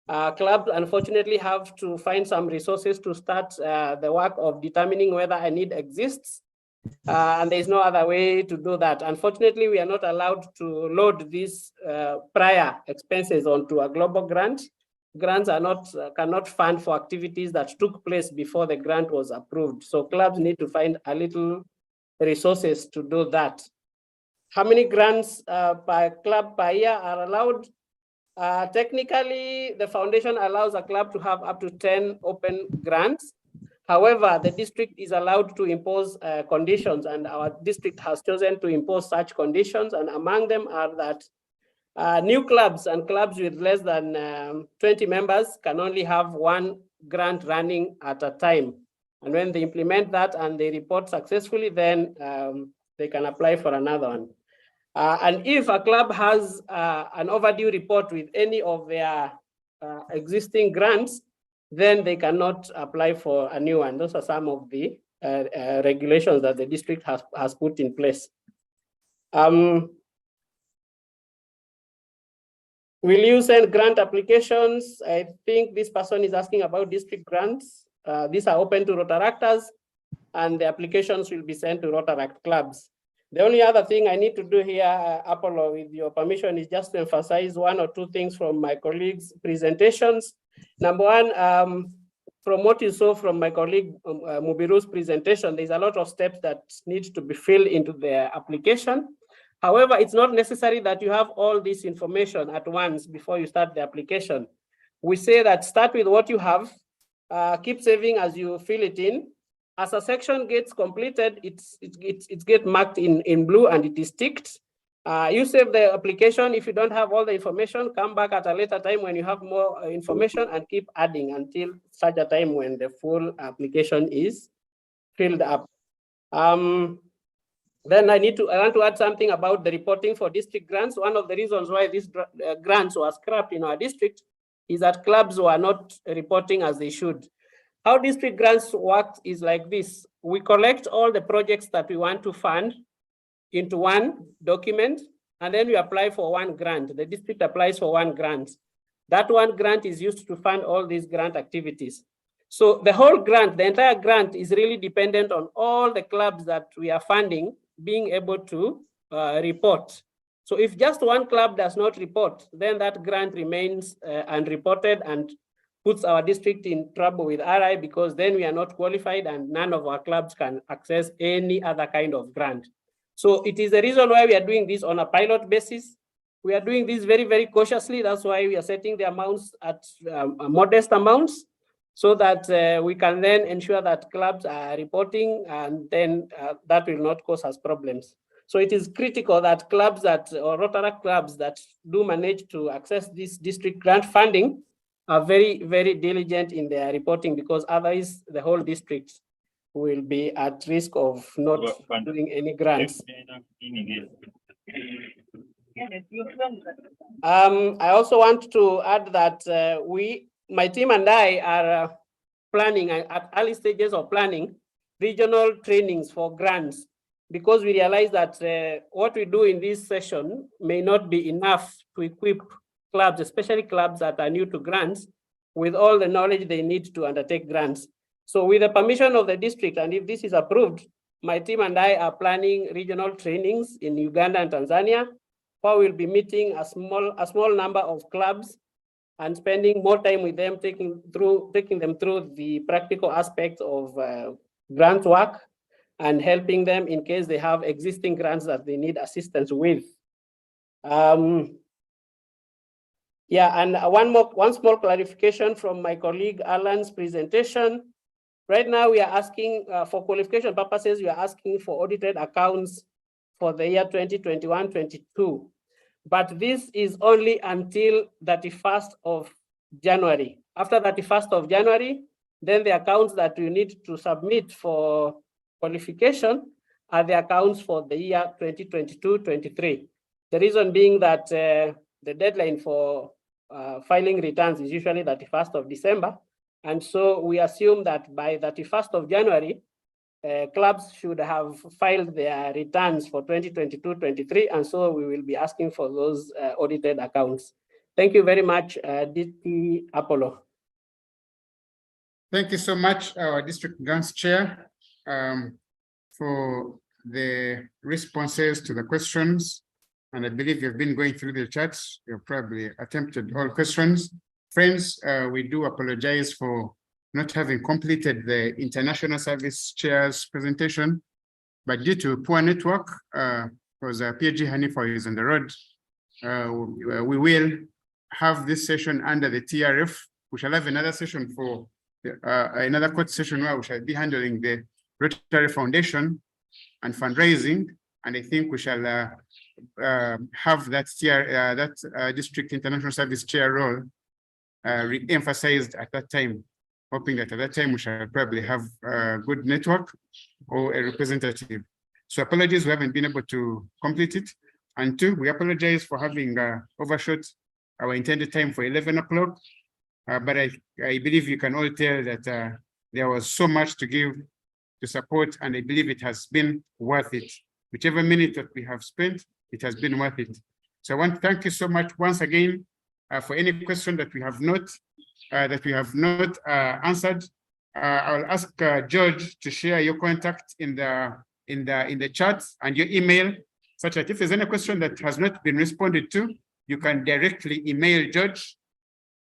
Clubs unfortunately have to find some resources to start the work of determining whether a need exists. And there is no other way to do that. Unfortunately, we are not allowed to load these prior expenses onto a global grant. Grants are not cannot fund for activities that took place before the grant was approved. So clubs need to find a little resources to do that. How many grants per club per year are allowed? Technically, the foundation allows a club to have up to 10 open grants. However, the district is allowed to impose conditions, and our district has chosen to impose such conditions. And among them are that new clubs and clubs with less than 20 members can only have one grant running at a time. And when they implement that and they report successfully, then they can apply for another one. And if a club has an overdue report with any of their existing grants, then they cannot apply for a new one. Those are some of the regulations that the district has put in place. Will you send grant applications? I think this person is asking about district grants. These are open to Rotaractors, and the applications will be sent to Rotaract clubs. The only other thing I need to do here, Apollo, with your permission, is just to emphasize one or two things from my colleagues' presentations. Number one, from what you saw from my colleague Mubiru's presentation, there's a lot of steps that need to be filled into the application. However, it's not necessary that you have all this information at once before you start the application. We say that start with what you have, keep saving as you fill it in. As a section gets completed, it gets marked in blue and it is ticked. You save the application. If you don't have all the information, come back at a later time when you have more information and keep adding until such a time when the full application is filled up. Then I want to add something about the reporting for district grants. One of the reasons why these grants were scrapped in our district is that clubs were not reporting as they should. How district grants work is like this. We collect all the projects that we want to fund into one document, and then we apply for one grant. The district applies for one grant. That one grant is used to fund all these grant activities. So the whole grant, the entire grant, is really dependent on all the clubs that we are funding being able to report. So if just one club does not report, then that grant remains unreported and puts our district in trouble with RI, because then we are not qualified and none of our clubs can access any other kind of grant. So it is the reason why we are doing this on a pilot basis. We are doing this very, very cautiously. That's why we are setting the amounts at modest amounts, so that we can then ensure that clubs are reporting, and then that will not cause us problems. So it is critical that clubs or Rotaract clubs that do manage to access this district grant funding are very, very diligent in their reporting, because otherwise the whole district will be at risk of not doing any grants. I also want to add that my team and I are planning at early stages of planning regional trainings for grants, because we realize that what we do in this session may not be enough to equip clubs, especially clubs that are new to grants, with all the knowledge they need to undertake grants. So with the permission of the district, and if this is approved, my team and I are planning regional trainings in Uganda and Tanzania, where we'll be meeting a small number of clubs and spending more time with them, taking them through the practical aspects of grant work and helping them in case they have existing grants that they need assistance with. Yeah, and one small clarification from my colleague Alan's presentation. Right now, we are asking for qualification purposes, we are asking for audited accounts for the year 2021-22. But this is only until 31st of January. After 31st of January, then the accounts that you need to submit for qualification are the accounts for the year 2022-23. The reason being that the deadline for filing returns is usually 31st of December. And so we assume that by 31st of January, clubs should have filed their returns for 2022-23. And so we will be asking for those audited accounts. Thank you very much, DT Apollo. Thank you so much, our district grants chair, for the responses to the questions. And I believe you've been going through the chats. You've probably attempted all questions. Friends, we do apologize for not having completed the international service chair's presentation, but due to poor network, because PG Hanifa is on the road, we will have this session under the TRF. We shall have another session for another court session where we shall be handling the Rotary Foundation and fundraising. And I think we shall have that district international service chair role re-emphasized at that time, hoping that at that time we shall probably have a good network or a representative. So apologies, we haven't been able to complete it. And two, we apologize for having overshot our intended time for 11 o'clock. But I believe you can all tell that there was so much to give to support, and I believe it has been worth it. Whichever minute that we have spent, it has been worth it. So I want to thank you so much once again for any question that we have not answered. I'll ask George to share your contact in the chat and your email, such that if there's any question that has not been responded to, you can directly email George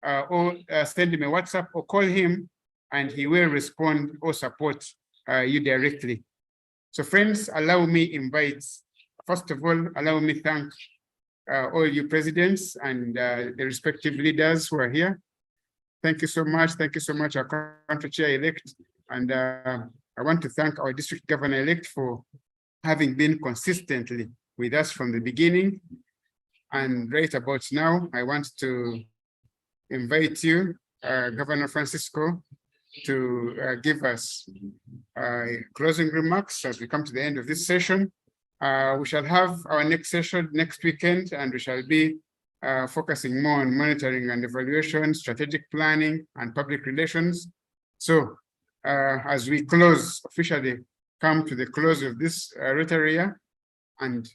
or send him a WhatsApp or call him, and he will respond or support you directly. So friends, allow me invite, first of all, allow me thank all you presidents and the respective leaders who are here. Thank you so much. Thank you so much, our country chair-elect. And I want to thank our district governor-elect for having been consistently with us from the beginning. And right about now, I want to invite you, Governor Francisco, to give us closing remarks as we come to the end of this session. We shall have our next session next weekend, and we shall be focusing more on monitoring and evaluation, strategic planning, and public relations. So as we officially come to the close of this Rotary year and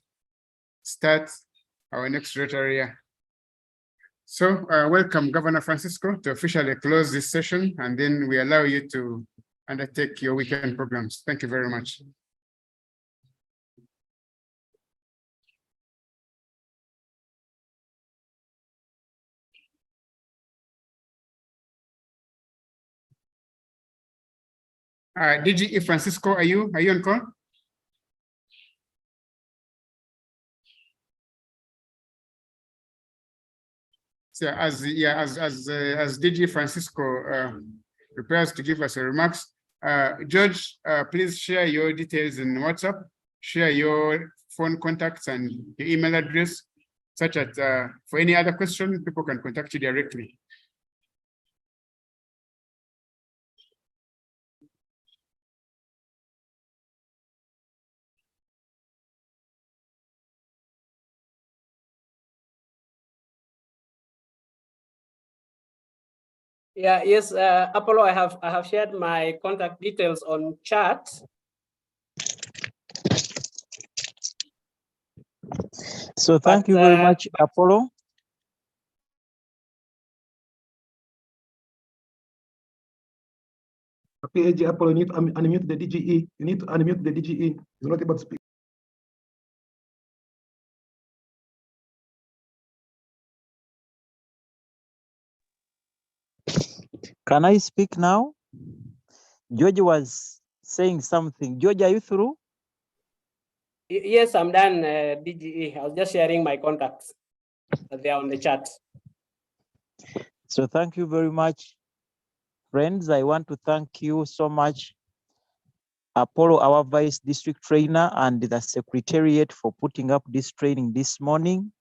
start our next Rotary year. So welcome, Governor Francisco, to officially close this session, and then we allow you to undertake your weekend programs. Thank you very much. DG Francisco, are you on call? So as DG Francisco prepares to give us a remarks, George, please share your details in WhatsApp, share your phone contacts and your email address, such that for any other question, people can contact you directly. Yeah, yes, Apollo, I have shared my contact details on chat. So thank you very much, Apollo. PAG Apollo, you need to unmute the DGE. You need to unmute the DGE. You're not able to speak. Can I speak now? George was saying something. George, are you through? Yes, I'm done, DGE. I was just sharing my contacts. They are on the chat. So thank you very much. Friends, I want to thank you so much, Apollo, our Vice District Trainer, and the Secretariat for putting up this training this morning.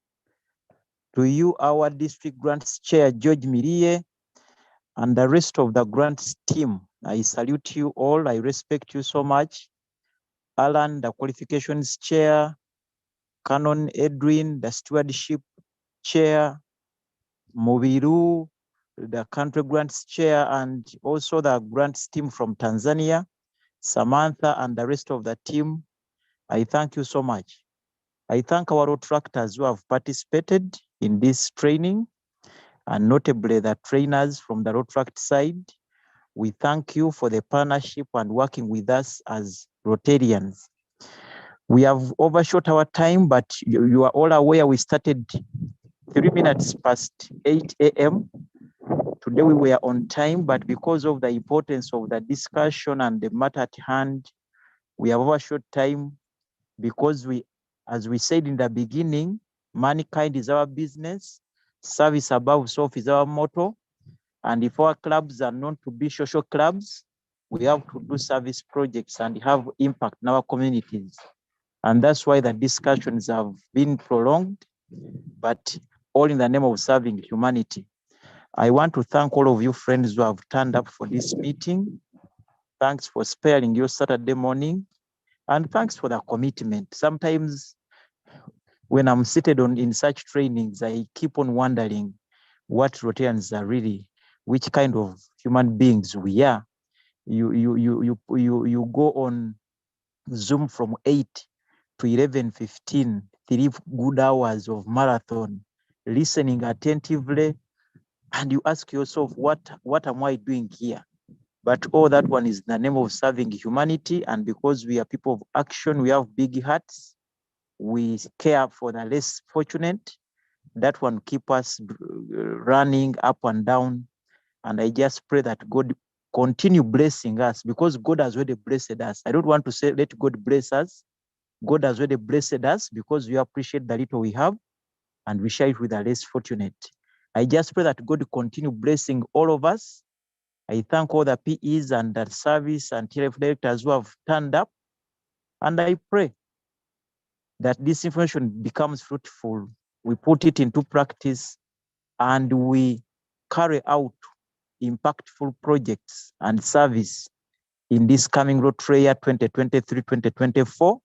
To you, our District Grants Chair, George Mirie, and the rest of the grants team, I salute you all. I respect you so much. Alan, the Qualifications Chair, Canon Edwin, the Stewardship Chair, Mobiru, the Country Grants Chair, and also the grants team from Tanzania, Samantha, and the rest of the team. I thank you so much. I thank our Rotractors who have participated in this training, and notably the trainers from the Rotract side. We thank you for the partnership and working with us as Rotarians. We have overshot our time, but you are all aware we started 3 minutes past 8 a.m. Today we were on time, but because of the importance of the discussion and the matter at hand, we have overshot time because as we said in the beginning, mankind is our business, service above self is our motto. And if our clubs are known to be social clubs, we have to do service projects and have impact in our communities. And that's why the discussions have been prolonged, but all in the name of serving humanity. I want to thank all of you friends who have turned up for this meeting. Thanks for sparing your Saturday morning, and thanks for the commitment. Sometimes when I'm seated in such trainings, I keep on wondering what Rotarians are really, which kind of human beings we are. You go on Zoom from 8 to 11:15, 3 good hours of marathon, listening attentively, and you ask yourself, what am I doing here? But all that one is in the name of serving humanity, and because we are people of action, we have big hearts, we care for the less fortunate. That one keep us running up and down. And I just pray that God continue blessing us, because God has already blessed us. I don't want to say let God bless us. God has already blessed us because we appreciate the little we have and we share it with the less fortunate. I just pray that God continue blessing all of us. I thank all the PEs and the service and TLF directors who have turned up. And I pray that this information becomes fruitful. We put it into practice and we carry out impactful projects and service in this coming Rotary 2023-2024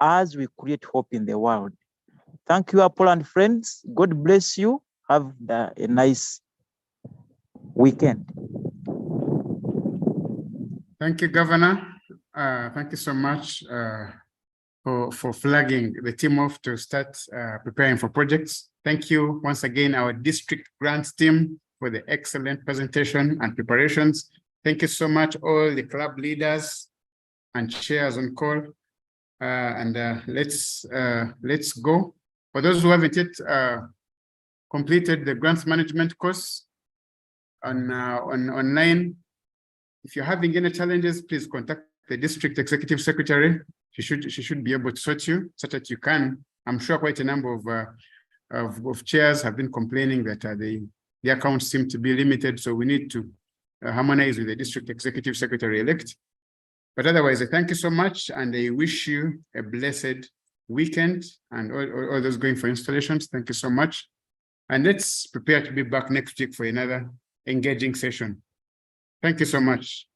as we create hope in the world. Thank you, Apollo and friends. God bless you. Have a nice weekend. Thank you, Governor. Thank you so much for flagging the team off to start preparing for projects. Thank you once again, our district grants team, for the excellent presentation and preparations. Thank you so much, all the club leaders and chairs on call. Let's go. For those who haven't yet completed the grants management course on online, if you're having any challenges, please contact the district executive secretary. She should be able to sort you so that you can. I'm sure quite a number of chairs have been complaining that the accounts seem to be limited, so we need to harmonize with the district executive secretary elect. But otherwise, I thank you so much, and I wish you a blessed weekend, and all those going for installations. Thank you so much, and let's prepare to be back next week for another engaging session. Thank you so much.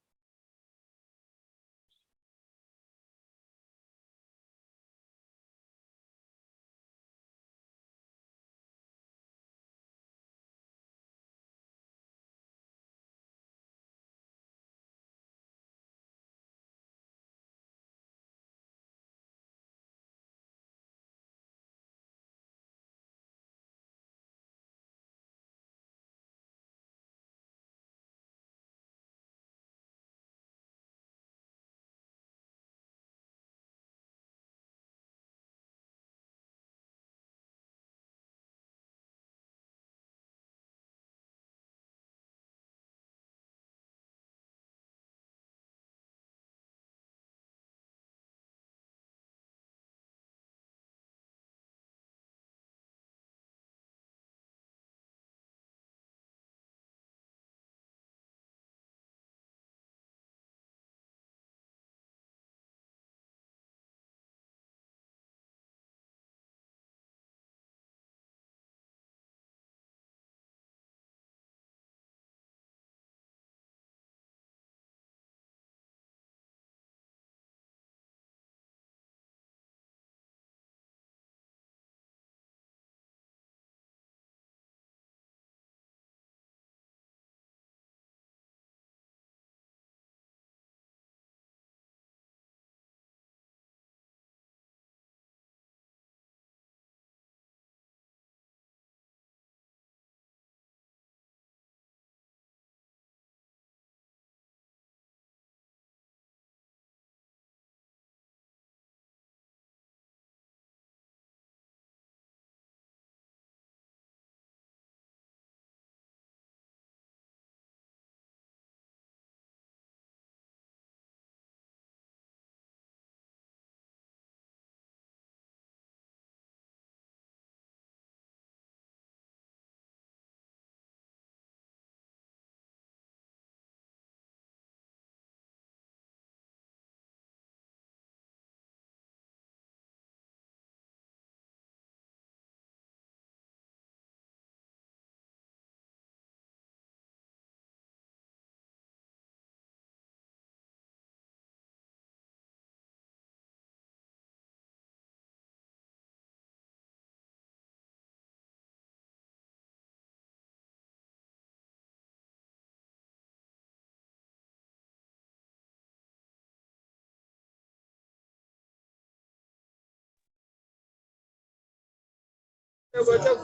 Hello.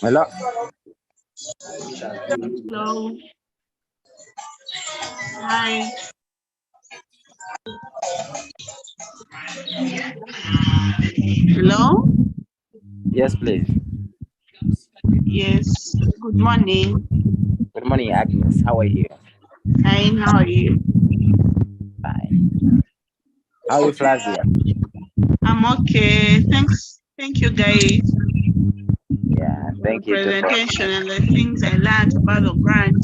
Hello. Hi. Hello. Yes, please. Yes. Good morning. Good morning, Agnes. How are you? Fine. How are you? Fine. How are you, Flavia? I'm okay. Thanks. Thank you, guys. Yeah, thank For you the too. presentation and the things I learned about the grant.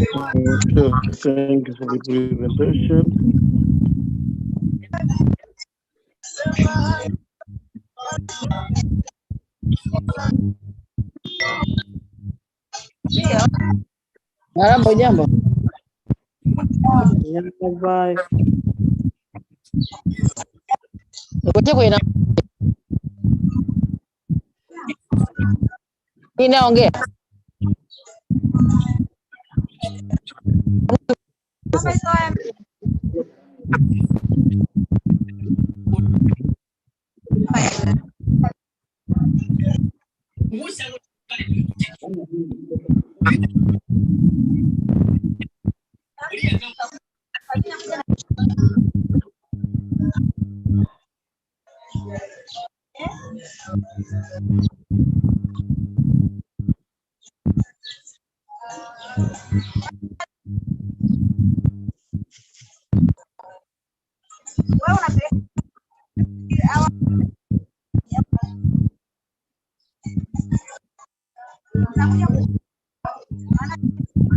Okay, thank you for the presentation. Jambo. Bye. Ngoja kwena. Ninaongea.